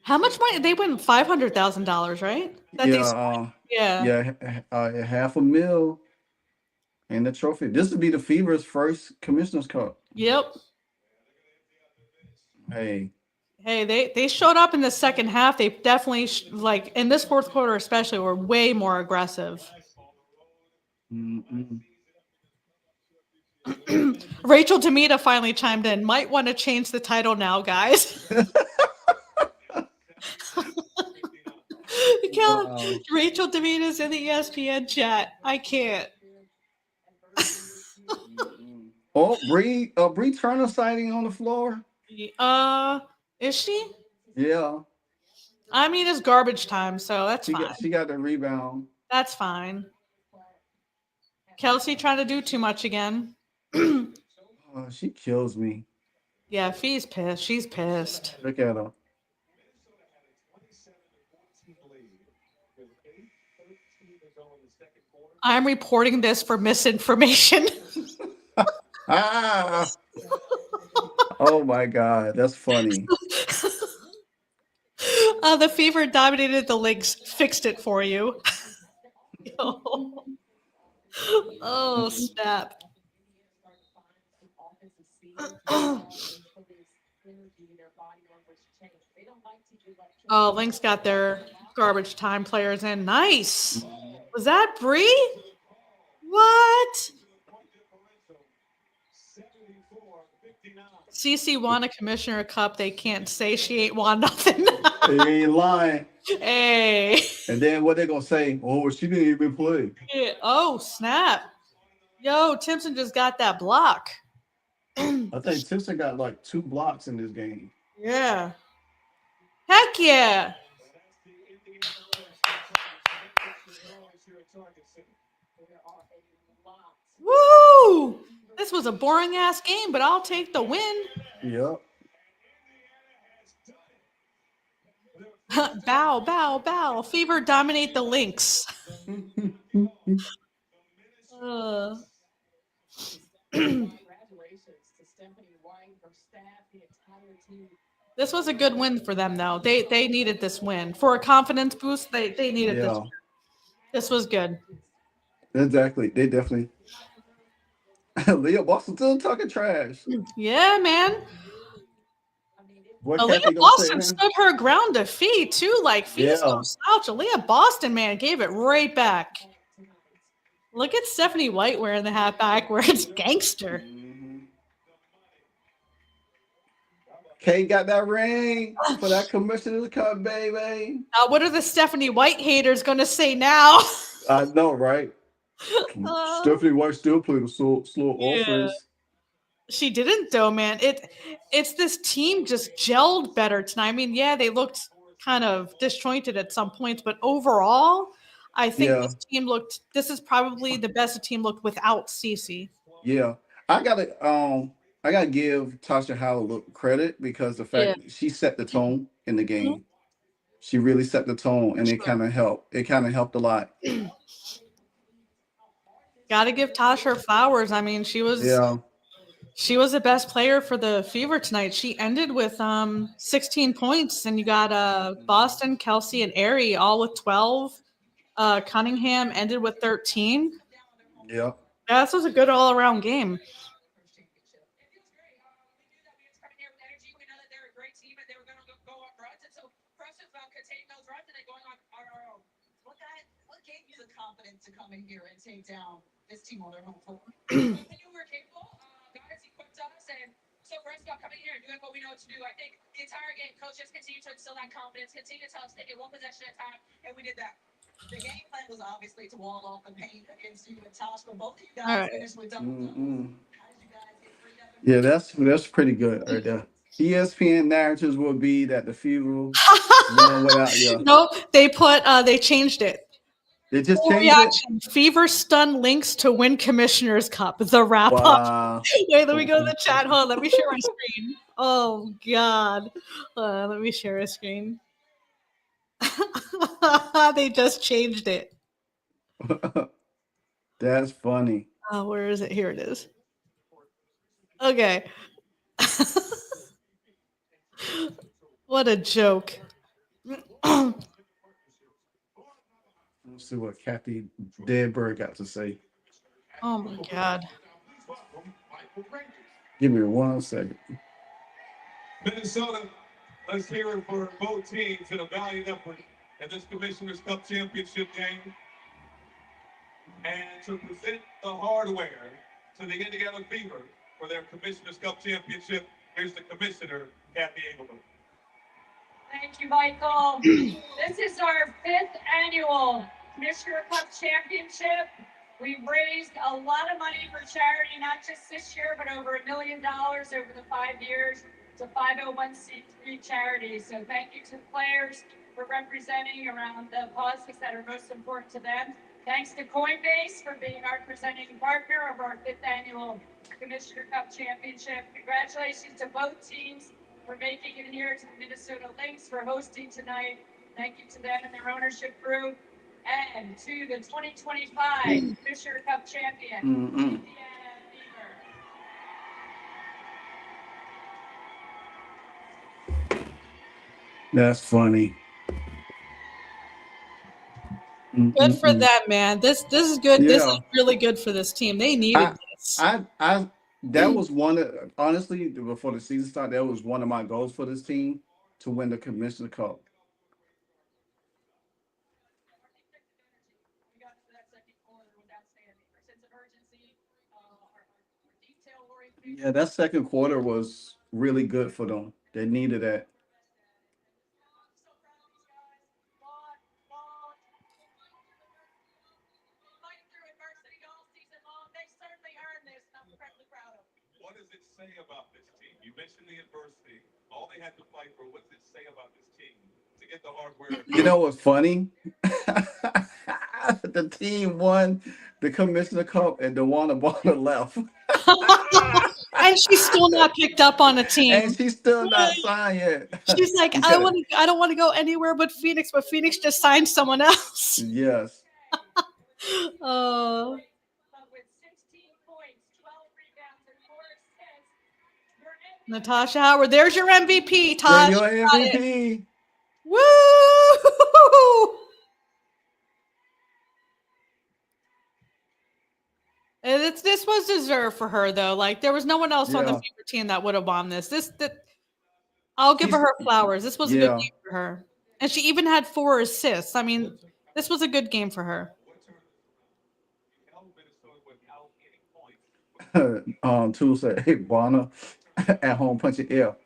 How much money they win? $500,000, right? That Yeah, they. Yeah. yeah, half a mil and the trophy. This would be the Fever's first Commissioner's Cup. Yep. Hey, Hey, they showed up in the second half. They definitely like in this fourth quarter, especially, were way more aggressive. mm-mm. Rachel Demita finally chimed in. Might want to change the title now, guys. Wow. Rachel Demita's in the ESPN chat. I can't. Mm-mm. Oh, Bree Turner sighting on the floor. Uh, is she? Yeah, I mean, it's garbage time, so that's fine. she got the rebound. That's fine. Kelsey trying to do too much again. Oh, she kills me. Yeah, Fee's pissed. She's pissed. Look at her. I'm reporting this for misinformation. Ah, oh my God, that's funny. The Fever dominated the Lynx, fixed it for you. Oh, snap. Oh, Lynx got their garbage time players in. Nice. Was that Bree? What? CC won a commissioner cup. They can't say she ain't won nothing. They ain't lying. Hey. And then what they gonna say? Oh, she didn't even play. Yeah. Oh, snap. Yo, Timpson just got that block. I think Timpson got like 2 blocks in this game. Yeah. Heck yeah. Woo! This was a boring ass game, but I'll take the win. Yep. Bow, bow, bow. Fever dominate the Lynx. Uh, this was a good win for them, though. They needed this win for a confidence boost. They needed this. Yeah. This was good. Exactly. They definitely. Leah Boston still talking trash. Yeah, man. What Aaliyah Kathy gonna say Boston then? stood her ground to Fee too. Like Fee's no Yeah. slouch. Aaliyah Boston, man, gave it right back. Look at Stephanie White wearing the hat back where it's gangster. Kate got that ring for that Commissioner's Cup, baby. Now, what are the Stephanie White haters going to say now? I know, right? Stephanie White still played a slow Yeah. offense. She didn't though, man. It's this team just gelled better tonight. I mean, yeah, they looked kind of disjointed at some points, but overall, I think Yeah. this team looked. This is probably the best a team looked without Cece. Yeah. I gotta give Tasha Howell credit because the Yeah. fact she set the tone in the game. She really set the tone and it Sure. kind of helped. It kind of helped a lot. Got to give Tosh her flowers. I mean, she was Yeah. the best player for the Fever tonight. She ended with 16 points, and you got Boston, Kelsey, and Aerie all with 12. Cunningham ended with 13. Yeah. Yeah, this was a good all around game. All right. Yeah, that's pretty good right there. ESPN narratives will be that the Fever won without you. No, they changed it. They just Full changed it. reaction. Fever stun Lynx to win Commissioner's Cup. The wrap up. Wow. Wait, let me go to the chat. Hold on, let me share my screen. Oh God. Let me share a screen. They just changed it. That's funny. Oh, where is it? Here it is. Okay. What a joke. Let's see what Kathy Deadberg got to say. Oh my God. Give me 1 second. Minnesota, let's hear it for both teams in a valiant effort in this Commissioner's Cup championship game. And to present the hardware to the Indiana Fever for their Commissioner's Cup championship, here's the commissioner, Kathy Engelman. Thank you, Michael. This is our 5th annual Commissioner Cup Championship. We've raised a lot of money for charity, not just this year, but over $1 million over the 5 years to 501c3 charities. So thank you to the players for representing around the causes that are most important to them. Thanks to Coinbase for being our presenting partner of our 5th annual Commissioner Cup Championship. Congratulations to both teams for making it here, to the Minnesota Lynx for hosting tonight. Thank you to them and their ownership group. And to the 2025 Fisher Cup champion, Indiana Fever. That's funny. Good for them, man. This is good. This is Yeah. really good for this team. They needed I this. I that was one of, honestly, before the season started, that was one of my goals for this team, to win the Commissioner Cup. Yeah, that second quarter was really good for them. They needed that. What does it say about this team? You mentioned the adversity, all they had to fight for. What does it say about this team to get the hardware? You know what's funny? The team won the Commissioner Cup and DeWanna Bonner left. And she's still not picked up on a And team. she's still not signed yet. She's like, Yeah. I don't want to go anywhere but Phoenix just signed someone else. Yes. Oh. Natasha Howard, there's your MVP, They're Tosh. your MVP. Woo! And this was deserved for her though. Like there was no one else on the Yeah. Fever team that would have won this. I'll give She's her flowers. This was a good yeah. game for her. And she even had 4 assists. I mean, this was a good game for her. Tool said, "Hey, Bonner, at home punching air.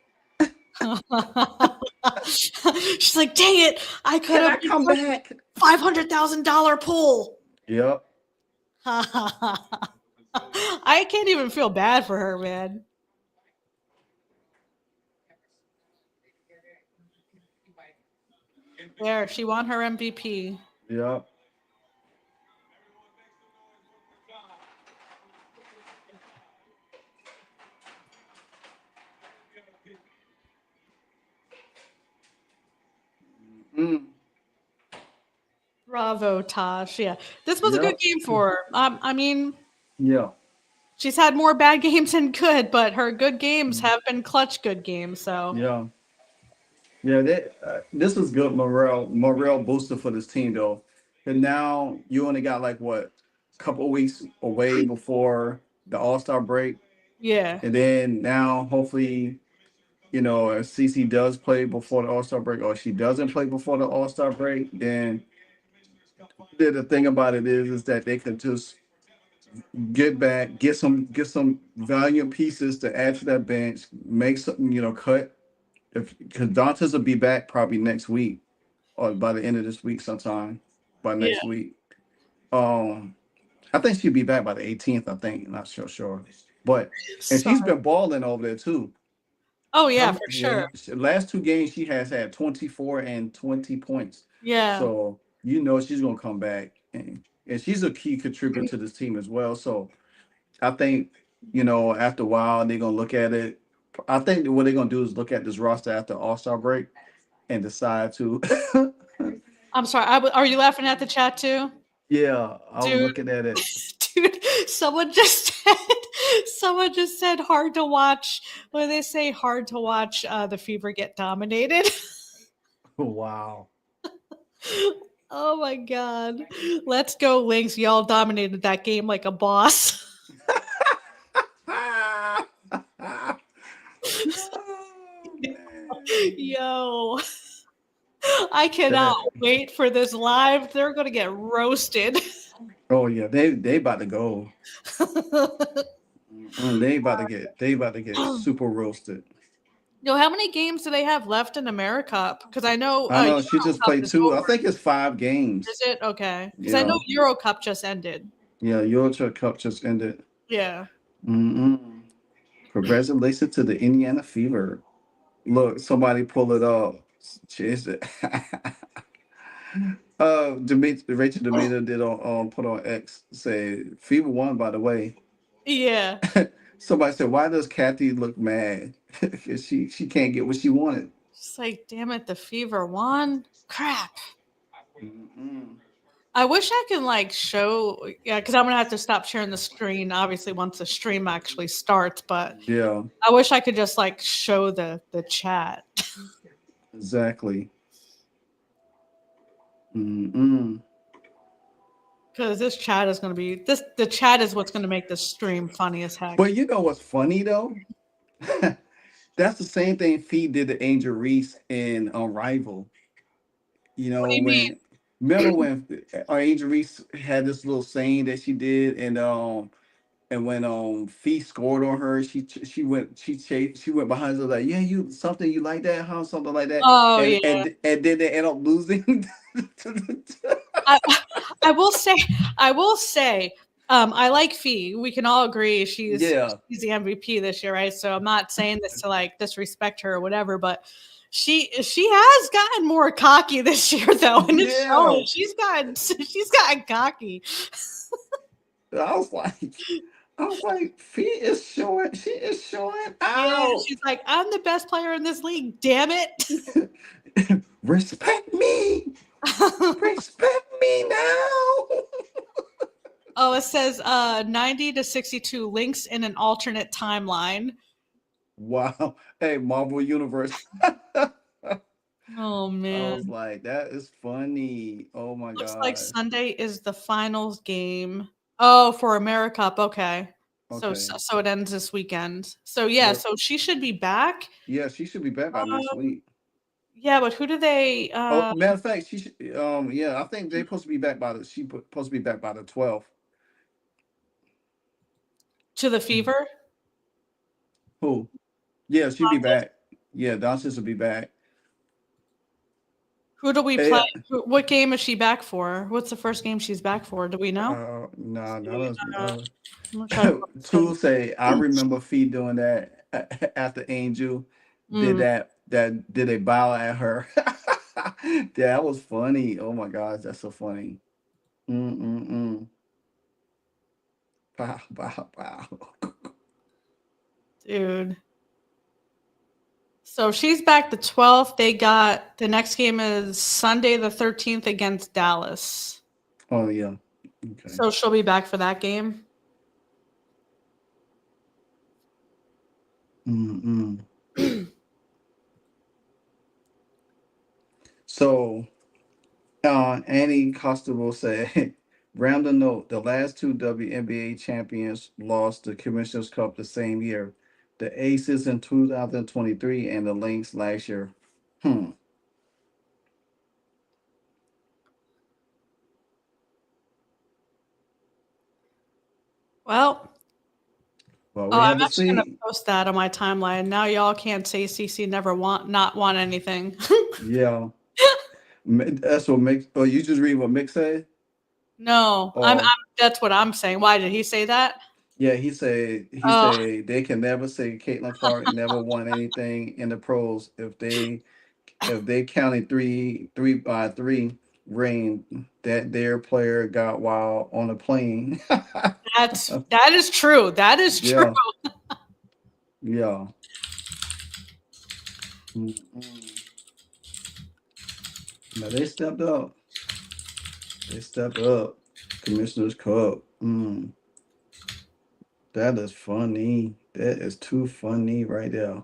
She's like, dang it, I could Can I have come back?" $500,000 pool. Yep. I can't even feel bad for her, man. There, she won her MVP. Yep. Mm. Bravo, Tosh. Yeah, this was a good Yep. game for her. I mean, Yeah. she's had more bad games than good, but her good games have been clutch good games. So Yeah. Yeah. This is good morale booster for this team though. And now you only got like what, couple weeks away before the All-Star break, yeah, and then now hopefully, if CC does play before the All-Star break, or she doesn't play before the All-Star break, then the thing about it is that they could just get back, get some valiant pieces to add to that bench, make something, cut. If because Dantas will be back probably next week, or by the end of this week sometime, by yeah. next week. I think she'll be back by the 18th. I think, not sure, but and she's Sorry. been balling over there too. Oh yeah, for Yeah, sure. last 2 games she has had 24 and 20 points. Yeah. So she's gonna come back, and she's a key contributor to this team as well. So I think, after a while they're gonna look at it. I think what they're gonna do is look at this roster after All-Star break and decide to. I'm sorry. Are you laughing at the chat too? Yeah, I was Dude. looking at it. Dude, someone just said hard to watch. When they say hard to watch the Fever get dominated. Wow. Oh my god. Let's go, Lynx. Y'all dominated that game like a boss. Yo. I cannot wait for this live. They're gonna get roasted. Oh yeah, they about to go. They about to get super roasted. Yo, how many games do they have left in America? Because I know I know Euro she just Cup played is 2. I over. think it's 5 games. Is it? Okay. Because I know Euro Cup just ended. Yeah, Euro Cup just ended. Yeah. Congratulations to the Indiana Fever. Look, somebody pull it up. Rachel Demeter did on put on X, say Fever won, by the way. Yeah. Somebody said, why does Kathy look mad? Because she can't get what she wanted. It's like, damn it, the Fever won. Crap. Mm-mm. I wish I could show, because I'm gonna have to stop sharing the screen. Obviously, once the stream actually starts, but Yeah, I wish I could just show the chat. exactly. Mm-mm. Because this chat is going to be this. The chat is what's going to make this stream funny as heck. But you know what's funny though? That's the same thing Fee did to Angel Reese in Rival. You What do know, you mean? when remember when Angel Reese had this little saying that she did, and when Fee scored on her, she went behind her like, yeah, you something you like that, huh? Something like that. Oh And yeah. and then they end up losing. I, I will say, I like Fee. We can all agree she's Yeah. the MVP this year, right? So I'm not saying this to like disrespect her or whatever, but she has gotten more cocky this year though, and it's Yeah. showing. She's gotten cocky. I was like, Fee is showing, she is showing Yeah, out. she's like, I'm the best player in this league. Damn it. Respect me. Respect me now. Oh, it says 90 to 62 Lynx in an alternate timeline. Wow. Hey, Marvel Universe. Oh I man. was like, that is funny. Oh my Looks like god. Sunday is the finals game. Oh, for AmeriCup. Okay. So, Okay. so it ends this weekend. So yeah, Well, so she should be back. yeah, she should be back by next Um, week. yeah, but who do they Oh, matter of fact, she should, yeah, I think they're supposed to be back by supposed to be back by the 12th. to the Fever? Who? Yeah, she'll be back. Yeah, Doncic will be back. Who do we play? Yeah. What game is she back for? What's the first game she's back for? Do we know? No, See, not I'm gonna try to pull the schedule. to say I remember Fee doing that after Angel did Mm, that did a bow at her. That was funny. Oh my gosh, that's so funny. Mm. Bow, bow, bow. dude. So she's back the 12th. They got the next game is Sunday the 13th against Dallas. Oh yeah. Okay. So she'll be back for that game. Mm. So Annie Costable said, random note, the last two WNBA champions lost the Commissioner's Cup the same year. The Aces in 2023 and the Lynx last year. Well, Well, oh, we I'm have to actually gonna see. post that on my timeline. Now y'all can't say CC never not want anything. Yeah. That's what Mick, oh, you just read what Mick said? No, I'm Or that's what I'm saying. Why did he say that? yeah, he Oh, said they can never say Caitlin Clark never won anything in the pros if they counted three by three ring that their player got while on a plane. that is true. That is true. Yeah, yeah. Mm-mm. Now they stepped up. They stepped up. Commissioner's Cup. That is funny. That is too funny right there.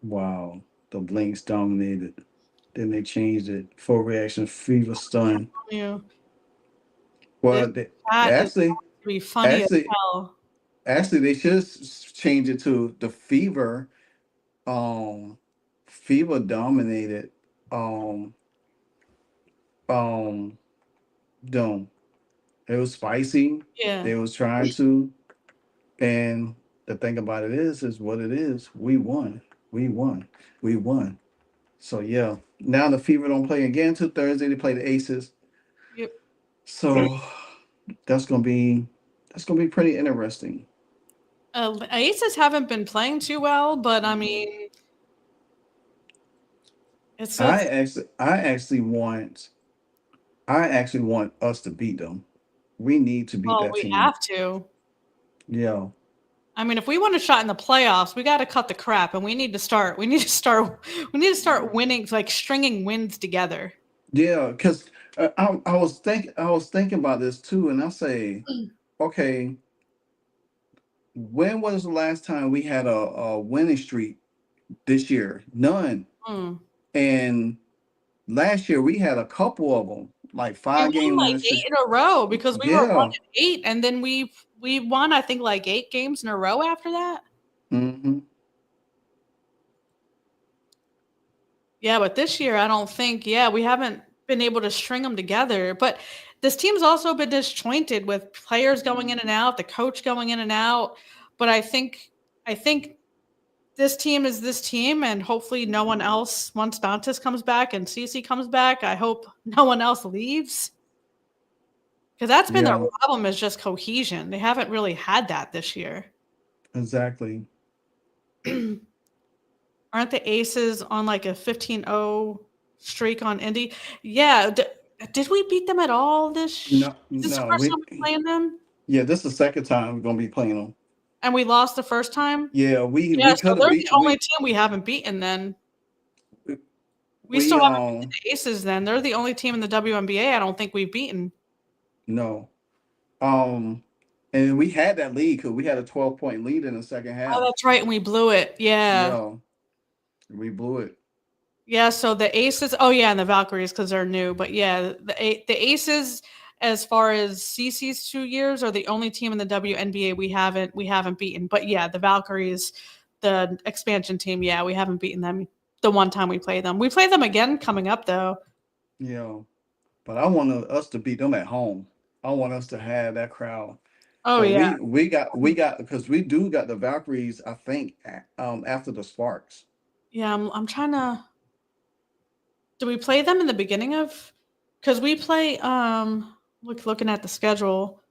Wow. The Blinks dominated. Then they changed it. Full reaction, fever, stun. You. This Well, chat is actually, going to be funny as actually, hell. actually, they should change it to the fever. Um, fever dominated. Um, um, Dome. It was spicy. Yeah. They was trying to, and the thing about it is what it is. We won. We won. We won. So yeah. Now the fever don't play again till Thursday. They play the Aces. Yep. So that's gonna be pretty interesting. Aces haven't been playing too well, but I mean, it's I actually want us to beat them. We need to beat well, that we team. have to. Yeah. I mean, if we want a shot in the playoffs, we got to cut the crap, and we need to start. We need to start. We need to start winning, like stringing wins together. Yeah, because I was thinking about this too, and I say, okay, when was the last time we had a winning streak this year? None. Mm. And last year we had a couple of them. like We 5 game won like win 8 streak. in a row because we were Yeah. 1-8, and then we won, I think, like 8 games in a row after that. Mm-hmm. Yeah, but this year I don't think. Yeah, we haven't been able to string them together. But this team's also been disjointed with players going in and out, the coach going in and out. But I think this team is this team, and hopefully no one else, once Dantas comes back and Cece comes back, I hope no one else leaves. Because that's been their Yeah, problem, is just cohesion. They haven't really had that this year. exactly. Aren't the Aces on like a 15-0 streak on Indy? Yeah. Did we beat them at all this? No, Is this the no, first time we're playing them? yeah, this is the second time we're gonna be playing them. And we lost the first time? Yeah, we Yeah, we so could have they're the beat only team we haven't beaten then. We we still haven't beaten the Aces then. They're the only team in the WNBA I don't think we've beaten. no. And we had that lead because we had a 12-point lead in the second Oh, half. that's right, and we blew it. Yeah. Yeah, we blew it. Yeah, so the Aces, oh yeah, and the Valkyries because they're new, but yeah, the Aces, as far as CC's 2 years, are the only team in the WNBA we haven't beaten. But yeah, the Valkyries, the expansion team, yeah, we haven't beaten them the one time we played them. We play them again coming up though. Yeah, but I want us to beat them at home. I want us to have that crowd. Oh But yeah, we got because we do got the Valkyries. I think after the Sparks. yeah. I'm trying to. Do we play them in the beginning of? Because we play. Looking at the schedule.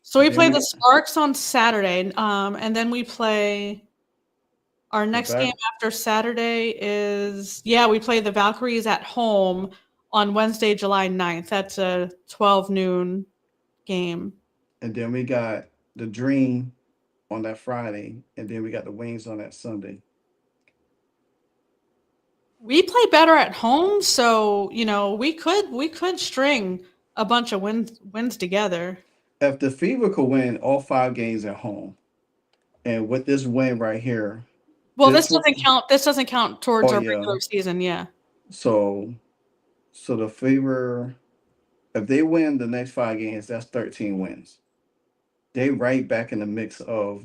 So we Then play we the got Sparks on Saturday, and then we play our the next game back, after Saturday is we play the Valkyries at home on Wednesday, July 9th. That's a 12 noon game. and then we got the Dream on that Friday, and then we got the Wings on that Sunday. We play better at home, so we could string a bunch of wins together. If the Fever could win all 5 games at home, and with this win right here, Well, this this will. doesn't count. This doesn't count Oh towards our yeah. regular season. Yeah. So the Fever, if they win the next 5 games, that's 13 wins. They right back in the mix of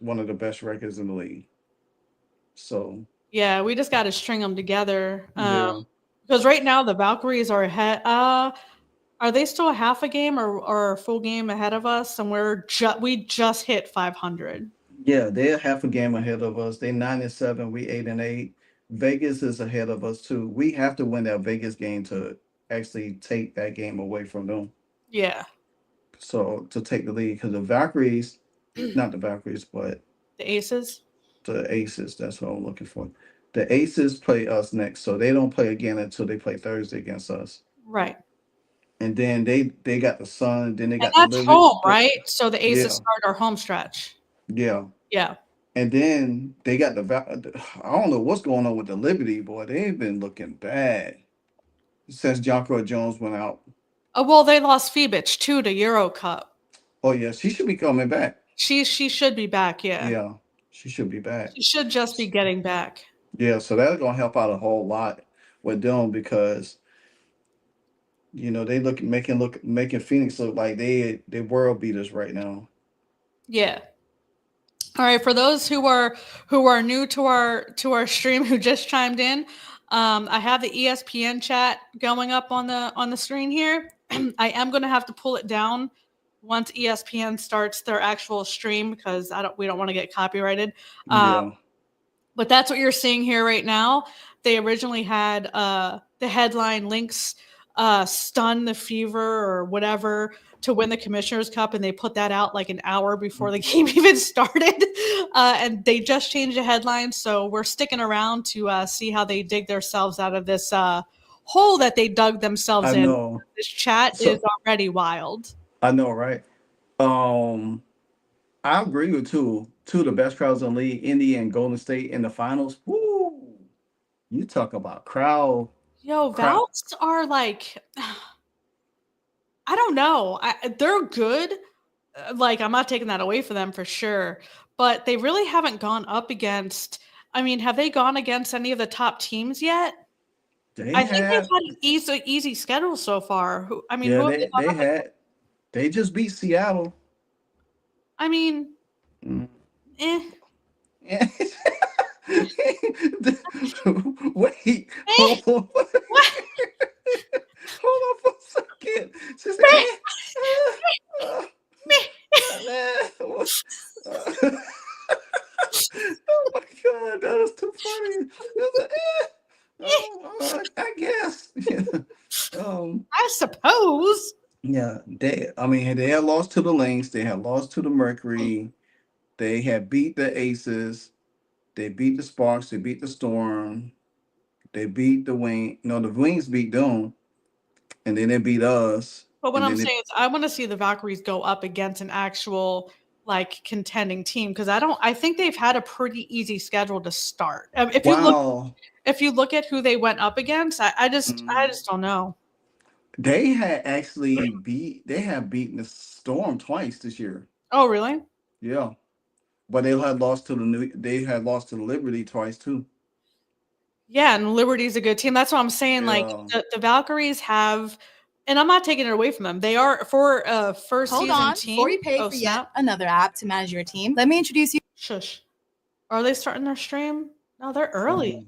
one of the best records in the league. So Yeah, we just got to string them together. yeah, Because right now the Valkyries are ahead. Are they still a half a game or a full game ahead of us? And we just hit 500. yeah, they're half a game ahead of us. They 9-7. We 8-8. Vegas is ahead of us too. We have to win that Vegas game to actually take that game away from them. Yeah, So to take the lead, because the Valkyries, not the Valkyries, but the Aces. the Aces. That's what I'm looking for. The Aces play us next, so they don't play again until they play Thursday against us. Right. And then they got the Sun. Then they And got the that's Liberty. home, right? So the Aces Yeah, start our home stretch. yeah. Yeah. And then they got I don't know what's going on with the Liberty, boy. They've been looking bad since Jonquil Jones went out. Oh, well, they lost Fibich too to Euro Cup. Oh yeah, she should be coming back. She should be back. Yeah. Yeah, she should be back. She should just be getting back. Yeah, so that's gonna help out a whole lot with them because they making Phoenix look like they world beaters right now. Yeah. All right, for those who are new to our stream who just chimed in, I have the ESPN chat going up on the screen here. I am going to have to pull it down once ESPN starts their actual stream because we don't want to get copyrighted. Yeah, But that's what you're seeing here right now. They originally had the headline Lynx stun the Fever or whatever to win the Commissioner's Cup, and they put that out like an hour before the game even started. And they just changed the headline, so we're sticking around to see how they dig themselves out of this hole that they dug themselves I in. know. This chat is already wild. I know, right? I agree with two of the best crowds in the league, Indy and Golden State in the finals. Woo! You talk about crowd. Yo, Valves are like, I don't know. They're good. Like, I'm not taking that away from them for sure. But they really haven't gone up against. I mean, have they gone against any of the top teams yet? They I think they've had, had an easy schedule so far. yeah, Who have they gone up against? they just beat Seattle. I mean, Mm. eh, Yeah. Wait, eh, hold on. what? Hold on for a second. She said, Meh, meh. what? Oh my God, that was too funny. It's like, I guess. um, I suppose. yeah, I mean, they had lost to the Lynx, they had lost to the Mercury, they had beat the Aces, they beat the Sparks, they beat the Storm, they beat the Wing. No, the Wings beat them, and then they beat us, But what and I'm then saying is, I want to see the Valkyries go up against an actual like contending team because I think they've had a pretty easy schedule to start. wow, If you look at who they went up against, I mm, just don't know. they had actually they have beaten the Storm twice this year. Oh, really? Yeah, but they had lost to the Liberty twice too. Yeah, and Liberty's a good team. That's what I'm saying. Like Yeah. the Valkyries have, and I'm not taking it away from them. They are for a first Hold season on, team. before you pay Oh for yet snap! another app to manage your team, let me introduce you. Shush. Are they starting their stream? No, they're early.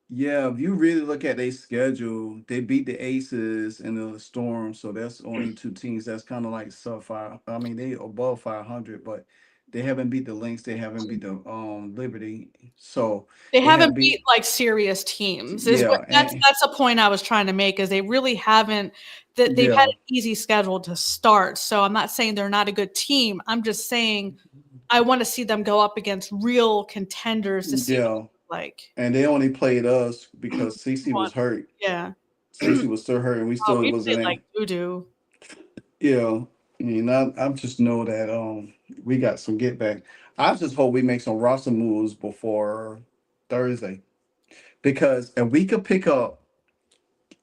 Yeah, if you really look at their schedule, they beat the Aces and the Storm, so that's only two teams that's kind of like sub five. I mean, they above 500, but they haven't beat the Lynx, they haven't beat the Liberty, so They they haven't have beat beat. like serious teams. Is what Yeah, and that's a point I was trying to make. Is they really haven't that they've had yeah, an easy schedule to start. So I'm not saying they're not a good team. I'm just saying I want to see them go up against real contenders to see what yeah, they're like. and they only played us because Cece was Once. hurt. Yeah. Cece was still hurt, and we Oh, still we wasn't played like in. doo doo. Yeah, I mean, I just know that we got some get back. I just hope we make some roster moves before Thursday. Because if we could pick up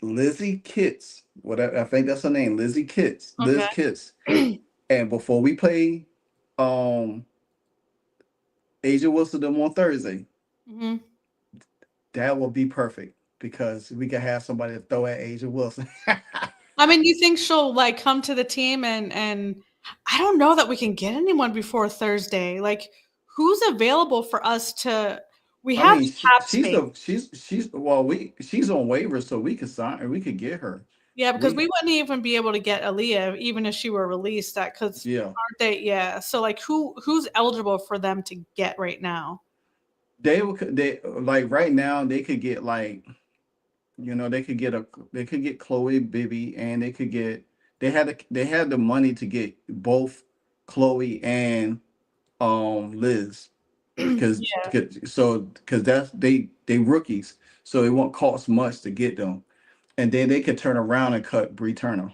Lizzie Kitts, whatever I think that's her name, Lizzie Kitts, Liz Okay. Kitts, and before we play um Asia Wilson them on Thursday, hmm that will be perfect because we can have somebody to throw at Asia Wilson. I mean, you think she'll like come to the team and I don't know that we can get anyone before Thursday. Like, who's available for us to? We I have mean, cap space. she's well, she's on waivers, so we could sign her, we could get her. Yeah, because we We wouldn't even be able to get Aaliyah even if she were released. That because Yeah, aren't they? Yeah. So like, who's eligible for them to get right now? they like right now they could get like they could get Chloe Bibby, and they had the money to get both Chloe and Liz Yeah. because that's they rookies, so it won't cost much to get them, and then they could turn around and cut Bree Turner,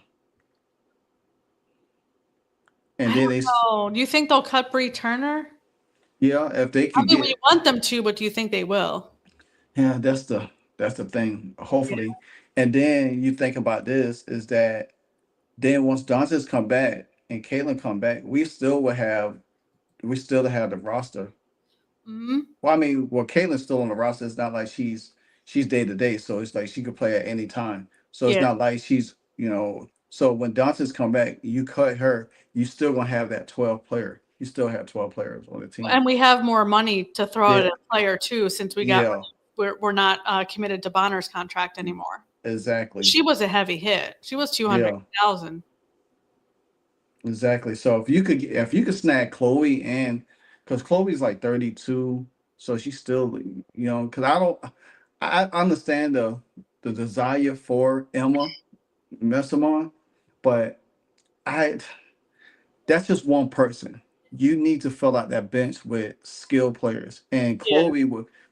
I and then don't know. Do you think they'll cut Bree Turner? yeah, if they I could mean, we get, want them to, but do you think they will? yeah, that's the thing, Yeah. hopefully. And then you think about this is that then once Dantes come back and Caitlin come back, we still have the roster. hmm Well, I mean, well, Caitlin's still on the roster. It's not like she's day to day, so it's like she could play at any time. So it's Yeah. not like she's So when Dantes come back, you cut her, you still gonna have that 12 player. You still have 12 players on the team. And we have more money to throw at Yeah, a player too, since yeah, we're not committed to Bonner's contract anymore. exactly. She was a heavy hit. She was Yeah, 200,000. exactly. So if you could snag Chloe, and because Chloe's like 32, so she's still because I understand the desire for Emma Messamon, but I that's just one person. You need to fill out that bench with skilled players, and Yeah,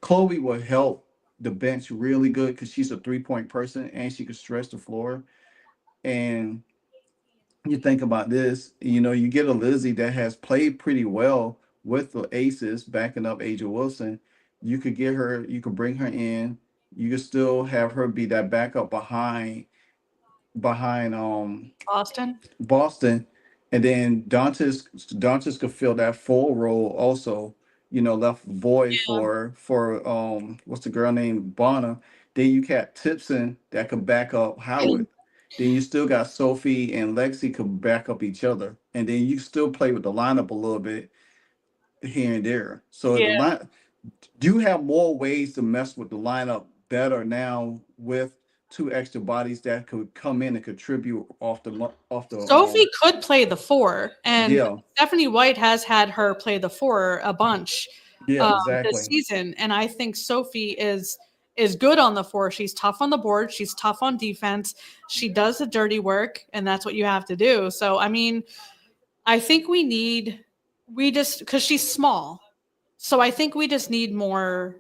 Chloe will help the bench really good because she's a 3 point person and she can stretch the floor. And you think about this, you get a Lizzie that has played pretty well with the Aces backing up Aja Wilson. You could get her, you could bring her in. You could still have her be that backup behind Boston. Boston, and then Dantes could fill that full role also. Left void for what's the girl named Bonner. Then you got Tipson that could back up Howard. Then you still got Sophie and Lexi could back up each other. And then you still play with the lineup a little bit here and there. So Yeah. the line, do you have more ways to mess with the lineup better now with two extra bodies that could come in and contribute off the Sophie could play the 4, and yeah, Stephanie White has had her play the 4 a bunch yeah, this exactly. season, and I think Sophie is good on the 4. She's tough on the board. She's tough on defense. She does the dirty work, and that's what you have to do. So, I mean, I think we just because she's small, so I think we just need more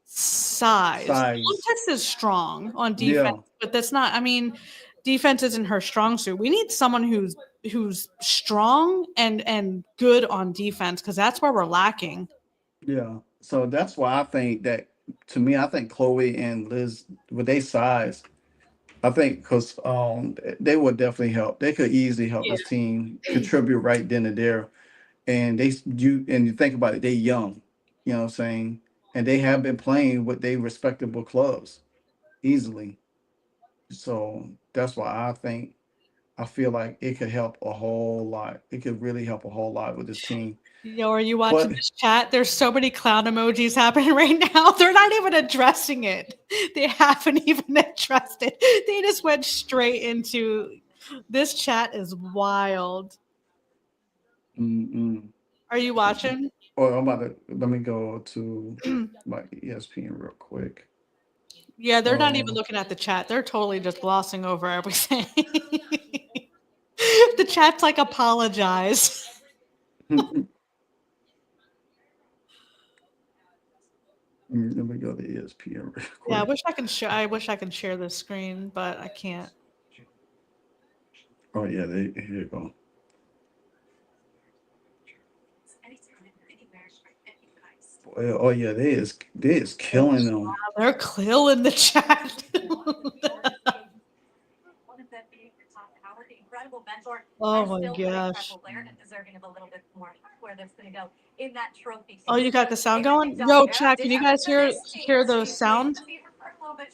size. Size. Lynx is strong on defense, Yeah, but that's not. I mean, defense isn't her strong suit. We need someone who's strong and good on defense because that's where we're lacking. yeah. So that's why I think that to me, I think Chloe and Liz with their size, I think because they would definitely help. They could easily help Yeah. this team contribute right then and there. And you think about it, they young, you know what I'm saying? And they have been playing with their respectable clubs easily. So that's why I feel like it could help a whole lot. It could really help a whole lot with this team. Yo, are you watching But this chat? There's so many clown emojis happening right now. They're not even addressing it. They haven't even addressed it. They just went straight into this chat is wild. mm-mm. Are you watching? Oh, I'm about to let me go to my ESPN real quick. Yeah, they're not even Uh, looking at the chat. They're totally just glossing over everything. The chat's like apologize. let me go to ESPN real Yeah, quick. I wish I could share this screen, but I can't. Oh yeah, here you go. Oh yeah, they is killing them. They're killing the chat. Oh my gosh. Oh, you got the sound going? Yo, chat, can you guys hear the sound?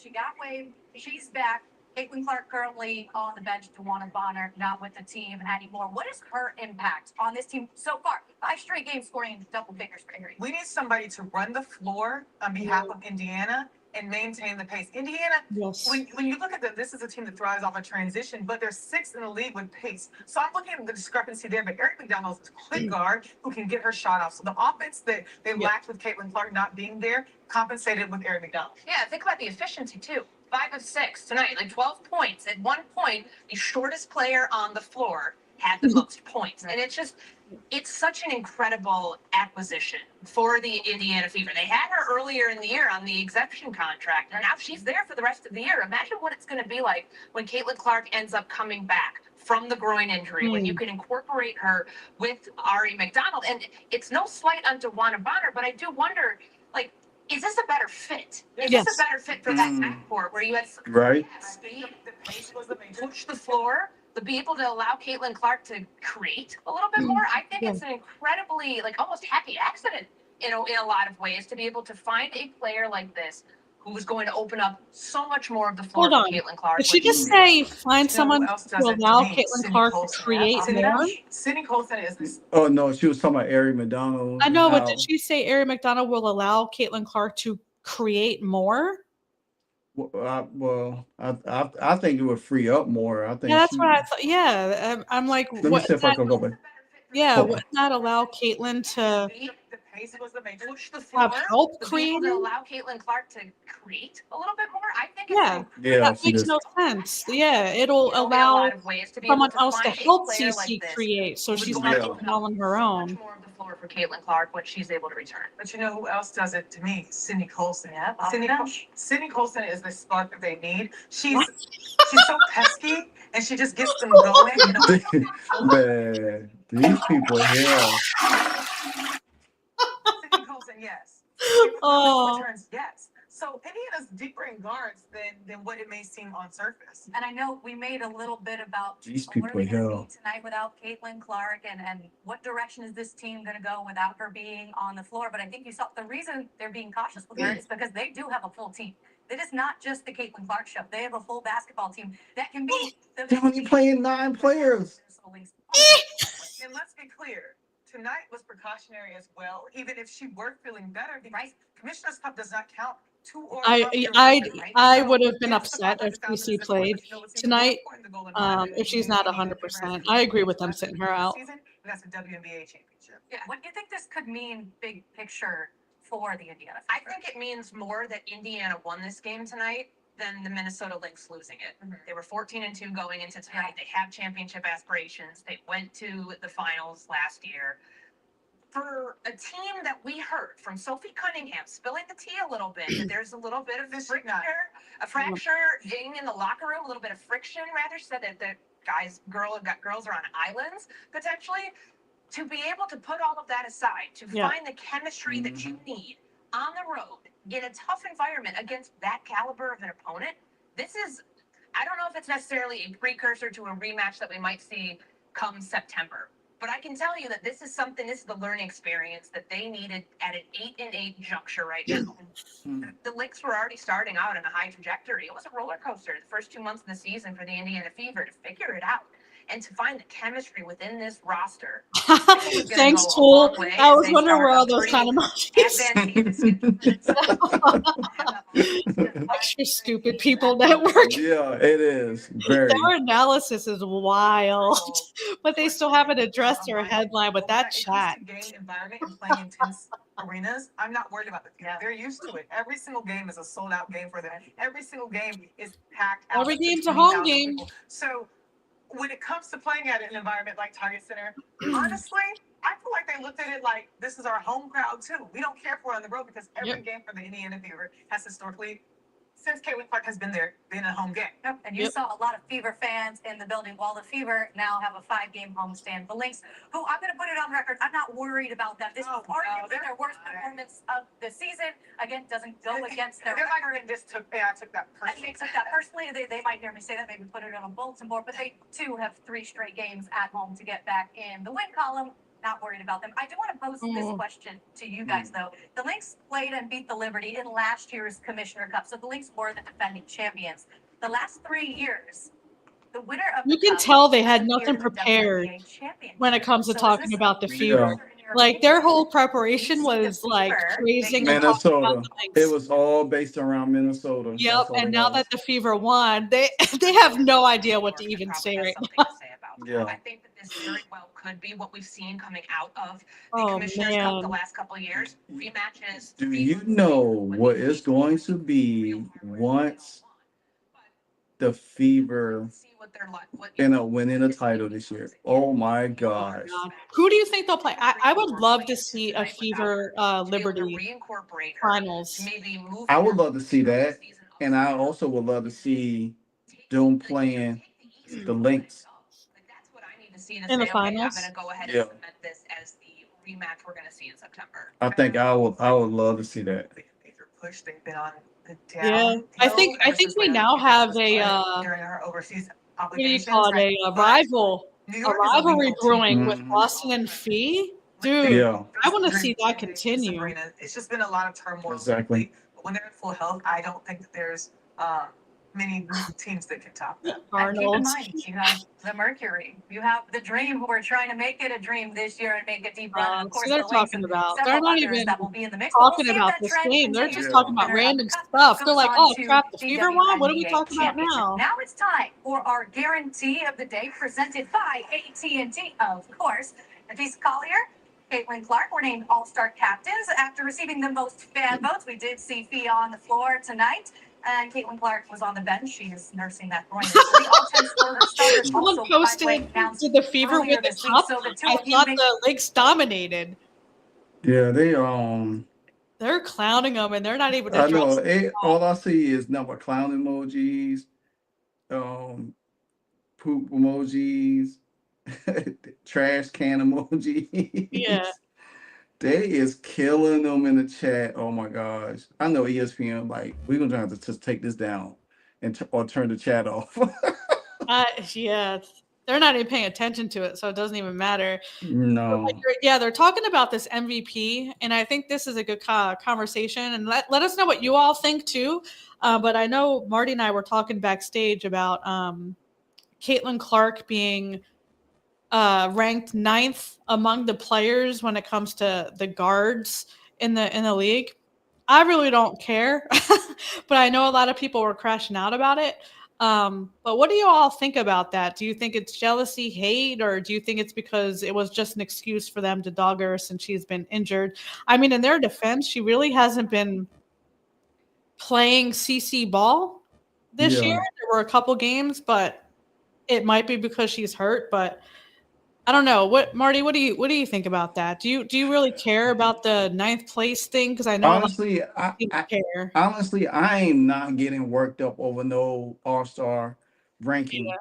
She got waived. She's back. Caitlin Clark currently on the bench. DeWanna Bonner not with the team anymore. What is her impact on this team so far? 5 straight games scoring in double figures for Erie. We need somebody to run the floor on behalf of Indiana and maintain the pace. Indiana, Yes. when you look at this is a team that thrives off a transition, but they're 6th in the league with pace. So I'm looking at the discrepancy there. But Eric McDonald's a quick guard who can get her shot off. So the offense that they lacked with Caitlin Clark not being there compensated with Eric McDonald. Yeah, think about the efficiency too. 5 of 6 tonight, like 12 points. At one point, the shortest player on the floor had the most points. And it's such an incredible acquisition for the Indiana Fever. They had her earlier in the year on the exception contract, and now she's there for the rest of the year. Imagine what it's going to be like when Caitlin Clark ends up coming back from the groin injury, when you can incorporate her with Ari McDonald. And it's no slight on DeWanna Bonner, but I do wonder, like, is this a better fit? Is Yes. this a better fit for that backcourt where you had Right. speed, push the floor, to be able to allow Caitlin Clark to create a little bit more? I think it's an incredibly, like, almost happy accident, in a lot of ways, to be able to find a player like this who is going to open up so much more of the floor Hold for on. Caitlin Clark. Did she just say find someone else to does it to allow me? Caitlin Cindy Clark to Colson. create more? Cindy Colson is this. Oh no, she was talking about Ari McDonald. I know, but how- did she say Ari McDonald will allow Caitlin Clark to create more? I think it would free up more. I think Yeah, that's she. what I thought. Yeah, I'm like, Let me what? see if I can go back. Yeah, Hold wouldn't on. that allow Caitlin to The pace was the main Push the floor, have help to be able creating? to allow Caitlin Clark to create a little bit more. I think Yeah, Yeah, that she makes just. no sense. Yeah, it'll in a allow lot of ways to be able someone to else to find a help player CC like this. create, so who's she's going not to Yeah. doing it all on her so own. much more of the floor for Caitlin Clark when she's able to return. But you know who else does it to me? Cindy Colson. Yeah, Cindy Colson is the spark that they need. She's so pesky and she just gets them going. You know, Man, these people here. Cindy Colson, yes. Oh. Returns, yes. So Indiana's deeper in guards than what it may seem on surface. And I know we made a little bit about These what people are we going here. to be tonight without Caitlin Clark, and what direction is this team going to go without her being on the floor. But I think you saw the reason they're being cautious with her is because they do have a full team. It is not just the Caitlin Clark show. They have a full basketball team that can be the They're only playing 9 players. And let's be clear, tonight was precautionary as well. Even if she were feeling better, because Commissioner's Cup does not count to or from your record, right? I So would have been yes, the upset fact that if the confidence TC is important, played but you know what's even more tonight. important to Golden Diamond If she's and not the Fever has 100%. the I agree with last them year sitting of her the out. season, and that's the WNBA championship. Yeah. What do you think this could mean big picture for the Indiana I Fever? think it means more that Indiana won this game tonight than the Minnesota Lynx losing it. They were 14-2 going into tonight. They have championship aspirations. They went to the finals last year. For a team that we heard from Sophie Cunningham spilling the tea a little bit, that there's a little bit of a fracture in the locker room, a little bit of friction, rather, so that the girls are on islands potentially. To be able to put all of that aside, to find the chemistry that you need on the road in a tough environment against that caliber of an opponent, this is, I don't know if it's necessarily a precursor to a rematch that we might see come September. But I can tell you that this is the learning experience that they needed at an 8-8 juncture right now. The Lynx were already starting out on a high trajectory. It was a roller coaster the first 2 months of the season for the Indiana Fever to figure it out. And to find the chemistry within this roster. Thanks, Tool. I was wondering where all those kind of extra stupid people network. Yeah, it is very. Their analysis is wild, but they still haven't addressed their headline with that chat. Game environment and playing intense arenas, I'm not worried about the team. They're used to it. Every single game is a sold out game for them. Every single game is packed out. Every game's a home game. People. So when it comes to playing at an environment like Target Center, honestly, I feel like they looked at it like this is our home crowd too. We don't care if we're on the road because every game for the Indiana Fever has historically, since Caitlin Clark has been there, been a home game. Yep. And you saw a lot of Fever fans in the building while the Fever now have a 5-game homestand. The Lynx, who I'm going to put it on record, I'm not worried about them. This is arguably their worst performance of the season. Again, doesn't go against their record. I took that personally. I took that personally. They might hear me say that, maybe put it on a bulletin board, but they too have 3 straight games at home to get back in the win column. Not worried about them. I do want to pose this question to you guys, though. The Lynx played and beat the Liberty in last year's Commissioner Cup, so the Lynx were the defending champions. The last 3 years, the winner of the You can Cup tell they had was nothing the prepared WNBA champion. when it comes to So is talking this about the a Fever. precursor in your Like their opinion? whole preparation was like praising and talking about Minnesota. the Lynx. It was all based around Minnesota. Yep, That's all and it now was. that the Fever won, they have no idea what to even say right now. Yeah. I think that this very well could be what we've seen coming out of the Oh, Commissioner's Cup the man. last couple of years. Rematches. Do you know what it's going to be once the Fever end up winning a title this year? Oh my gosh. Who do you think they'll play? I would love to see a Fever Liberty finals. I would love to see that. And I also would love to see them playing the Lynx. That's what I need to see to In the say, okay, I'm finals? going to go ahead Yeah. and cement this as the rematch we're going to see in September. I think I would love to see that. Push. They've been on the Yeah, down. I think we now have a during her overseas what do you obligations. call it? A rivalry brewing with Mhm. Boston and Fee. Dude, Yeah. I want to see that continue. It's just been a lot of turmoil. Exactly. lately, But when they're in full health, I don't think that there's many teams that can top that. And keep in Arnold. mind, you have the Mercury, you have the Dream, who are trying to make it a dream this year and make a deep run. And of course, So they're the Lynx talking and about. They're several not others even that will be in the mix. But we'll talking see if about that this trend game. They're continues. just talking about Winner of random the Cup stuff. They're goes like, on oh to crap, the the Fever won. What are we WNBA talking about championship. now? Now it's time for our guarantee of the day, presented by AT&T, of course. Napheesa Collier, Caitlin Clark were named All-Star captains after receiving the most fan votes. We did see Fee on the floor tonight, and Caitlin Clark was on the bench. She is nursing that groin injury. All 10 starters Someone also, by the way, posted, announced did the Fever earlier win the this week. cup? So the two I of you thought make the Lynx dominated. Yeah, they They're clowning them, and they're not even I know. addressing. All I see is number clown emojis, poop emojis, trash can emojis. Yeah. They is killing them in the chat. Oh my gosh. I know ESPN, like, we're gonna have to just take this down and or turn the chat off. Yeah, they're not even paying attention to it, so it doesn't even matter. No. Yeah, they're talking about this MVP, and I think this is a good conversation. And let us know what you all think too. But I know Marty and I were talking backstage about Caitlin Clark being ranked 9th among the players when it comes to the guards in the league. I really don't care, but I know a lot of people were crashing out about it. But what do you all think about that? Do you think it's jealousy, hate, or do you think it's because it was just an excuse for them to dog her since she's been injured? I mean, in their defense, she really hasn't been playing CC ball this year. There were a couple games, but it might be because she's hurt. But I don't know. Marty? What do you think about that? Do you really care about the 9th place thing? Because I know a lot of Honestly, people care. I am not getting worked up over no All-Star ranking.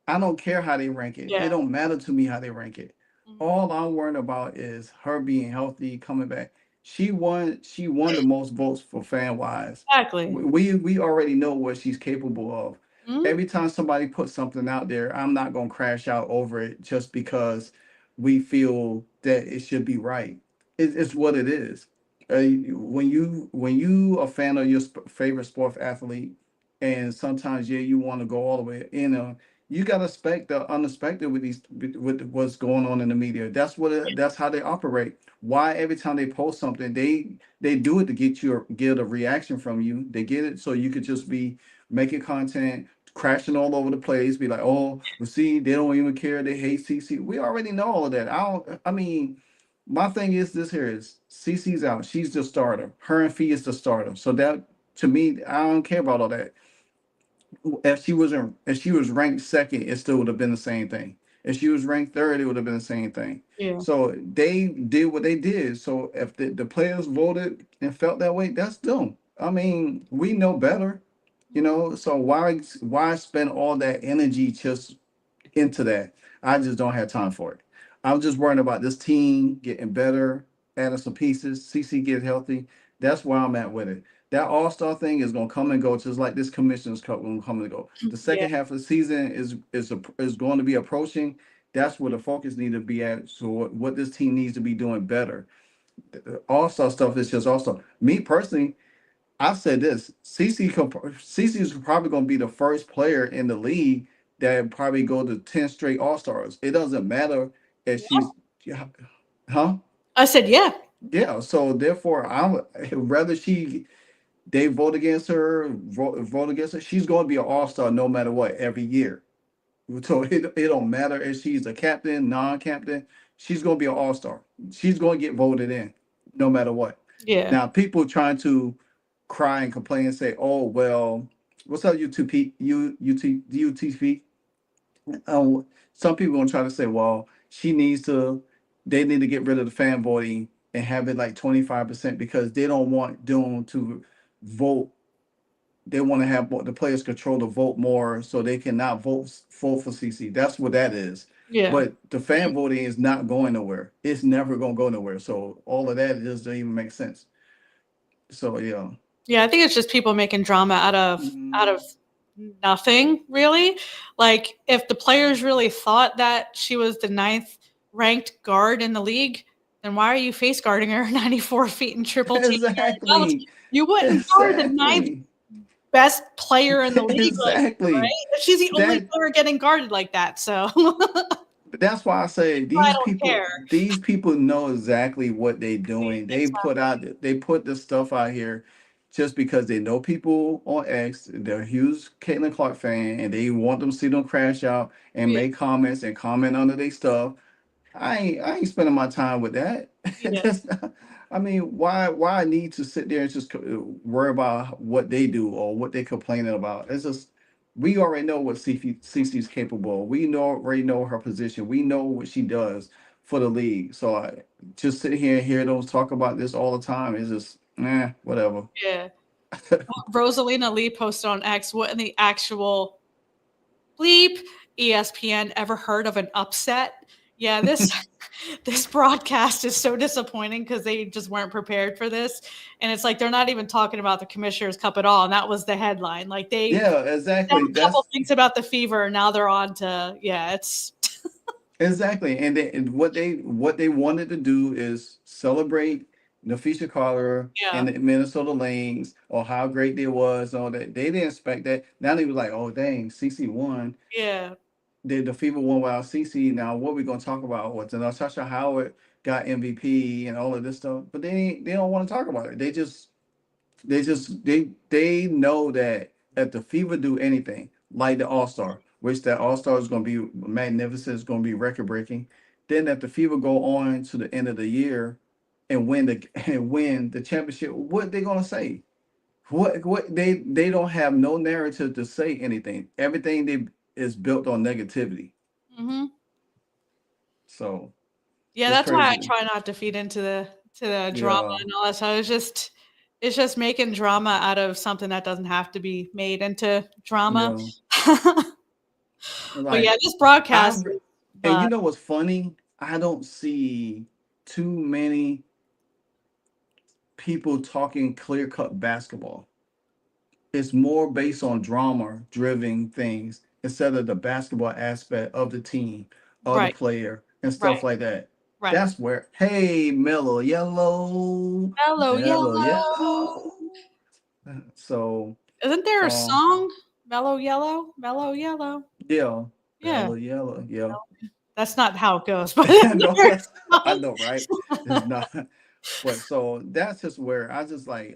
I don't care how they rank it. It Yeah. don't matter to me how they rank it. Mhm. All I'm worried about is her being healthy, coming back. She won the most votes for fan wise. Exactly. We already know what she's capable of. Mhm. Every time somebody puts something out there, I'm not gonna crash out over it just because we feel that it should be right. It's what it is. When you a fan of your favorite sports athlete, and sometimes you want to go all the way in, you got to expect the unexpected with with what's going on in the media. That's how they operate. Why every time they post something, they do it to get a reaction from you. They get it so you could just be making content, crashing all over the place, be like, oh, well, see, they don't even care. They hate CC. We already know all of that. I mean, my thing is this here is CC's out. She's the starter. Her and Fee is the starter. So that to me, I don't care about all that. If she was ranked second, it still would have been the same thing. If she was ranked third, it would have been the same thing. Yeah. So they did what they did. So if the players voted and felt that way, that's them. I mean, we know better, So why spend all that energy just into that? I just don't have time for it. I'm just worrying about this team getting better, adding some pieces. CC get healthy. That's where I'm at with it. That All-Star thing is gonna come and go, just like this Commissioner's Cup will come and go. The Yeah. second half of the season is going to be approaching. That's where the focus needs to be at. So what this team needs to be doing better. The All-Star stuff is just also me personally. I've said this. CC is probably going to be the first player in the league that probably go to 10 straight All-Stars. It doesn't matter if she's, yeah, huh? I said, yeah. Yeah. So therefore, I'm rather they vote against her. She's going to be an All-Star no matter what every year. So it don't matter if she's a captain, non-captain. She's going to be an All-Star. She's going to get voted in no matter what. Yeah. Now, people trying to cry and complain and say, "Oh well, what's up, UTP, UTP?" Some people gonna try to say, "Well, they need to get rid of the fan voting and have it like 25% because they don't want them to vote. They want to have the players control the vote more, so they cannot vote for CC. That's what that is. Yeah. But the fan voting is not going nowhere. It's never gonna go nowhere. So all of that just doesn't even make sense. So yeah. Yeah, I think it's just people making drama out of nothing, really. Like, if the players really thought that she was the 9th ranked guard in the league, then why are you face guarding her 94 feet in triple team? Exactly. You wouldn't guard the 9th best player in the league, Exactly. right? She's the only player getting guarded like that. So that's why I say these people know exactly what they're doing. Exactly. They put the stuff out here just because they know people on X, they're a huge Caitlin Clark fan, and they want them to see them crash out and make comments and comment under their stuff. I ain't spending my time with that. Yeah. I mean, why I need to sit there and just worry about what they do or what they're complaining about? It's just we already know what Cece's capable of. Already know her position. We know what she does for the league. So I just sit here and hear those talk about this all the time. It's just whatever. Yeah. Rosalina Lee posted on X, what in the actual bleep ESPN ever heard of an upset? Yeah, this broadcast is so disappointing because they just weren't prepared for this. And it's like they're not even talking about the Commissioner's Cup at all. And that was the headline. Like they exactly. said a couple things about the Fever, and now they're on to it's Exactly. And what they wanted to do is celebrate Napheesa Collier Yeah. and the Minnesota Lynx or how great they was, all that. They didn't expect that. Now they was like, oh dang, CC won. Yeah. The FIBA won without CC. Now what we gonna talk about? What Natasha Howard got MVP and all of this stuff, but they don't want to talk about it. They know that if the FIBA do anything like the All Star, which that All Star is going to be magnificent, is going to be record breaking. Then if the FIBA go on to the end of the year and win the and win the championship, what they going to say? What they don't have no narrative to say anything. Everything they is built on negativity. Mm-hmm. So Yeah, it's that's why I crazy. try not to feed into the drama Yeah, and all that. So it's just making drama out of something that doesn't have to be made into drama. yeah. But yeah, Like this I broadcast, and but you know what's funny? I don't see too many people talking clear cut basketball. It's more based on drama driven things instead of the basketball aspect of the team, of the right, player, and right, stuff like that. right. That's where, hey, mellow yellow, Mellow mellow yellow. yellow. So, Isn't there a um, song? Mellow yellow, mellow yellow. yeah, Yeah, mellow yellow, yeah. that's not how it goes, but I know, there's a I song. know, right? It's not. But so that's just where I just like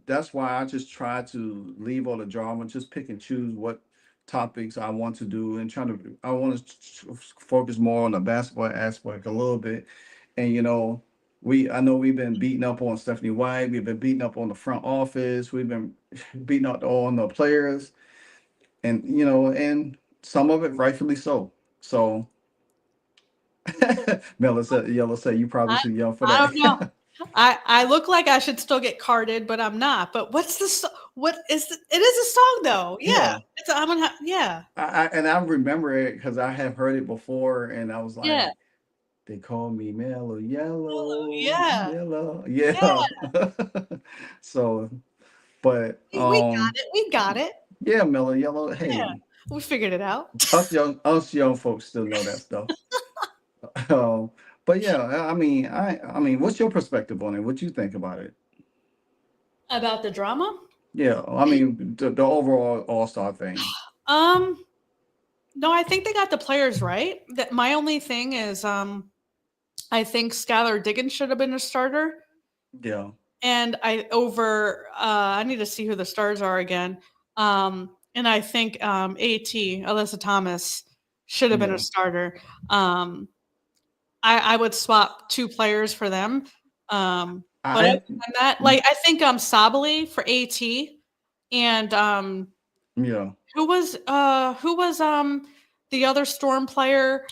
that's why I just try to leave all the drama, just pick and choose what topics I want to do and I want to focus more on the basketball aspect a little bit. And I know we've been beating up on Stephanie White, we've been beating up on the front office, we've been beating up on the players, and and some of it rightfully so. So Yellow said you probably I too young for I don't know. that. I look like I should still get carded, but I'm not. But what's the what is it is a song though. Yeah. Yeah. It's I'm gonna yeah. I remember it because I have heard it before, and I was Yeah. like, they call me Mellow Yellow, Yeah. Yellow, Yeah. yeah. So, but We got it. We got it. yeah, Mellow Yellow. Yeah. Hey, We figured it out. us young folks still know that stuff. Um, but yeah, I mean, what's your perspective on it? What you think about it? About the drama? Yeah, I mean, the overall All Star thing. Um, no, I think they got the players right. That my only thing is I think Skylar Diggins should have been a starter. Yeah, And I need to see who the stars are again. And I think AT, Alyssa Thomas, should have been a yeah. starter. Um, I would swap 2 players for them. But other I than that, like I think Sabali for AT and yeah. who was the other Storm player?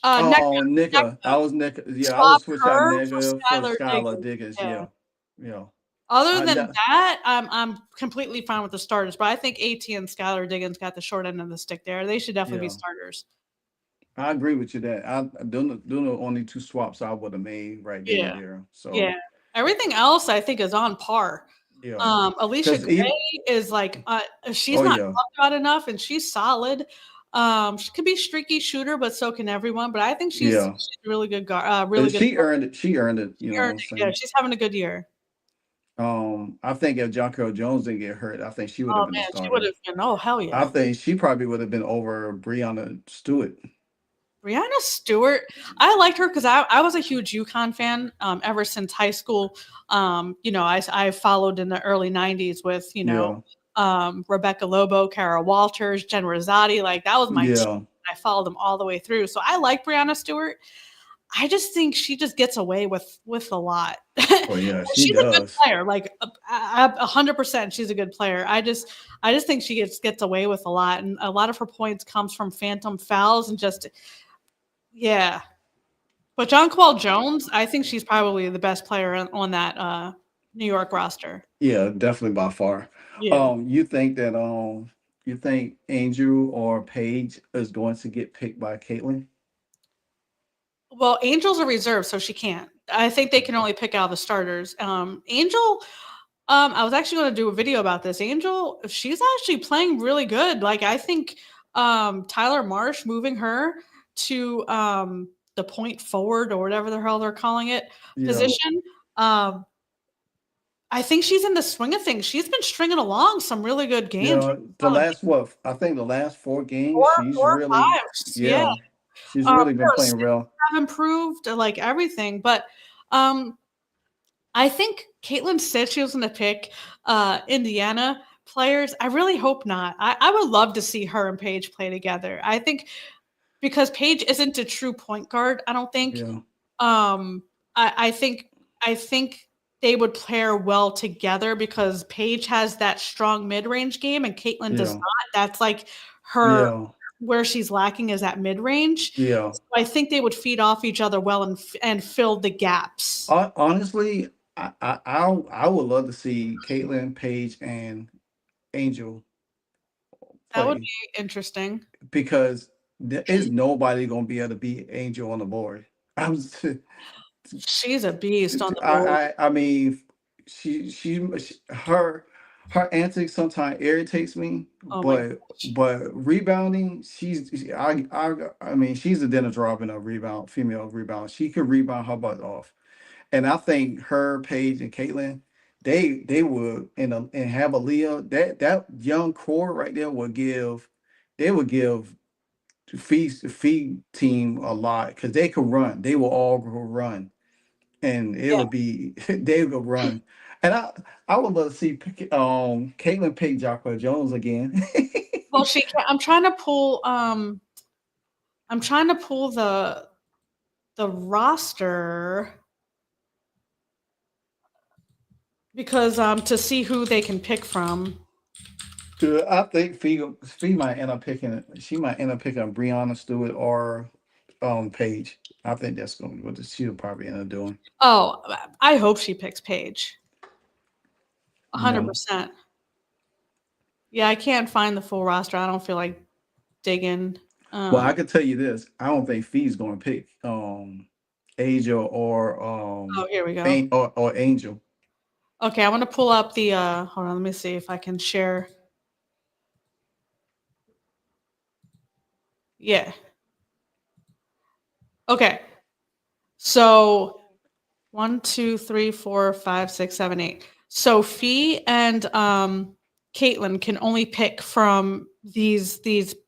Neck Oh, Nika. I was Nika. Yeah, I would swap switch out her for Nika for Skylar Skylar Diggins. Diggins. Yeah. Yeah, yeah. Other I than know. that, I'm completely fine with the starters, but I think AT and Skylar Diggins got the short end of the stick there. They should definitely be Yeah, starters. I agree with you that I doing the only two swaps I would have made right then and Yeah. there. Yeah. So Everything else I think is on par. yeah, Alicia because even Gray is like she's oh not yeah, talked about enough and she's solid. She could be streaky shooter, but so can everyone. But I think yeah. she's a really good guard, really good. She earned it. She earned it. You She know what earned I'm it. Yeah, saying? she's having a good year. I think if Jonquel Jones didn't get hurt, I think she would have Oh been a man, she would starter. have been. Oh hell I yeah. think she probably would have been over Breonna Stewart. Brianna Stewart, I liked her because I was a huge UConn fan ever since high school. I followed in the early '90s with Yeah, Rebecca Lobo, Kara Walters, Jen Rosati. Like that was my team. yeah. I followed them all the way through. So I like Brianna Stewart. I just think she just gets away with a lot. Oh yeah, she She's a good does. player, like 100%. She's a good player. I just think she gets away with a lot, and a lot of her points comes from phantom fouls and just yeah. But Jonquel Jones, I think she's probably the best player on that New York roster. Yeah, definitely by far. Yeah. You think Angel or Paige is going to get picked by Caitlin? Well, Angel's a reserve, so she can't. I think they can only pick out the starters. Angel, I was actually going to do a video about this. Angel, she's actually playing really good. Like I think Tyler Marsh moving her to the point forward or whatever the hell they're calling it position. I think she's in the swing of things. She's been stringing along some really good games. I think the last 4 games, she's Four or really, five. Yeah. she's really been Her playing assists well. have improved, like everything. But I think Caitlin said she was going to pick Indiana players. I really hope not. I would love to see her and Paige play together. I think because Paige isn't a true point guard, I don't think. Yeah. I think they would pair well together because Paige has that strong mid-range game and Caitlin does not. That's like her where she's lacking is at mid-range. Yeah. So I think they would feed off each other well and fill the gaps. Honestly, I would love to see Caitlin, Paige, and Angel That would play be interesting. because there is nobody gonna be able to beat Angel on the board. She's a beast on the board. I mean, her antics sometimes irritates me, Oh my but rebounding, I mean, she's a Dennis Rodman of female rebound. She could rebound her butt off, and I think her, Paige, and Caitlin, they would and have Aaliyah, that young core right there would give the feed team a lot because they could run. They will all go run, and it would be they would run. And I would love to see Caitlin pick Jacqueline Jones again. Well, she can. I'm trying to pull the roster because to see who they can pick from. I think Fee might end up picking. She might end up picking Brianna Stewart or Paige. I think that's going to be what she'll probably end up doing. Oh, I hope she picks Paige. 100%. Yeah, I can't find the full roster. I don't feel like digging. Well, I can tell you this: I don't think Fee's going to pick Asia or oh, here we go. Or Angel. Okay, I want to pull up the. Hold on, let me see if I can share. Yeah. Okay. So 1, 2, 3, 4, 5, 6, 7, 8. So Fee and Caitlin can only pick from these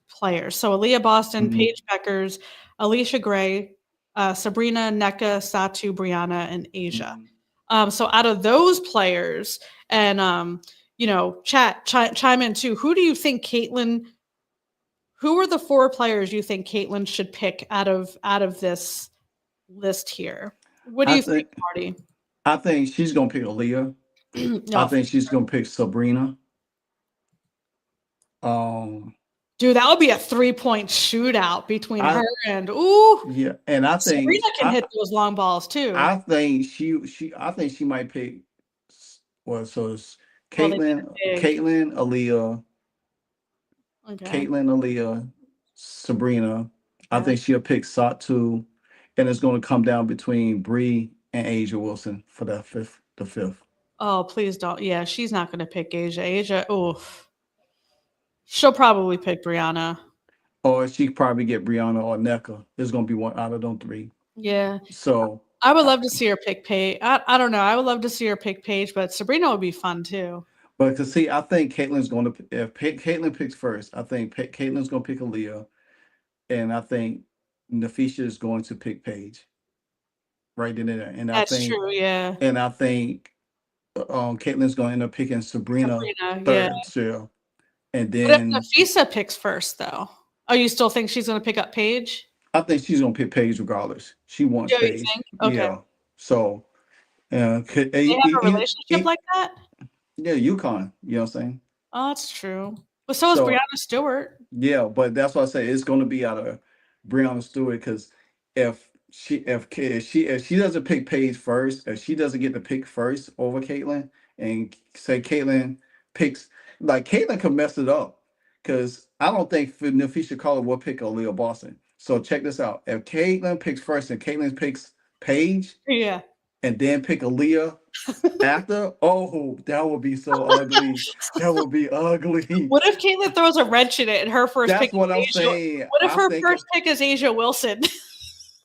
players. So Aaliyah Boston, Paige Beckers, Alicia Gray, Sabrina, Nneka, Satu, Brianna, and Asia. So out of those players, and chat chime in too. Who do you think Caitlin? Who are the 4 players you think Caitlin should pick out of this list here? What do you think, Marty? I think she's gonna pick Aaliyah. No. I think she's gonna pick Sabrina. Dude, that would be a 3-point shootout between her and and I think Sabrina can hit those long balls too. I think she might pick. Well, so it's Caitlin, Aaliyah, Caitlin, Aaliyah, Sabrina. I think she'll pick Satu, and it's going to come down between Bree and Asia Wilson for the fifth. Oh, please don't. Yeah, she's not going to pick Asia. Oof. She'll probably pick Brianna. Or she probably get Brianna or Nneka. There's going to be one out of them 3. Yeah. So I would love to see her pick Paige. I don't know. I would love to see her pick Paige, but Sabrina would be fun too. But to see, I think Caitlin's going to, if Caitlin picks first, I think Caitlin's going to pick Aaliyah, and I think Napheesa is going to pick Paige. Right in there, and that's true. Yeah. And I think Caitlin's going to end up picking Sabrina third. Yeah. And then what if Napheesa picks first, though? Oh, you still think she's going to pick up Paige? I think she's going to pick Paige regardless. She wants Paige. You think? Okay. Yeah. So, they have a relationship like that? Yeah, UConn. You know what I'm saying? Oh, that's true. But so is Brianna Stewart. Yeah, but that's what I say. It's going to be out of Brianna Stewart because if she doesn't pick Paige first, if she doesn't get the pick first over Caitlin, and say Caitlin picks, like Caitlin could mess it up because I don't think Napheesa Collier will pick Aaliyah Boston. So check this out: if Caitlin picks first and Caitlin picks Paige, yeah, and then pick Aaliyah after. Oh, that would be so ugly. That would be ugly. What if Caitlyn throws a wrench in it and her first pick That's what is I'm Asia? saying. What if I her think, first pick is Asia Wilson?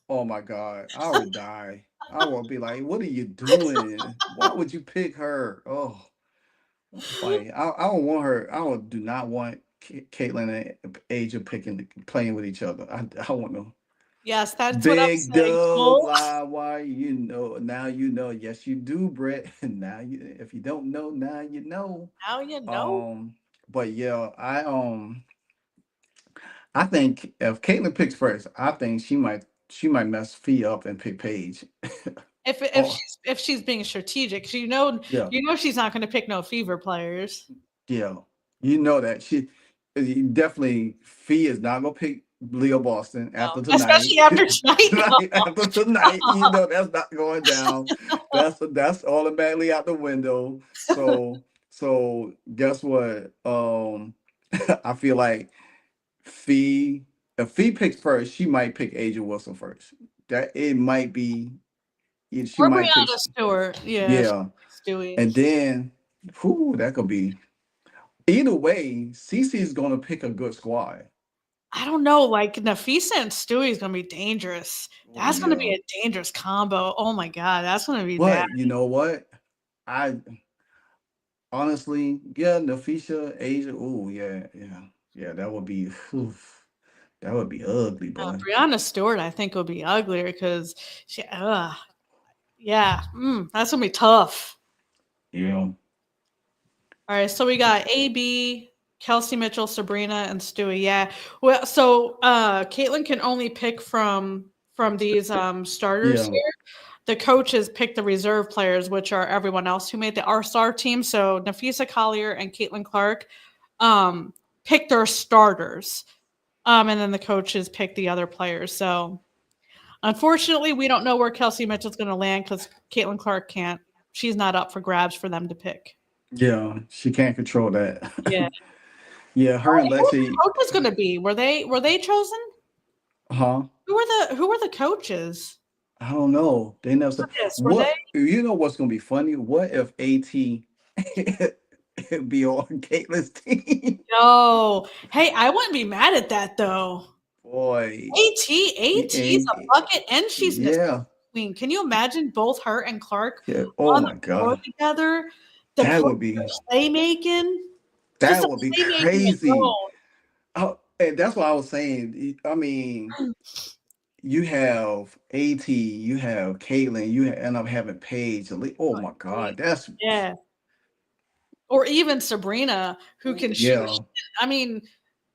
oh my God, I would die. I would be like, what are you doing? Why would you pick her? Oh, like I don't want her. Do not want Caitlyn and Asia playing with each other. I want them. Yes, that's what I'm Big saying, Dub, Cole. live wire. You know now. You know. Yes, you do, Brett. Now you. If you don't know, now you know. Now you know. Um, but yeah, I think if Caitlyn picks first, I think she might mess Fee up and pick Paige. If Oh she's being strategic, yeah, she's not going to pick no Fever players. yeah. You know that definitely Fee is not gonna pick Leo Boston No, after tonight. especially after tonight. After tonight, you know that's not going down. That's automatically out the window. So guess what? I feel like Fee if Fee picks first, she might pick Asia Wilson first. That it might be she Or might pick Brianna Stewart. Yeah, yeah. Stewie. And then that could be either way, Cece's gonna pick a good squad. I don't know. Like Napheesa and Stewie is going to be dangerous. Oh That's going to yeah. be a dangerous combo. Oh my god, that's going to be bad. But you know what? I honestly, yeah, Napheesa, Asia. Oh yeah. That would be that would be ugly, boy. Brianna Stewart, I think, will be uglier because she. Yeah, that's gonna be tough. Yeah. All right, so we got AB, Kelsey Mitchell, Sabrina, and Stewie. Yeah. Well, so Caitlin can only pick from these starters Yeah. here. The coaches pick the reserve players, which are everyone else who made the R-Star team. So Napheesa Collier and Caitlin Clark pick their starters. And then the coaches pick the other players. So unfortunately, we don't know where Kelsey Mitchell's going to land because Caitlin Clark can't. She's not up for grabs for them to pick. Yeah, she can't control that. Yeah. Yeah, her and Who are the Lexi. coaches going to be? Were they chosen? Huh? Who were the coaches? I don't know. They never said Were they? what. You know what's gonna be funny? What if AT be on Caitlin's team? No. Hey, I wouldn't be mad at that though. Boy, AT is a bucket, and she's an assist yeah, queen. Can you imagine both her and Clark yeah. Oh on my the floor God, together? that would be Playmaking, just the playmaking crazy. alone. Oh, and that's what I was saying. I mean, you have AT, you have Caitlin, you end up having Paige. Oh my God, that's Yeah. Or even Sabrina, who can shoot. yeah, I mean,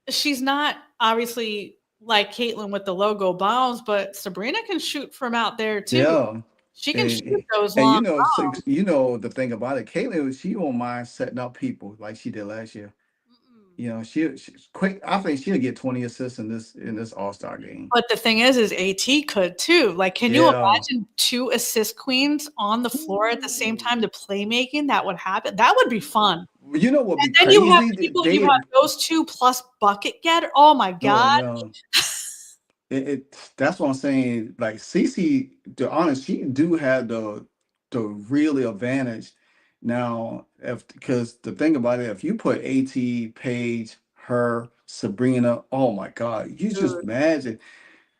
she's not obviously like Caitlin with the logo bombs, but Sabrina can shoot from out there too. yeah. She can shoot And, those and long you know, bombs. you know the thing about it, Caitlin, she won't mind setting up people like she did last year. You know, she's quick. I think she'll get 20 assists in this All-Star game. But the thing is AT could too. Like, can you Yeah. imagine two assist queens on the floor at the same time to playmaking? That would happen. That would be fun. You know what would be And then you have crazy? people, you have those two plus bucket getter. Oh my Oh god. yeah. That's what I'm saying. Like Cece, to honest, she do have the really advantage now. If because the thing about it, if you put AT, Paige, her, Sabrina, oh my God, you just Dude. imagine.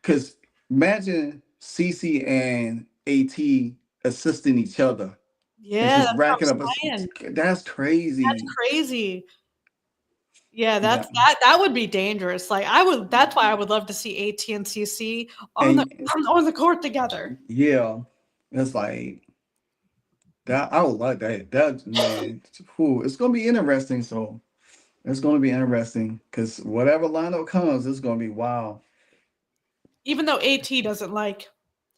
Because imagine Cece and AT assisting each other. Yeah, It's that's just what racking I'm up. saying. That's crazy. That's crazy. Yeah, Yeah. that would be dangerous. Like that's why I would love to see AT and CC on the court together. Yeah, it's like that. I would like that. That man, it's gonna be interesting. So it's gonna be interesting because whatever lineup comes, it's gonna be wild. Even though AT doesn't like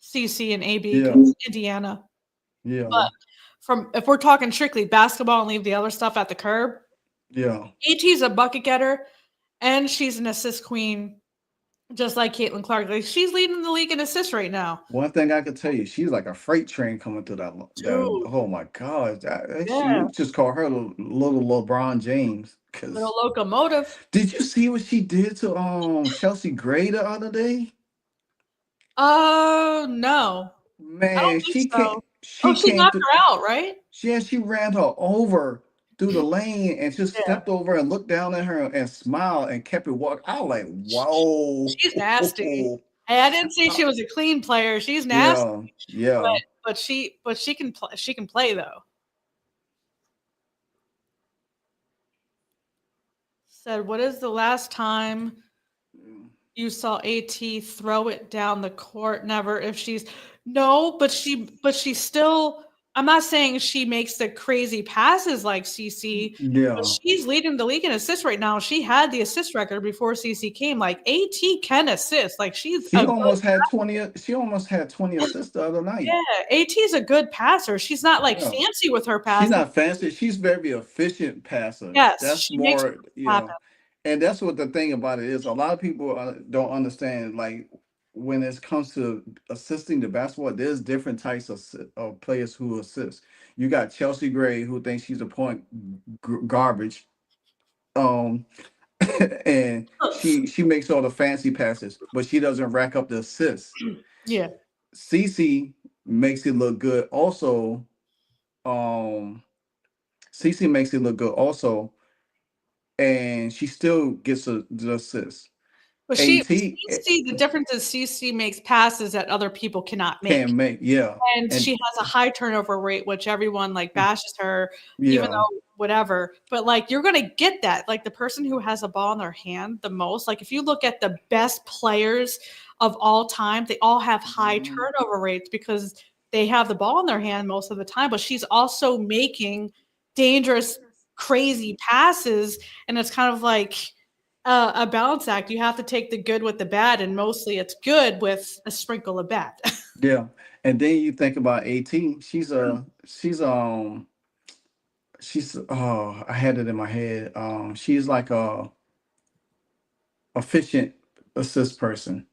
CC and AB Yeah, because Indiana. yeah, But if we're talking strictly basketball and leave the other stuff at the curb, yeah. AT's a bucket getter and she's an assist queen, just like Caitlin Clark. Like, she's leading the league in assists right now. One thing I could tell you, she's like a freight train coming through that. Dude. Oh my God, Yeah. you just call her little LeBron James. Little locomotive. Did you see what she did to Chelsea Gray the other day? Oh no. Man, she so. She she came knocked through. her out, right? She ran her over through the lane and just Yeah. stepped over and looked down at her and smiled and kept it walking. I was like, whoa. She's nasty. Hey, I didn't say she was a clean player. She's nasty, Yeah, yeah. but she can play. She can play though. Said, what is the last time you saw AT throw it down the court? Never. If she's no, but she's still. I'm not saying she makes the crazy passes like CC, but Yeah. she's leading the league in assists right now. She had the assist record before CC came. Like AT can assist. Like she's She a good. almost had 20. She almost had 20 assists the other night. Yeah, AT is a good passer. She's not like Yeah. fancy with her She's passing. not fancy. She's very efficient passer. Yes, That's she makes more, it happen. and that's what the thing about it is. A lot of people don't understand, like, when it comes to assisting the basketball, there's different types of players who assist. You got Chelsea Gray, who thinks she's a point garbage. Um, and she makes all the fancy passes, but she doesn't rack up the assists. Yeah. CC makes it look good. Also, CC makes it look good also, and she still gets the assist. But AT CC, the difference is CC makes passes that other people cannot make. can make, yeah, And she has a high turnover rate, which everyone like bashes her, even yeah, though whatever. But like you're gonna get that. Like the person who has a ball in their hand the most, like if you look at the best players of all time, they all have high turnover rates because they have the ball in their hand most of the time. But she's also making dangerous, crazy passes, and it's kind of like a balance act. You have to take the good with the bad, and mostly it's good with a sprinkle of bad. yeah. And then you think about AT. She's oh, I had it in my head. She's like a efficient assist person.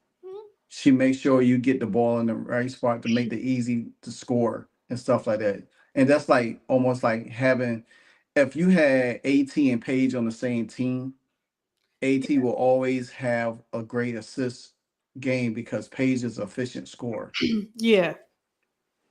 She makes sure you get the ball in the right spot to make it easy to score and stuff like that. And that's like almost like having, if you had AT and Paige on the same team, AT will always have a great assist game because Paige is an efficient scorer. Yeah.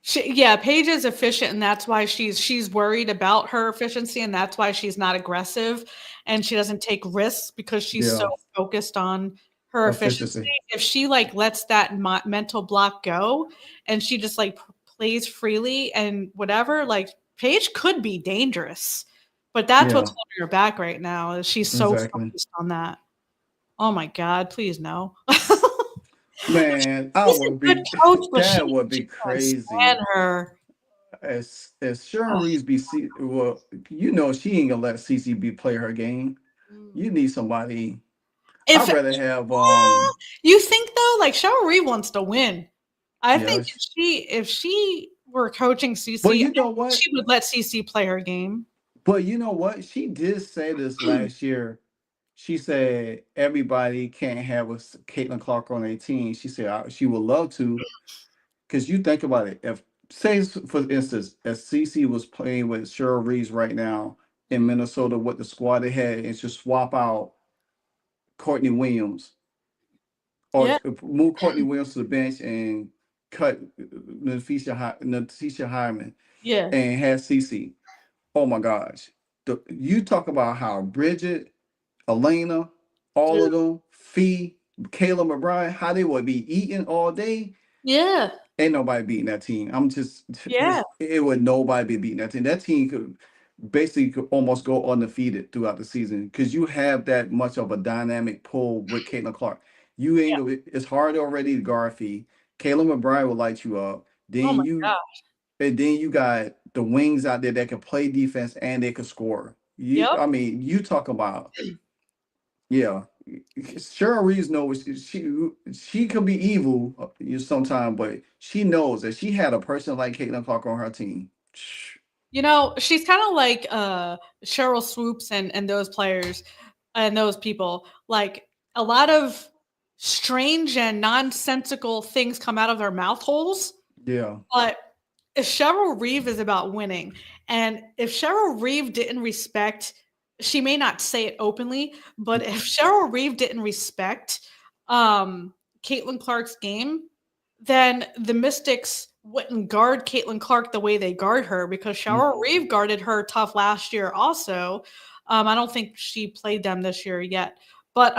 Paige is efficient, and that's why she's worried about her efficiency, and that's why she's not aggressive, and she doesn't take risks because she's so Yeah, focused on her efficiency. efficiency. If she like lets that mental block go, and she just like plays freely and whatever, like Paige could be dangerous, but that's what's Yeah, holding her back right now. Is she's so exactly. focused on that. Oh my God, please no. Man, I She's a would good be coach, but that would she be can't stand crazy. her. As Sharon Reeves be well, she ain't gonna let CCB play her game. You need somebody. If I'd rather have you think though, like Cheryl Reeve wants to win. I think yes. if she were coaching But CC, you know what? she would let CC play her game. But you know what? She did say this last year. She said everybody can't have a Caitlin Clark on their team. She said she would love to, because you think about it. If say for instance, if CC was playing with Cheryl Reeves right now in Minnesota with the squad they had, and just swap out Courtney Williams or Yeah, move Courtney Williams to the bench and cut Napheesa Hyman yeah, and have CC. Oh my gosh. You talk about how Bridget, Elena, all yeah, of them, Fee, Kayla McBride, how they would be eating all day. yeah, Ain't nobody beating that team. I'm just yeah. it would nobody be beating that team. That team could almost go undefeated throughout the season because you have that much of a dynamic pull with Caitlin Clark. You ain't it's hard already to guard Fee. Kayla McBride will light you up. Oh Then my you God. and then you got the wings out there that can play defense and they can score. Yep. I mean, you talk about, yeah. Cheryl Reeves knows she could be evil sometimes, but she knows that she had a person like Caitlin Clark on her team. She's kind of like Cheryl Swoops and those players and those people. Like a lot of strange and nonsensical things come out of their mouth holes. Yeah, But if Cheryl Reeve is about winning, and if Cheryl Reeve didn't respect, she may not say it openly, but if Cheryl Reeve didn't respect Caitlin Clark's game, then the Mystics wouldn't guard Caitlin Clark the way they guard her, because Shower Reeve guarded her tough last year also. I don't think she played them this year yet. But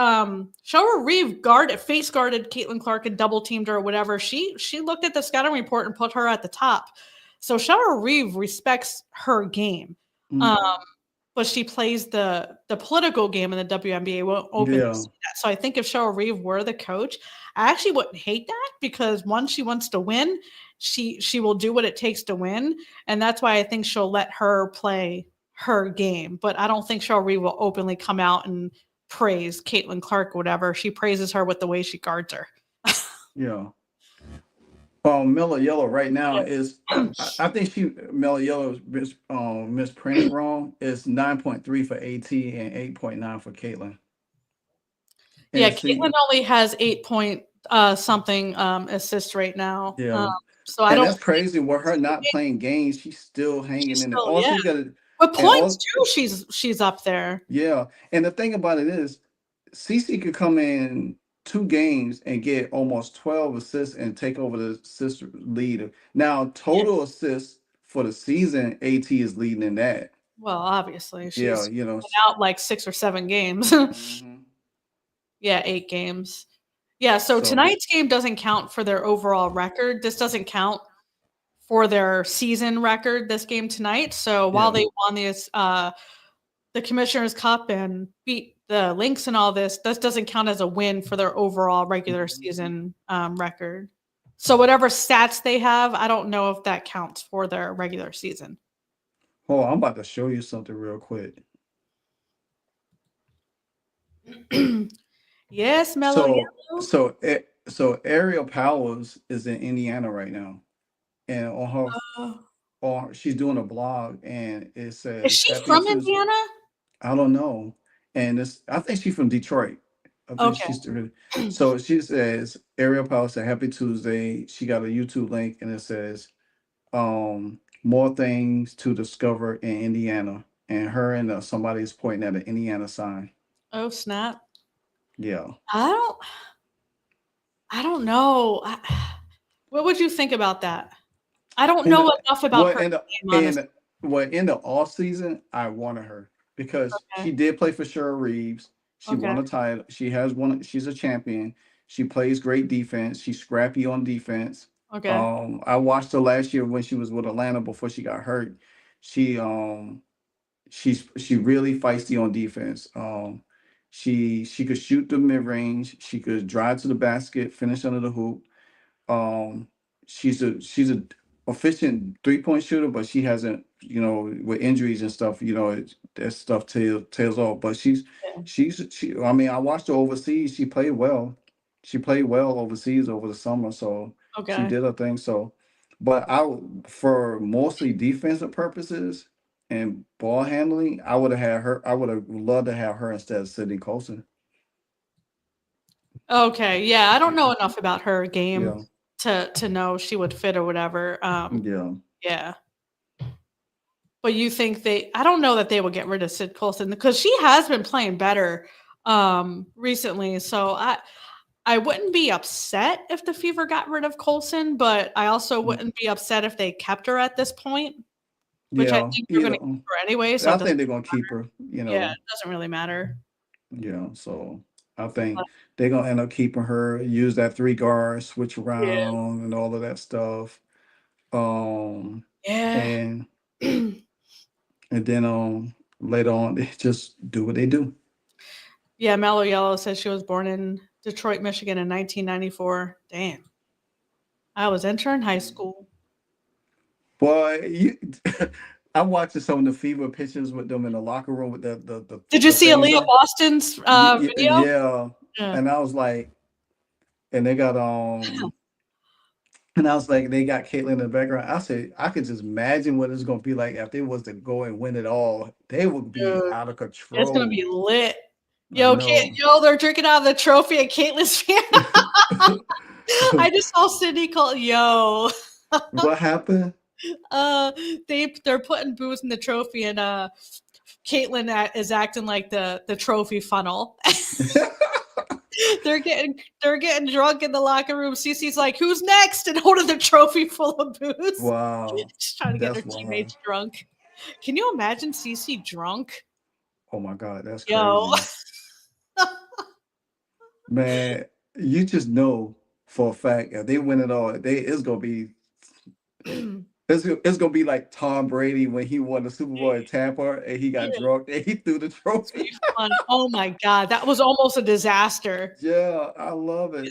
Shower Reeve face guarded Caitlin Clark and double teamed her or whatever. She looked at the scouting report and put her at the top. So Shower Reeve respects her game. But she plays the political game in the WNBA, won't open that. So I think if Shower Reeve were the coach, I actually wouldn't hate that, because once she wants to win, she will do what it takes to win. And that's why I think she'll let her play her game. But I don't think Shower Reeve will openly come out and praise Caitlin Clark or whatever. She praises her with the way she guards her. Yeah. Mellow Yellow right now is, I think Mellow Yellow misprinted wrong. It's 9.3 for AT and 8.9 for Caitlin. Yeah, Caitlin only has 8 point something assists right now. Yeah. So I don't. That's crazy. With her not playing games, she's still hanging in there. All she got, with points too, she's up there. Yeah, and the thing about it is, Cece could come in 2 games and get almost 12 assists and take over the assist lead. Now, total assists for the season, AT is leading in that. Well, obviously, she's out like 6 or 7 games. Yeah, 8 games. Yeah, so tonight's game doesn't count for their overall record. This doesn't count for their season record, this game tonight. So while they won the Commissioner's Cup and beat the Lynx and all this doesn't count as a win for their overall regular season record. So whatever stats they have, I don't know if that counts for their regular season. Oh, I'm about to show you something real quick. Yes, Mellow Yellow. So Ariel Powers is in Indiana right now, and on she's doing a blog, and it says, is she from Indiana? I don't know, and I think she's from Detroit. I think so she says, Ariel Powers said, "Happy Tuesday." She got a YouTube link, and it says, "More things to discover in Indiana," and her and somebody's pointing at an Indiana sign. Oh snap! Yeah. I don't know. What would you think about that? I don't know enough about her. In the off season, I wanted her because she did play for Cheryl Reeves. She won a title. She has won. She's a champion. She plays great defense. She's scrappy on defense. Okay. I watched her last year when she was with Atlanta before she got hurt. She really feisty on defense. She could shoot the mid range. She could drive to the basket, finish under the hoop. She's a efficient 3-point shooter, but she hasn't, with injuries and stuff, that stuff tails off. But I mean, I watched her overseas. She played well. She played well overseas over the summer, so she did her thing. So, but for mostly defensive purposes and ball handling, I would have had her. I would have loved to have her instead of Sydney Colson. Okay, yeah, I don't know enough about her game to know she would fit or whatever. Yeah. But you think I don't know that they would get rid of Sid Colson, because she has been playing better recently. So I wouldn't be upset if the Fever got rid of Colson, but I also wouldn't be upset if they kept her at this point, which I think they're going to keep her anyway. So I think they're going to keep her. Yeah, it doesn't really matter. Yeah, so I think they're going to end up keeping her, use that 3 guard, switch around and all of that stuff. And then later on, they just do what they do. Yeah, Mellow Yellow says she was born in Detroit, Michigan in 1994. Damn. I was entering high school. Boy, I'm watching some of the Fever pictures with them in the locker room with the Did you see Aaliyah Boston's video? Yeah. And I was like, and they got and I was like, they got Caitlin in the background. I said, I could just imagine what it's gonna be like if they was to go and win it all. They would be out of control. It's gonna be lit. Yo, they're drinking out of the trophy at Caitlin's fan. I just saw Sydney call What happened? They're putting booze in the trophy, and Caitlin is acting like the trophy funnel. They're getting drunk in the locker room. Cece's like, "Who's next?" and holding the trophy full of booze. Wow. Just trying to get her That's wild. teammates drunk. Can you imagine Cece drunk? Oh my God, that's Yo. crazy. Man, you just know for a fact if they win it all, it's gonna be it's gonna be like Tom Brady when he won the Super Bowl in Tampa and he got drunk and he threw the trophy. Fun. Oh my God, that was almost a disaster. Yeah, I love it.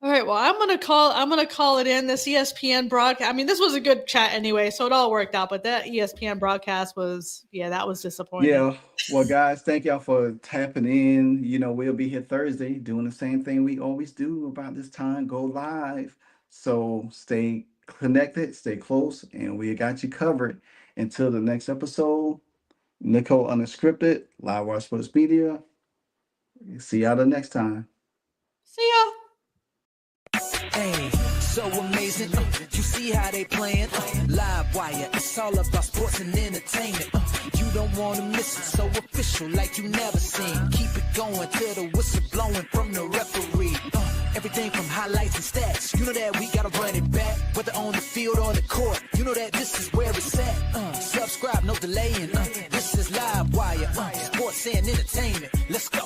All right, well, I'm gonna call it in. This ESPN broadcast. I mean, this was a good chat anyway, so it all worked out. But that ESPN broadcast was, that was disappointing. Yeah. Well, guys, thank y'all for tapping in. You know, we'll be here Thursday doing the same thing we always do about this time, go live. So stay connected, stay close, and we got you covered. Until the next episode, Nicole Unscripted, Live Wire Sports Media. See y'all the next time. See ya. Hey, so amazing. You see how they playing? Live Wire, it's all about sports and entertainment. You don't want to miss it, so official like you never seen. Keep it going till the whistle blowing from the referee. Everything from highlights and stats. You know that we gotta run it back, whether on the field or the court. You know that this is where it's at. Subscribe, no delaying. This is Live Wire, sports and entertainment. Let's go.